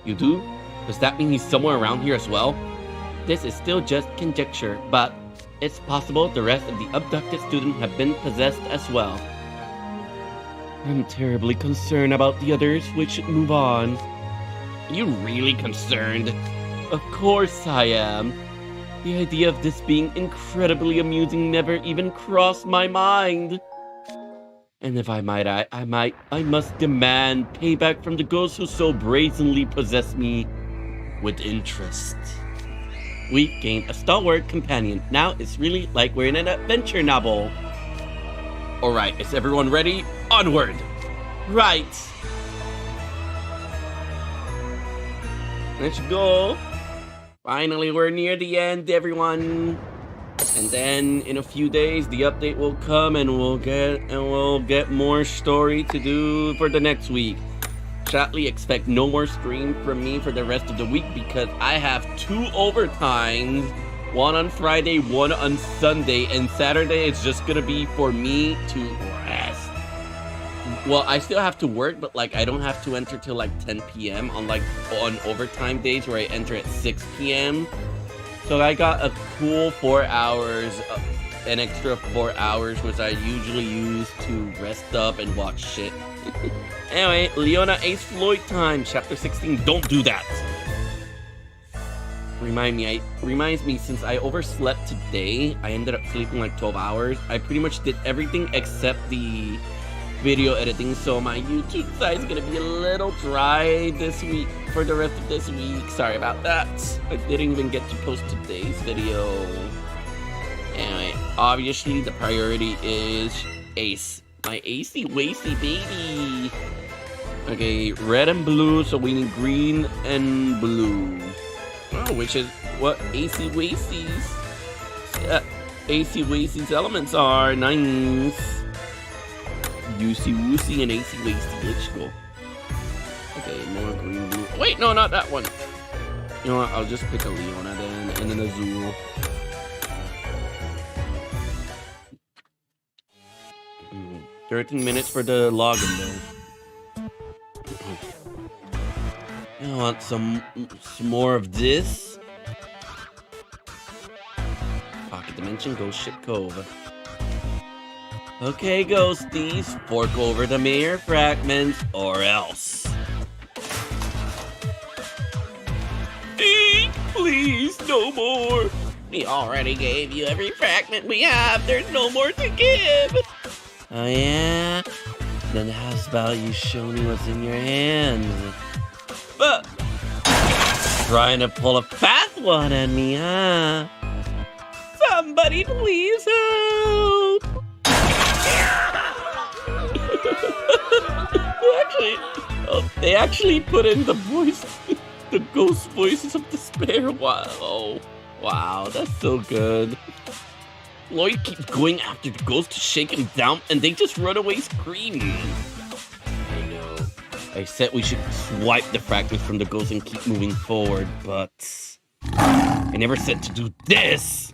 You do? Does that mean he's somewhere around here as well? This is still just conjecture, but it's possible the rest of the abducted students have been possessed as well. I'm terribly concerned about the others. We should move on. Are you really concerned? Of course I am. The idea of this being incredibly amusing never even crossed my mind. And if I might, I must demand payback from the ghosts who so brazenly possess me with interest. We gained a stalwart companion. Now it's really like we're in an adventure novel. Alright, is everyone ready? Onward! Right! Let's go! Finally, we're near the end, everyone! And then, in a few days, the update will come and we'll get more story to do for the next week. Sadly, expect no more stream from me for the rest of the week because I have 2 overtimes. One on Friday, one on Sunday, and Saturday is just gonna be for me to rest. well, I still have to work, but like I don't have to enter till like 10 p.m. on overtime days where I enter at 6 p.m. So I got a cool 4 hours, an extra 4 hours, which I usually use to rest up and watch shit. Anyway, Leona Ace Floyd time, chapter 16. Don't do that. Reminds me, since I overslept today, I ended up sleeping like 12 hours. I pretty much did everything except the video editing, so my YouTube site is gonna be a little dry this week for the rest of this week. Sorry about that. I didn't even get to post today's video. Anyway, obviously the priority is Ace. My Acey Wacy baby. Okay, red and blue, so we need green and blue. Oh, which is what Acey Wacy's Acey Wacy's elements are. Nice. Juicy Woosy and Acey Wacy. Let's go. Okay, more green, blue. Wait, no, not that one. You know what? I'll just pick a Leona then, and then a Azul. 13 minutes for the login though. I want some more of this. Pocket Dimension, Ghost Ship Cove. Okay, ghosties, fork over the mirror fragments or else. Eek, please, no more. We already gave you every fragment we have. There's no more to give. Oh yeah? Then how's about you show me what's in your hands? But trying to pull a fast one on me, huh? Somebody please help! They actually put in the voice, the ghost voices of despair. Wow, wow, that's so good. Lloyd keeps going after the ghost to shake him down, and they just run away screaming. I know. I said we should swipe the fragments from the ghost and keep moving forward, but I never said to do this.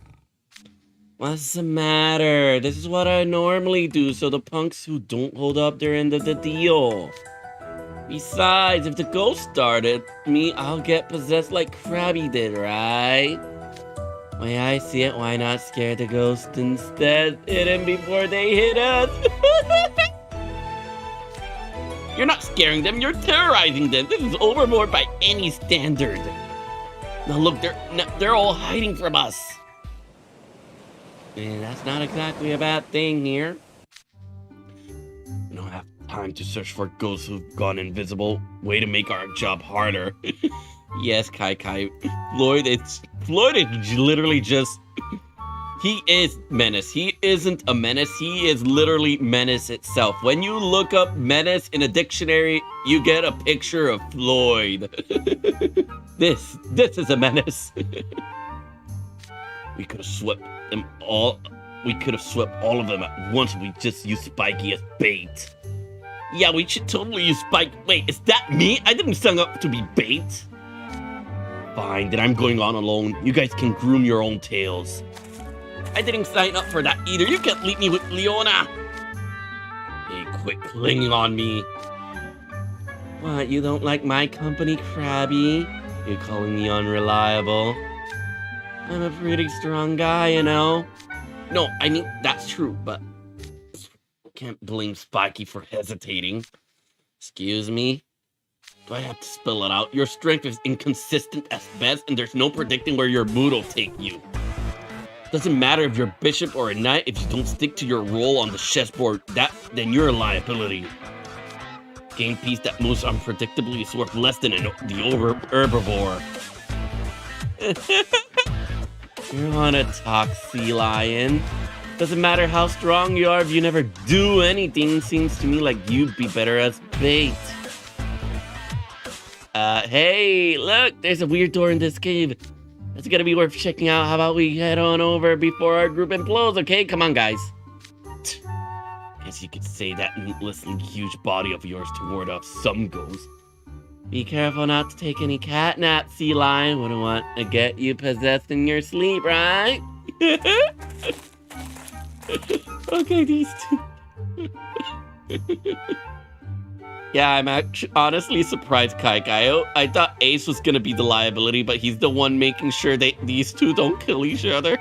What's the matter? This is what I normally do, so the punks who don't hold up their end of the deal. Besides, if the ghost started me, I'll get possessed like Krabby did, right? Way I see it, why not scare the ghost instead? Hit him before they hit us. You're not scaring them, you're terrorizing them. This is overboard by any standard. Now look, they're all hiding from us. And that's not exactly a bad thing here. We don't have time to search for ghosts who've gone invisible. Way to make our job harder. Yes, Kai. Floyd is literally just... He is menace. He isn't a menace. He is literally menace itself. When you look up menace in a dictionary, you get a picture of Floyd. This is a menace. We could have swept them all. We could have swept all of them at once if we just used Spiky as bait. Yeah, we should totally use Spike. Wait, is that me? I didn't sign up to be bait. Fine, then I'm going on alone. You guys can groom your own tails. I didn't sign up for that either. You can't leave me with Leona. Hey, quit clinging on me. What, you don't like my company, Krabby? You're calling me unreliable? I'm a pretty strong guy, you know? No, I mean, that's true, but... Can't blame Spiky for hesitating. Excuse me? Do I have to spell it out? Your strength is inconsistent at best, and there's no predicting where your mood will take you. Doesn't matter if you're a bishop or a knight, if you don't stick to your role on the chessboard, then you're a liability. Game piece that moves unpredictably is worth less than the herbivore. You wanna talk, sea lion? Doesn't matter how strong you are if you never do anything. Seems to me like you'd be better as bait. Hey, look, there's a weird door in this cave. That's gonna be worth checking out. How about we head on over before our group implodes, okay? Come on, guys. Guess you could say that needlessly huge body of yours to ward off some ghosts. Be careful not to take any catnap, sea lion. Wouldn't want to get you possessed in your sleep, right? Okay, these two. Yeah, I'm actually honestly surprised, Kai. I thought Ace was gonna be the liability, but he's the one making sure that these two don't kill each other.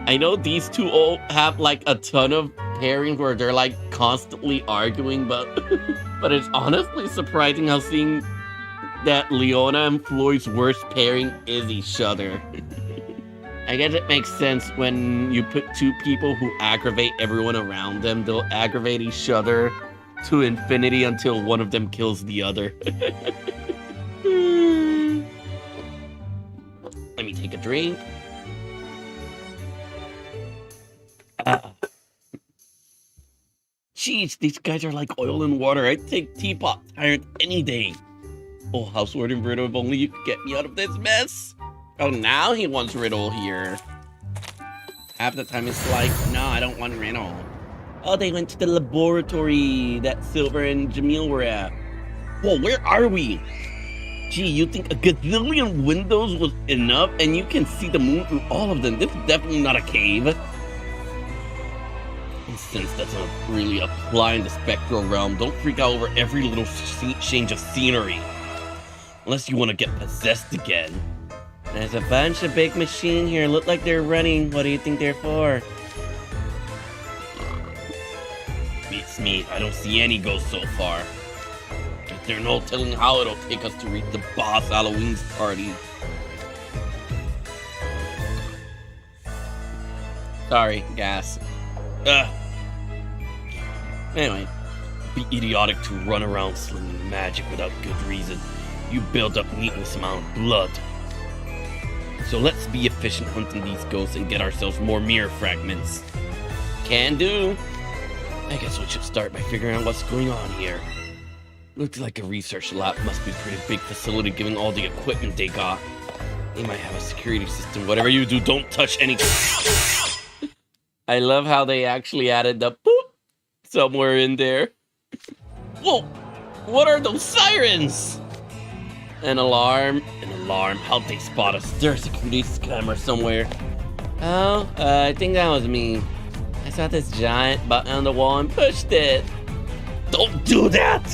I know these two all have like a ton of pairings where they're like constantly arguing, but but it's honestly surprising how seeing that Leona and Floyd's worst pairing is each other. I guess it makes sense when you put two people who aggravate everyone around them. They'll aggravate each other to infinity until one of them kills the other. Let me take a drink. Jeez, these guys are like oil and water. I'd take Teapot Tyrant any day. Oh, Household and Riddle, if only you could get me out of this mess. Oh, now he wants Riddle here. Half the time it's like, no, I don't want Riddle. Oh, they went to the laboratory that Silver and Jamil were at. Whoa, where are we? Gee, you think a gazillion windows was enough and you can see the moon through all of them? This is definitely not a cave. And since doesn't really apply in the spectral realm, don't freak out over every little change of scenery. Unless you want to get possessed again. There's a bunch of big machines here. Look like they're running. What do you think they're for? Beats me. I don't see any ghosts so far. There's no telling how it'll take us to reach the boss Halloween's party. Sorry, gas. Anyway, be idiotic to run around slinging magic without good reason. You build up needless amount of blood. So let's be efficient hunting these ghosts and get ourselves more mirror fragments. Can do. I guess we should start by figuring out what's going on here. Looks like a research lab. Must be a pretty big facility given all the equipment they got. They might have a security system. Whatever you do, don't touch anything. I love how they actually added the boop somewhere in there. Whoa! What are those sirens? An alarm. How'd they spot us? There's a security camera somewhere. Oh, I think that was me. I saw this giant button on the wall and pushed it. Don't do that!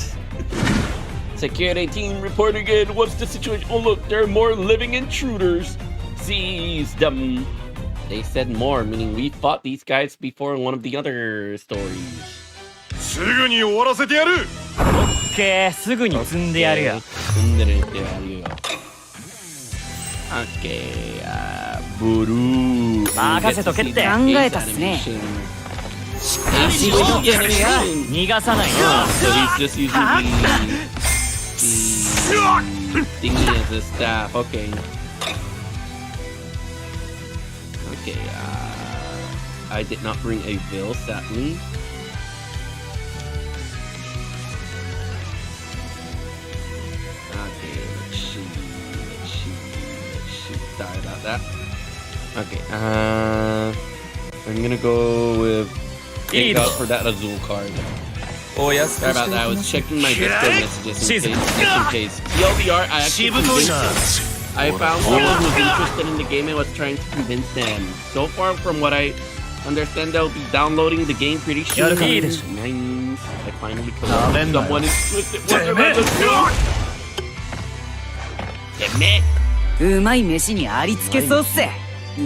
Security team reporting in. What's the situation? Oh look, there are more living intruders. Seize them. They said more, meaning we fought these guys before in one of the other stories. すぐに終わらせてやる。オッケー、すぐに積んでやるよ。積んでやるよ。Okay, Buru. 任せとけって。考えたっすね。逃がさないよ。 So he's just using the thingy as a staff. Okay. Okay, I did not bring a veil, sadly. Okay, let's see. Sorry about that. Okay, I'm gonna go with pick up for that Azul card. Sorry about that, I was checking my Discord messages in case. TLDR, I actually convinced I found someone who was interested in the game and was trying to convince them. So far, from what I understand, they'll be downloading the game pretty soon. Nice. I finally convinced someone interested. Let's go! Damn it! うまい飯にありつけそうっす。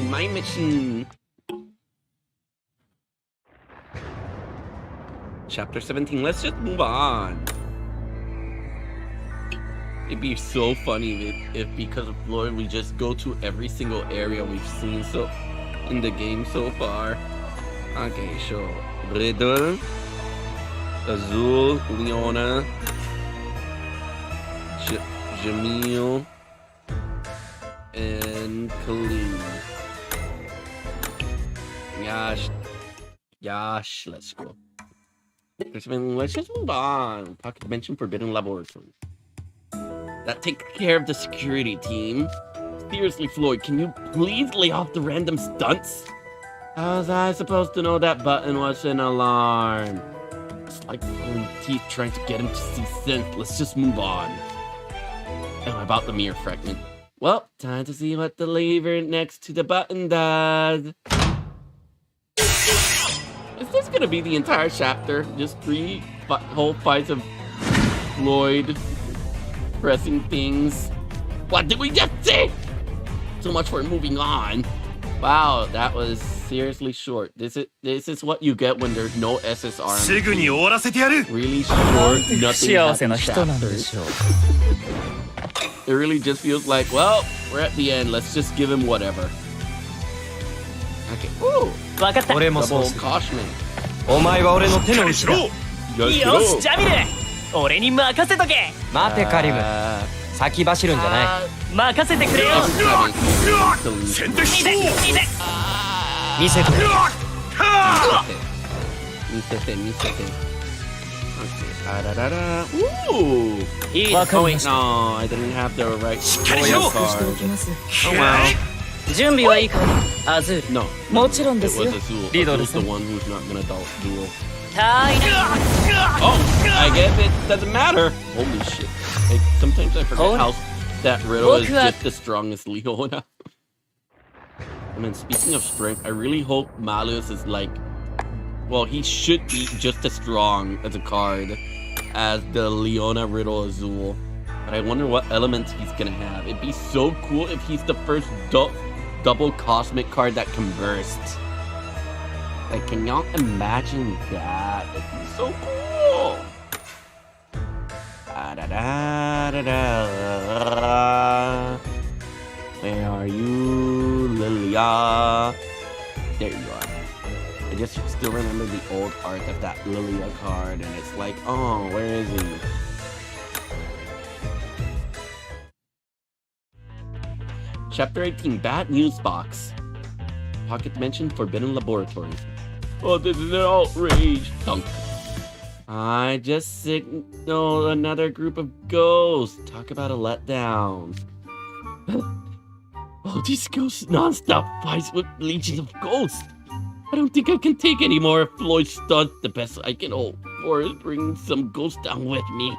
My mission. Chapter 17. Let's just move on. It'd be so funny if because of Floyd we just go to every single area we've seen in the game so far. Okay, sure. Riddle, Azul, Leona, Jamil, and Khalid. Yash, let's go. Let's just move on. Pocket mention Forbidden Laboratory. That takes care of the security team. Seriously, Floyd, can you please lay off the random stunts? How was I supposed to know that button was an alarm? It's like pulling teeth trying to get him to see sense. Let's just move on. And about the mirror fragment. Well, time to see what the lever next to the button does. Is this gonna be the entire chapter? Just 3 whole fights of Floyd pressing things. What did we just see? So much for moving on. Wow, that was seriously short. This is what you get when there's no SSR. Really short, nothing happens chapters. It really just feels like, well, we're at the end. Let's just give him whatever. Okay. Ooh. Double Koshman. お前は俺の手の内だ。よしジャミル俺に任せとけ。待てカリム先走るんじゃない。任せてくれよ。先手しろ。見せて。見せて。Ooh! Oh wait, no, I didn't have the right card. Oh well. 準備はいいかアズール No. もちろんですよ Azul. リードで Azul's す the one who's not gonna duel. Oh, I guess it doesn't matter. Holy shit. Like, sometimes I forget how that riddle is just the strongest Leona. I mean, speaking of strength, I really hope Malus is like... Well, he should be just as strong as a card as the Leona Riddle Azul. But I wonder what elements he's gonna have. It'd be so cool if he's the first double cosmic card that can burst. Like, can y'all imagine that? It'd be so cool! Where are you, Lilia? There you are. I just still remember the old art of that Lilia card, and it's like, oh, where is he? Chapter 18, Bad News Box. Pocket Dimension, Forbidden Laboratory. Oh, this is an outrage. Dunk. I just signaled another group of ghosts. Talk about a letdown. Oh, these ghosts non-stop fights with legions of ghosts. I don't think I can take any more of Floyd's stunts. The best I can hope for is bringing some ghosts down with me.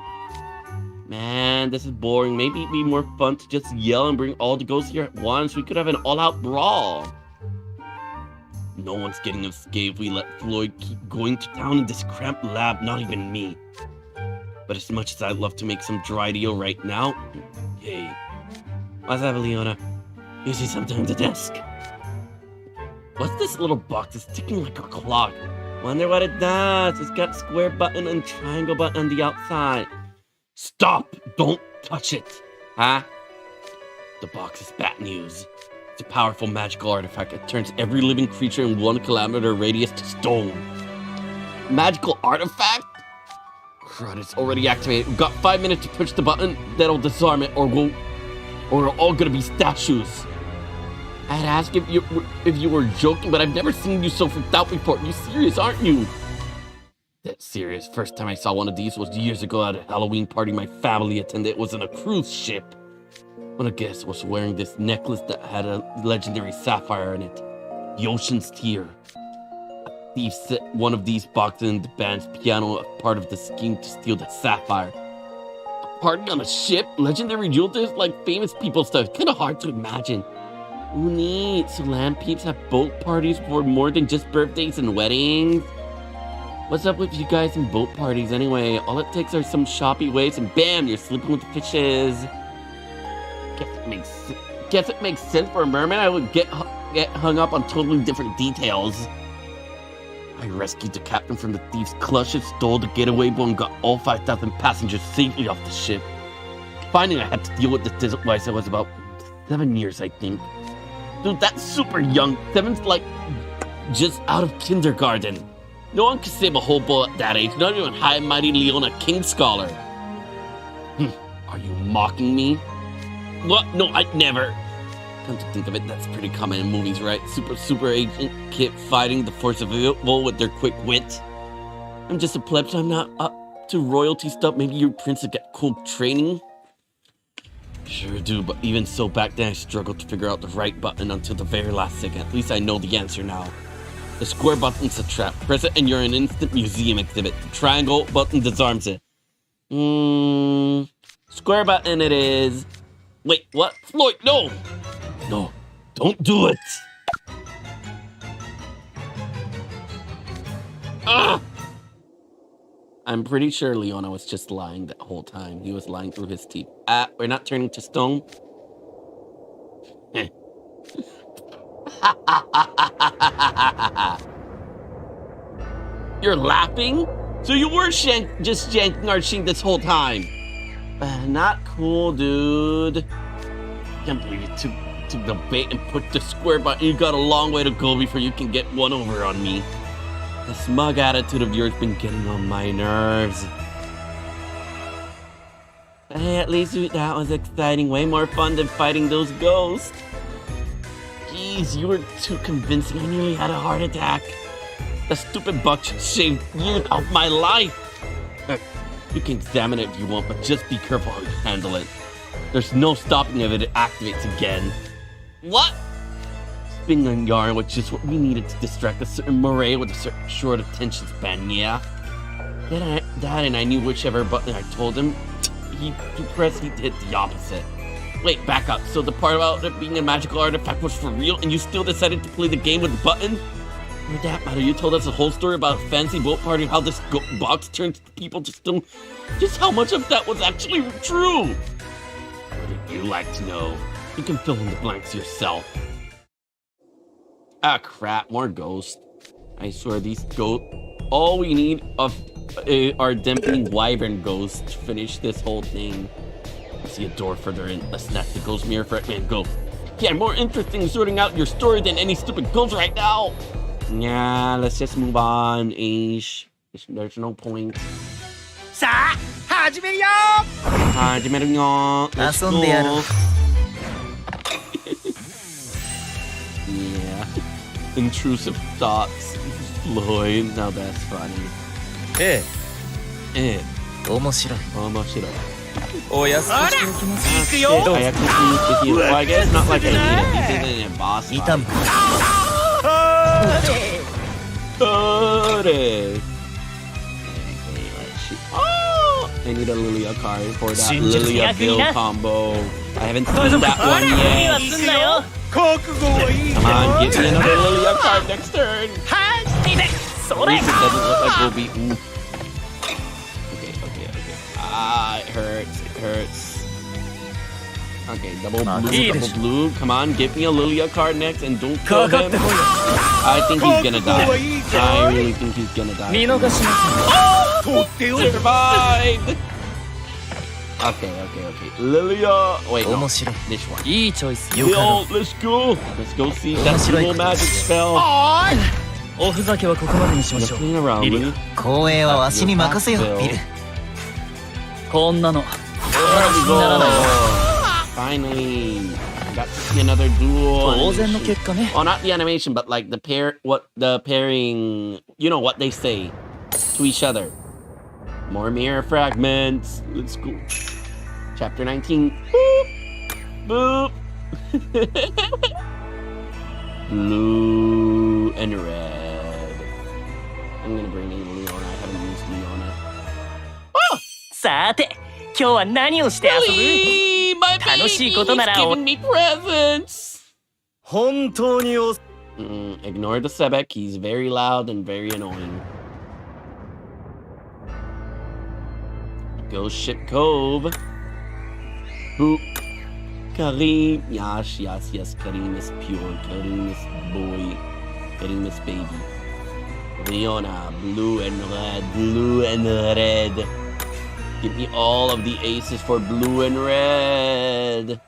Man, this is boring. Maybe it'd be more fun to just yell and bring all the ghosts here at once. We could have an all-out brawl. No one's getting escaped if we let Floyd keep going to town in this cramped lab, not even me. But as much as I'd love to make some dry deal right now... Hey. What's up, Leona? You see something on the desk? What's this little box? It's ticking like a clock. Wonder what it does. It's got square button and triangle button on the outside. Stop! Don't touch it! Huh? The box is bad news. It's a powerful magical artifact that turns every living creature in 1 kilometer radius to stone. Magical artifact? Crud, it's already activated. We've got 5 minutes to push the button. That'll disarm it, or we're all gonna be statues. I'd ask if you were joking, but I've never seen you so freaked out before. You're serious, aren't you? That's serious. First time I saw one of these was years ago at a Halloween party my family attended. It was on a cruise ship. One of the guests was wearing this necklace that had a legendary sapphire in it. The ocean's tear. A thief set one of these boxes in the band's piano as part of the scheme to steal the sapphire. A party on a ship? Legendary jewelers like famous people stuff. It's kind of hard to imagine. Ooh, neat. So land peeps have boat parties for more than just birthdays and weddings? What's up with you guys in boat parties anyway? All it takes are some choppy waves and bam, you're sleeping with the fishes. Guess it makes sense for a mermaid. I would get hung up on totally different details. I rescued the captain from the thief's clutches, stole the getaway boat, and got all 5,000 passengers safely off the ship. Finally, I had to deal with this device. I was about 7 years, I think. Dude, that's super young. 7's like just out of kindergarten. No one can save a whole boat at that age, not even high and mighty Leona King Scholar. Are you mocking me? What? No, I'd never. Come to think of it, that's pretty common in movies, right? Super agent kid fighting the force of evil with their quick wit. I'm just a pleb, so I'm not up to royalty stuff. Maybe your prince will get cool training? Sure do, but even so, back then I struggled to figure out the right button until the very last second. At least I know the answer now. The square button's a trap. Press it and you're an instant museum exhibit. The triangle button disarms it. Square button it is. Wait, what? Floyd, no! No, don't do it! Ah! I'm pretty sure Leona was just lying that whole time. He was lying through his teeth. We're not turning to stone. You're laughing? So you were just yanking our shank this whole time. Not cool, dude. Can't believe you took the bait and put the square button. You got a long way to go before you can get one over on me. The smug attitude of yours been getting on my nerves. Hey, at least that was exciting. Way more fun than fighting those ghosts. Jeez, you were too convincing. I nearly had a heart attack. The stupid buck should shave years of my life. You can examine it if you want, but just be careful how you handle it. There's no stopping if it activates again. What? Spinning on yarn was just what we needed to distract a certain Murray with a certain short attention span, yeah? That and I knew whichever button I told him, he pressed, he did the opposite. Wait, back up. So the part about it being a magical artifact was for real, and you still decided to play the game with the button? For that matter, you told us a whole story about a fancy boat party and how this box turns people to stone. Just how much of that was actually true? What would you like to know? You can fill in the blanks yourself. Ah, crap, more ghosts. I swear these ghosts... All we need are dampening wyvern ghosts to finish this whole thing. I see a door further in. Let's snap the ghost mirror for it, man, go. Yeah, more interesting sorting out your story than any stupid ghost right now. Yeah, let's just move on, Ish. There's no point. Sa, hajimeru yo! Hajimeru yo. Let's go. Yeah. Intrusive thoughts. Floyd. Now that's funny. Eh. 面白い。お安くしておきます。行くよ。 I have to see with you. Well, I guess not like I need it. This isn't a boss fight. Okay, let's shoot. Oh! I need a Lilia card for that Lilia Bill combo. I haven't seen that one yet. Come on, give me another Lilia card next turn. At least it doesn't look like we'll be... Okay. It hurts. Okay, double blue. Come on, give me a Lilia card next and don't kill him. I think he's gonna die. I really think he's gonna die. Survived! Okay. Lilia. Wait, no. This one. Yo, let's go. Let's go see that single magic spell. おふざけはここまでにしましょう。Looking around, Lily. 光栄はわしに任せよ、ビル。こんなの There we go. Finally, I got to see another duel. 当然の結果ね。 Well, not the animation, but like the pairing. You know what they say to each other. More mirror fragments. Let's go. Chapter 19. Boop. Blue and red. I'm gonna bring in Leona. I haven't used Leona. さて、今日は何をして遊ぶ？ Lily, my baby, 楽しいことなら he's giving me presents. 本当にお Ignore the Sebek. He's very loud and very annoying. Ghost Ship Cove. Boop. Kareem. Yes. Kareem is pure. Kareem is boy. Kareem is baby. Leona. Blue and red. Give me all of the aces for blue and red.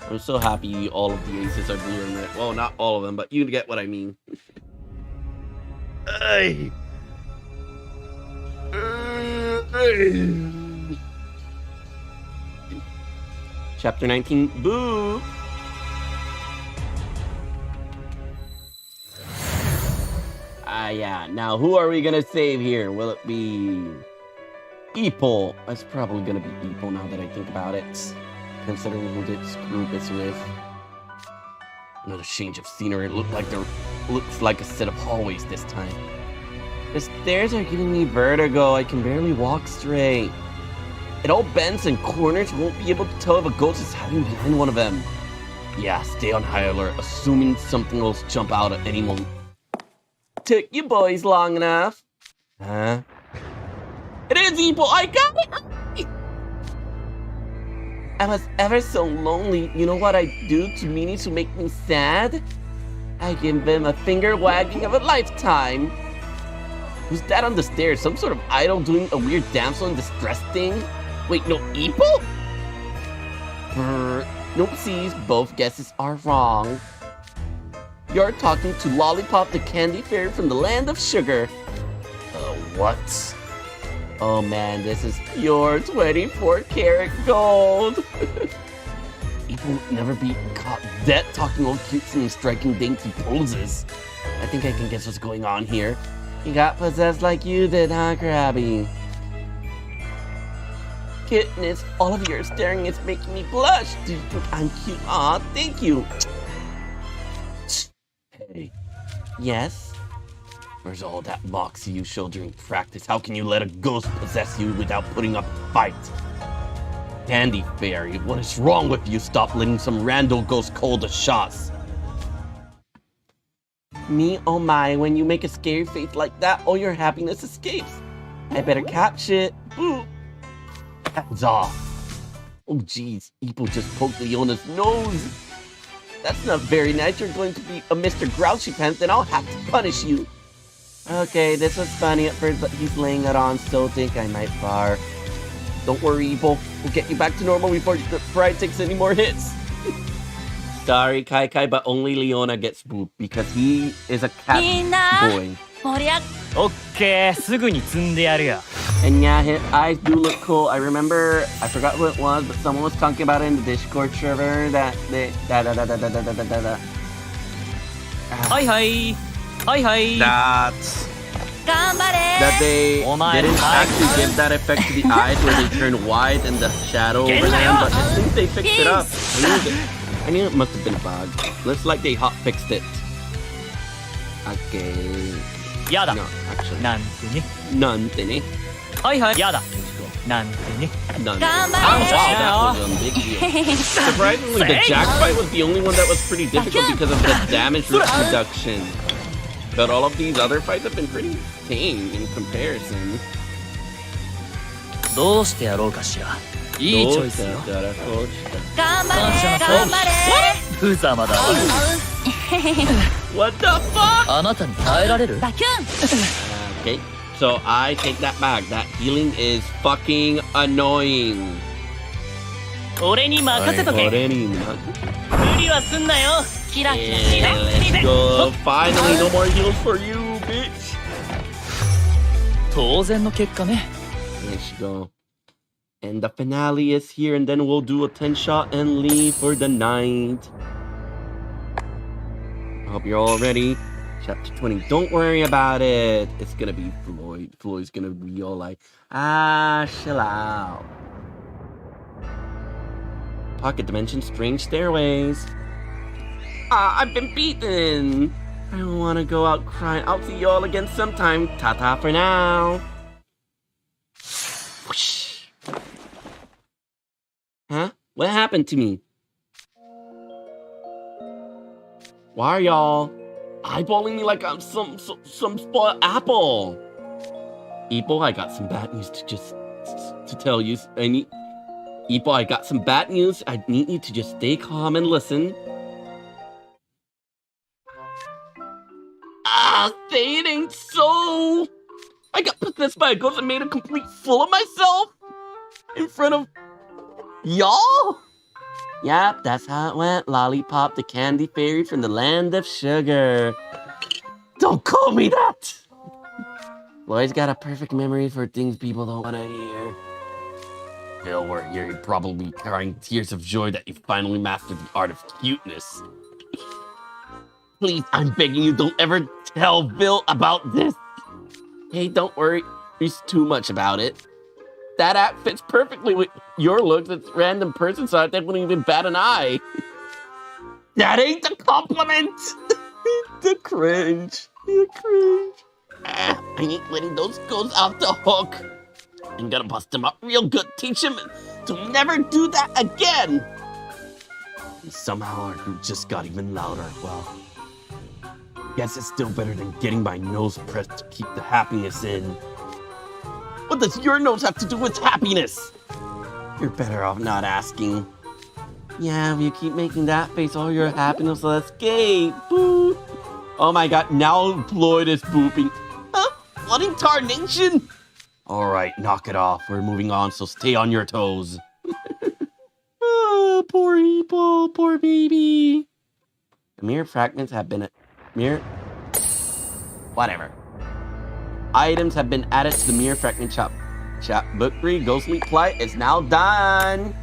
I'm so happy all of the aces are blue and red. Well, not all of them, but you get what I mean. Chapter 19, boo! Yeah. Now, who are we gonna save here? Will it be... Eepol? It's probably gonna be Eepol now that I think about it. Considering who this group is with. Another change of scenery. It looks like a set of hallways this time. The stairs are giving me vertigo. I can barely walk straight. It all bends and corners. You won't be able to tell if a ghost is hiding behind one of them. Yeah, stay on high alert, assuming something will jump out at any moment. Took you boys long enough. Huh? It is Eeple! I got it! I was ever so lonely. You know what I do to meanies who make me sad? I give them a finger wagging of a lifetime. Who's that on the stairs? Some sort of idol doing a weird damsel in distress thing? Wait, no, Eeple? Noopsies, both guesses are wrong. You're talking to Lollipop the Candy Fairy from the land of sugar. What? Oh man, this is pure 24-karat gold. Eeple would never be caught dead talking all cutesy and striking dainty poses. I think I can guess what's going on here. He got possessed like you did, huh, Krabby? Goodness, all of your staring is making me blush. Do you think I'm cute? Aw, thank you. Hey. Yes? Where's all that moxie you showed during practice? How can you let a ghost possess you without putting up a fight? Candy Fairy, what is wrong with you? Stop letting some rando ghost call the shots. Me, oh my, when you make a scary face like that, all your happiness escapes. I better catch it. Boo. Hands off. Oh geez, Eeple just poked Leona's nose. That's not very nice. You're going to be a Mr. Grouchy Pants, and I'll have to punish you. Okay, this was funny at first, but he's laying it on, so think I might barf. Don't worry, Eeple. We'll get you back to normal before the pride takes any more hits. Sorry, Kai Kai, but only Leona gets booped because he is a cat boy. Okay, すぐに積んでやるよ。 And yeah, his eyes do look cool. I remember, I forgot who it was, but someone was talking about it in the Discord server that they Hi hi. Hi hi. that they didn't actually give that effect to the eyes where they turn white and the shadow over them, but I think they fixed it up. I knew it must have been a bug. Looks like they hot fixed it. Okay. Yada. No, actually. なんてね。なんてね。はいはい。やだ。なんてね。None. Oh, wow, that was a big deal. Surprisingly, the Jack fight was the only one that was pretty difficult because of the damage reduction. But all of these other fights have been pretty tame in comparison. どうしてやろうかしら。いいチョイスよ。ふざまだわ。What the fuck? あなたに耐えられる？ Okay, so I take that back. That healing is fucking annoying. 俺に任せとけ。無理はすんなよ。キラキラして。 Let's go. Finally, no more heals for you, bitch. 当然の結果ね。 Let's go. And the finale is here, and then we'll do a 10-shot and leave for the night. I hope you're all ready. Chapter 20. Don't worry about it. It's gonna be Floyd. Floyd's gonna be all like, chill out. Pocket Dimension, Strange Stairways. I've been beaten. I don't want to go out crying. I'll see you all again sometime. Ta-ta for now. Whoosh. Huh? What happened to me? Why are y'all eyeballing me like I'm some spoiled apple? Eeple, I got some bad news to tell you. Eeple, I got some bad news. I need you to just stay calm and listen. Say it ain't so. I got possessed by a ghost and made a complete fool of myself in front of y'all? Yep, that's how it went. Lollipop, the candy fairy from the land of sugar. Don't call me that! Lloyd's got a perfect memory for things people don't want to hear. Don't worry, you're probably crying tears of joy that you finally mastered the art of cuteness. Please, I'm begging you, don't ever tell Bill about this. Hey, don't worry, there's too much about it. That act fits perfectly with your looks. This random person saw it, they wouldn't even bat an eye. That ain't the compliment! The cringe. The cringe. I ain't letting those ghosts off the hook. I'm gonna bust him up real good, teach him to never do that again. And somehow our group just got even louder. Well, guess it's still better than getting my nose pressed to keep the happiness in. What does your nose have to do with happiness? You're better off not asking. Yeah, if you keep making that face, all your happiness will escape. Boo. Oh my god, now Floyd is booping. Huh? What in tarnation? Alright, knock it off. We're moving on, so stay on your toes. Oh, poor Eeple, poor baby. The mirror fragments have been... Whatever. Items have been added to the mirror fragment shop. Book 3, Ghostly Plight is now done.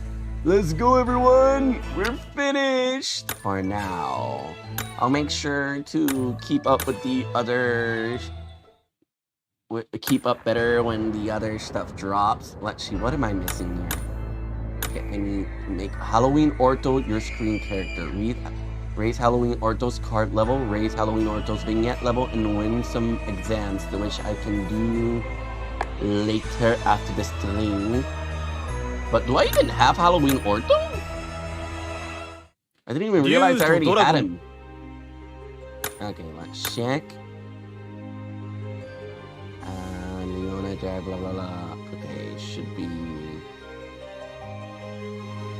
Let's go, everyone. We're finished for now. I'll make sure to keep up with the others. Keep up better when the other stuff drops. Let's see, what am I missing here? Okay, I need to make Halloween Ortho your screen character. Raise Halloween Ortho's card level, raise Halloween Ortho's vignette level, and win some exams, which I can do later after this stream. But do I even have Halloween Ortho? I didn't even realize I already had him. Okay, let's check. Leona, blah blah blah. Okay, should be.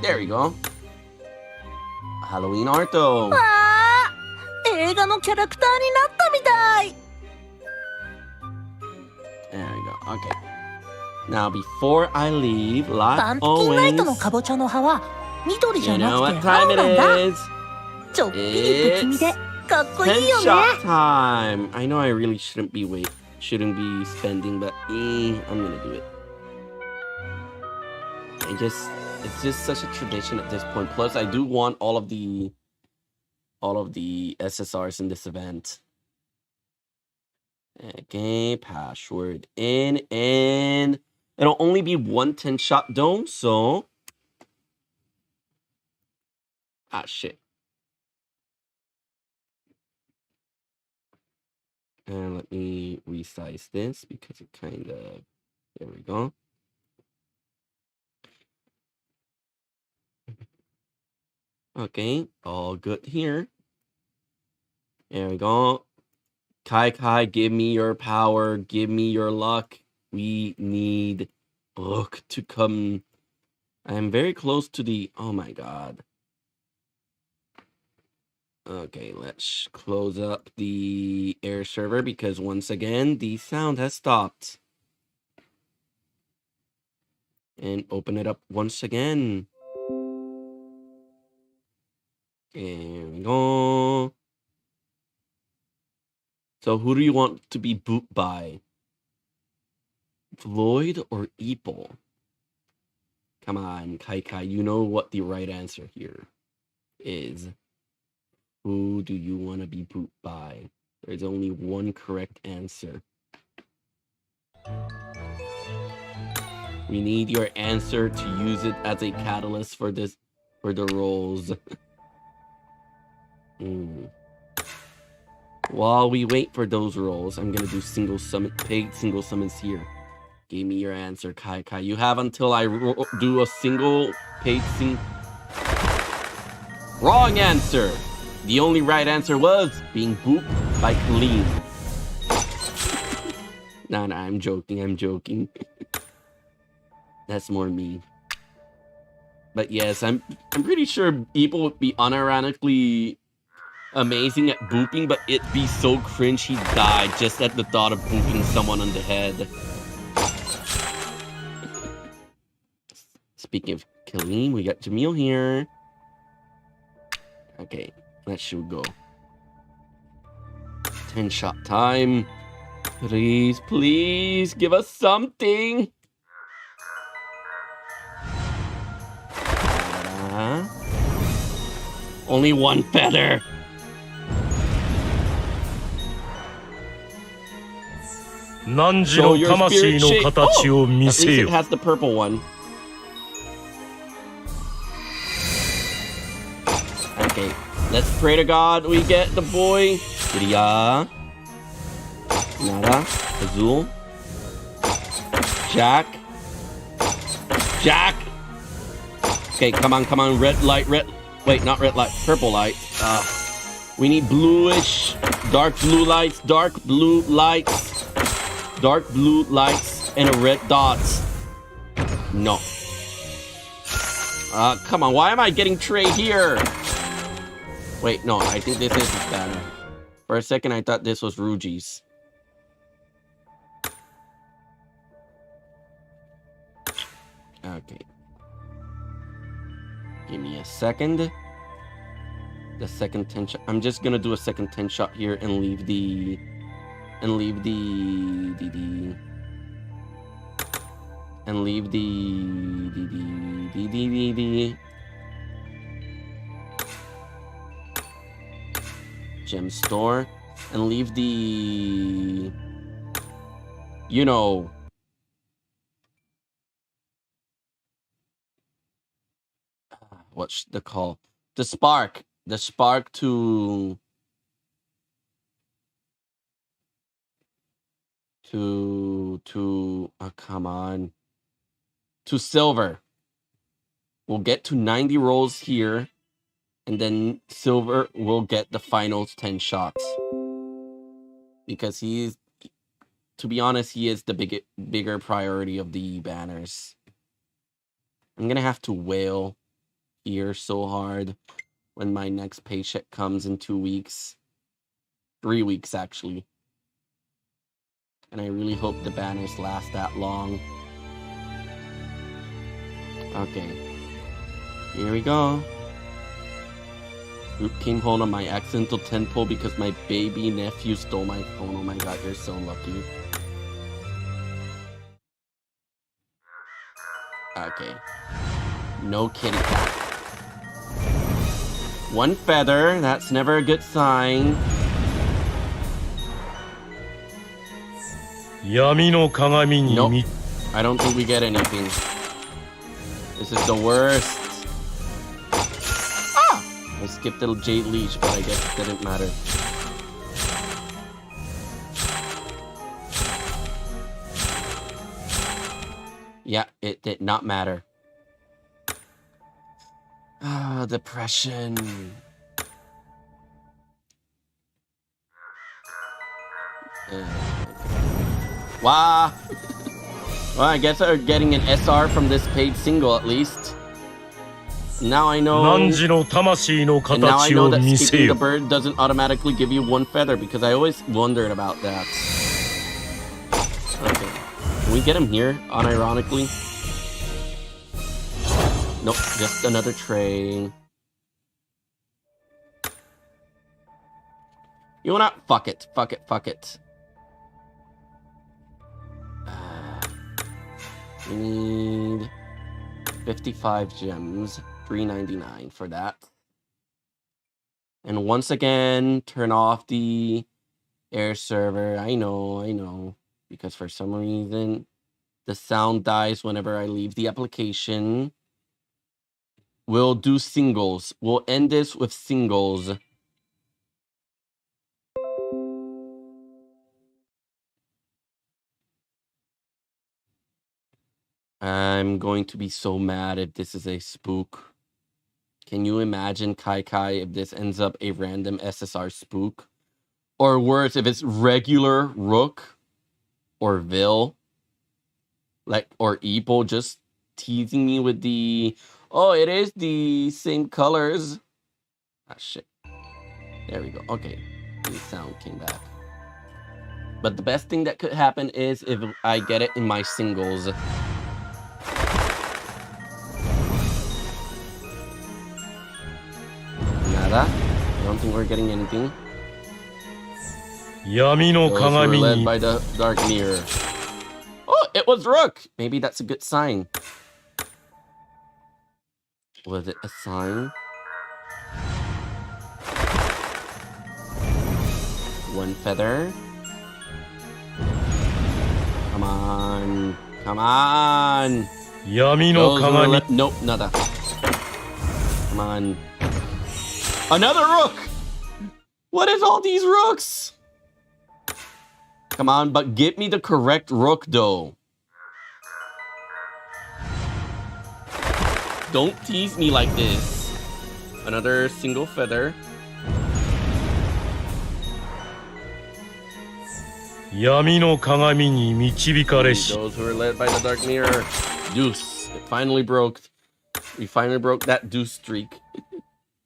There we go. Halloween Ortho. 映画のキャラクターになったみたい。 There we go. Okay. Now before I leave, パン like プキンライ always, トのカボチャの葉は緑じ you ゃな know く what て青 time なんだ。 it is? ちょっぴり不気味でかっこいいよね。 Headshot time. I know I really shouldn't be spending, but I'm gonna do it. It's just such a tradition at this point. Plus, I do want all of the SSRs in this event. Okay, password in, and it'll only be one 10-shot dome, so... Ah, shit. And let me resize this because it kind of... There we go. Okay, all good here. There we go. Kai, give me your power. Give me your luck. We need Brooke to come. I'm very close to the... Oh my god. Okay, let's close up the air server because once again, the sound has stopped. And open it up once again. There we go. So who do you want to be booped by? Floyd or Eeple? Come on, Kai, you know what the right answer here is. Who do you want to be booped by? There's only one correct answer. We need your answer to use it as a catalyst for the rolls. While we wait for those rolls, I'm gonna do paid single summons here. Give me your answer, Kai. You have until I do a single paid Wrong answer! The only right answer was being booped by Colleen. Nah, I'm joking. That's more me. But yes, I'm pretty sure people would be unironically amazing at booping, but it'd be so cringe he'd die just at the thought of booping someone on the head. Speaking of Colleen, we got Jamil here. Okay, that should go. 10-shot time. Please give us something. Only one feather. So your spirit shape. Oh, at least it has the purple one. Okay, let's pray to God we get the boy. Surya. Nada. Azul. Jack. Okay, come on. Red light. Wait, not red light. Purple light. We need bluish. Dark blue lights. and a red dot. No. Come on, why am I getting Trey here? Wait, no, I think this is his banner. For a second, I thought this was Ruji's. Okay. Give me a second. The second 10 shot. I'm just gonna do a second 10 shot here and leave the gem store and leave the, you know, what's the call? The spark to oh, come on, to silver. We'll get to 90 rolls here, and then silver will get the final 10 shots. Because he's, to be honest, he is the bigger priority of the banners. I'm gonna have to wail here so hard when my next paycheck comes in 2 weeks. 3 weeks, actually. And I really hope the banners last that long. Okay. Here we go. Group came home on my accidental 10 pull because my baby nephew stole my phone. Oh my god, you're so lucky. Okay. No kitty cat. One feather, that's never a good sign. Nope. I don't think we get anything. This is the worst. Ah! I skipped the Jade Leech, but I guess it didn't matter. Yeah, it did not matter. Ah, depression. Wow. Well, I guess I'm getting an SR from this paid single at least. Now I know. And now I know that skipping the bird doesn't automatically give you one feather because I always wondered about that. Okay. Can we get him here, unironically? Nope, just another tray. You know what? Fuck it. Fuck it. Fuck it. We need 55 gems. 399 for that. And once again, turn off the air server. I know. Because for some reason, the sound dies whenever I leave the application. We'll do singles. We'll end this with singles. I'm going to be so mad if this is a spook. Can you imagine, Kai, if this ends up a random SSR spook? Or worse, if it's regular Rook or Vil, like, or Epo just teasing me with the, oh, it is the same colors. Ah, shit. There we go. Okay. The sound came back. But the best thing that could happen is if I get it in my singles. Nada. I don't think we're getting anything. We're led by the Dark Mirror. Oh, it was Rook! Maybe that's a good sign. Was it a sign? One feather. Come on. Come on. Nope, nada. Come on. Another Rook! What is all these Rooks? Come on, but get me the correct Rook, though. Don't tease me like this. Another single feather. 闇の鏡に導かれし Those who are led by the dark mirror. Deuce. It finally broke. We finally broke that deuce streak.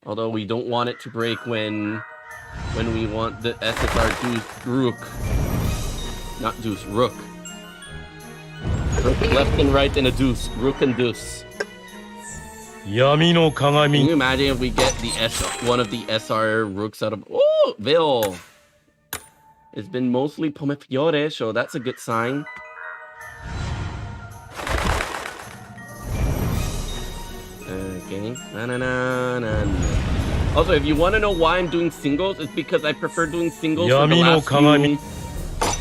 Although we don't want it to break when we want the SSR deuce rook. Not deuce, rook. Rook left and right and a deuce. Rook and deuce. 闇の Can 鏡 you imagine if we get the one of the SR rooks out of... Oh, Vil! It's been mostly Pomefiore, so that's a good sign. Okay. Also, if you want to know why I'm doing singles, it's because I prefer doing singles for the last few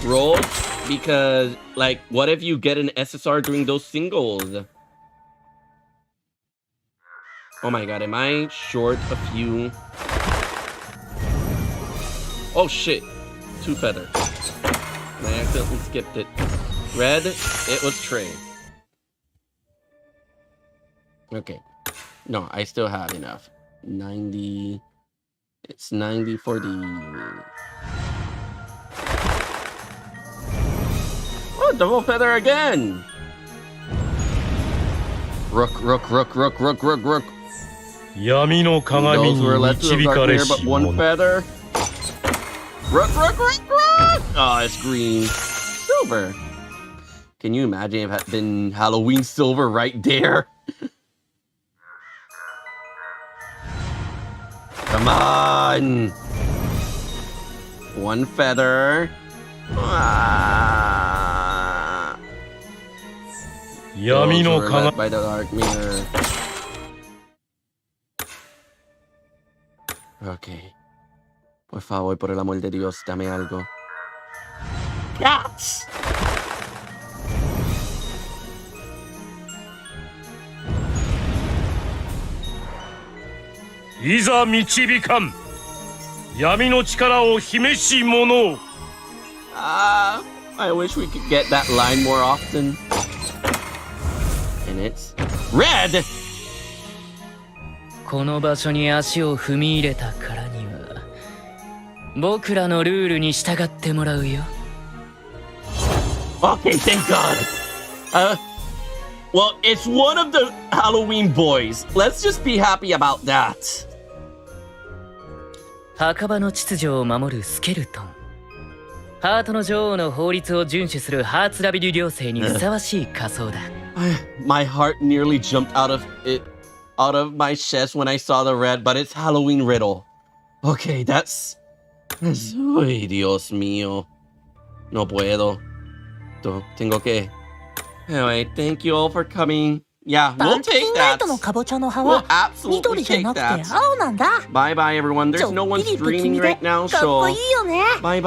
rolls. Because, like, what if you get an SSR during those singles? Oh my god, am I short a few? Oh shit. 2 feather. I accidentally skipped it. Red, it was Trey. Okay. No, I still have enough. 90. It's 90 for the... Oh, double feather again! Rook, rook, rook, rook, rook, rook, rook. 闇の鏡 Those に who are left to 導 the か dark れ mirror, し but one 者 feather. Rook, rook, rook, rook! Oh, it's green. Silver. Can you imagine if it had been Halloween silver right there? Come on! One feather. Ah. 闇 Those の who are 鏡 led by the dark mirror. Okay. Por favor, por el amor de Dios, dame algo. Yes!「いざ導かん」「闇の力を秘し者」 I wish we could get that line more often. And it's red! この場所に足を踏み入れたからには僕らのルールに従ってもらうよ。 Okay, thank God. Well, it's one of the Halloween boys. Let's just be happy about that. 墓場の秩序を守るスケルトン。ハートの女王の法律を遵守するハーツラビリュ寮生にふさわしい仮装だ。My heart nearly jumped out of my chest when I saw the red, but it's Halloween riddle. Okay, that's... Ay, Dios mío. No puedo. Tengo que... Anyway, thank you all for coming. Yeah, we'll take that. We'll absolutely take that. Bye bye, everyone. There's no one streaming right now, so... Bye bye.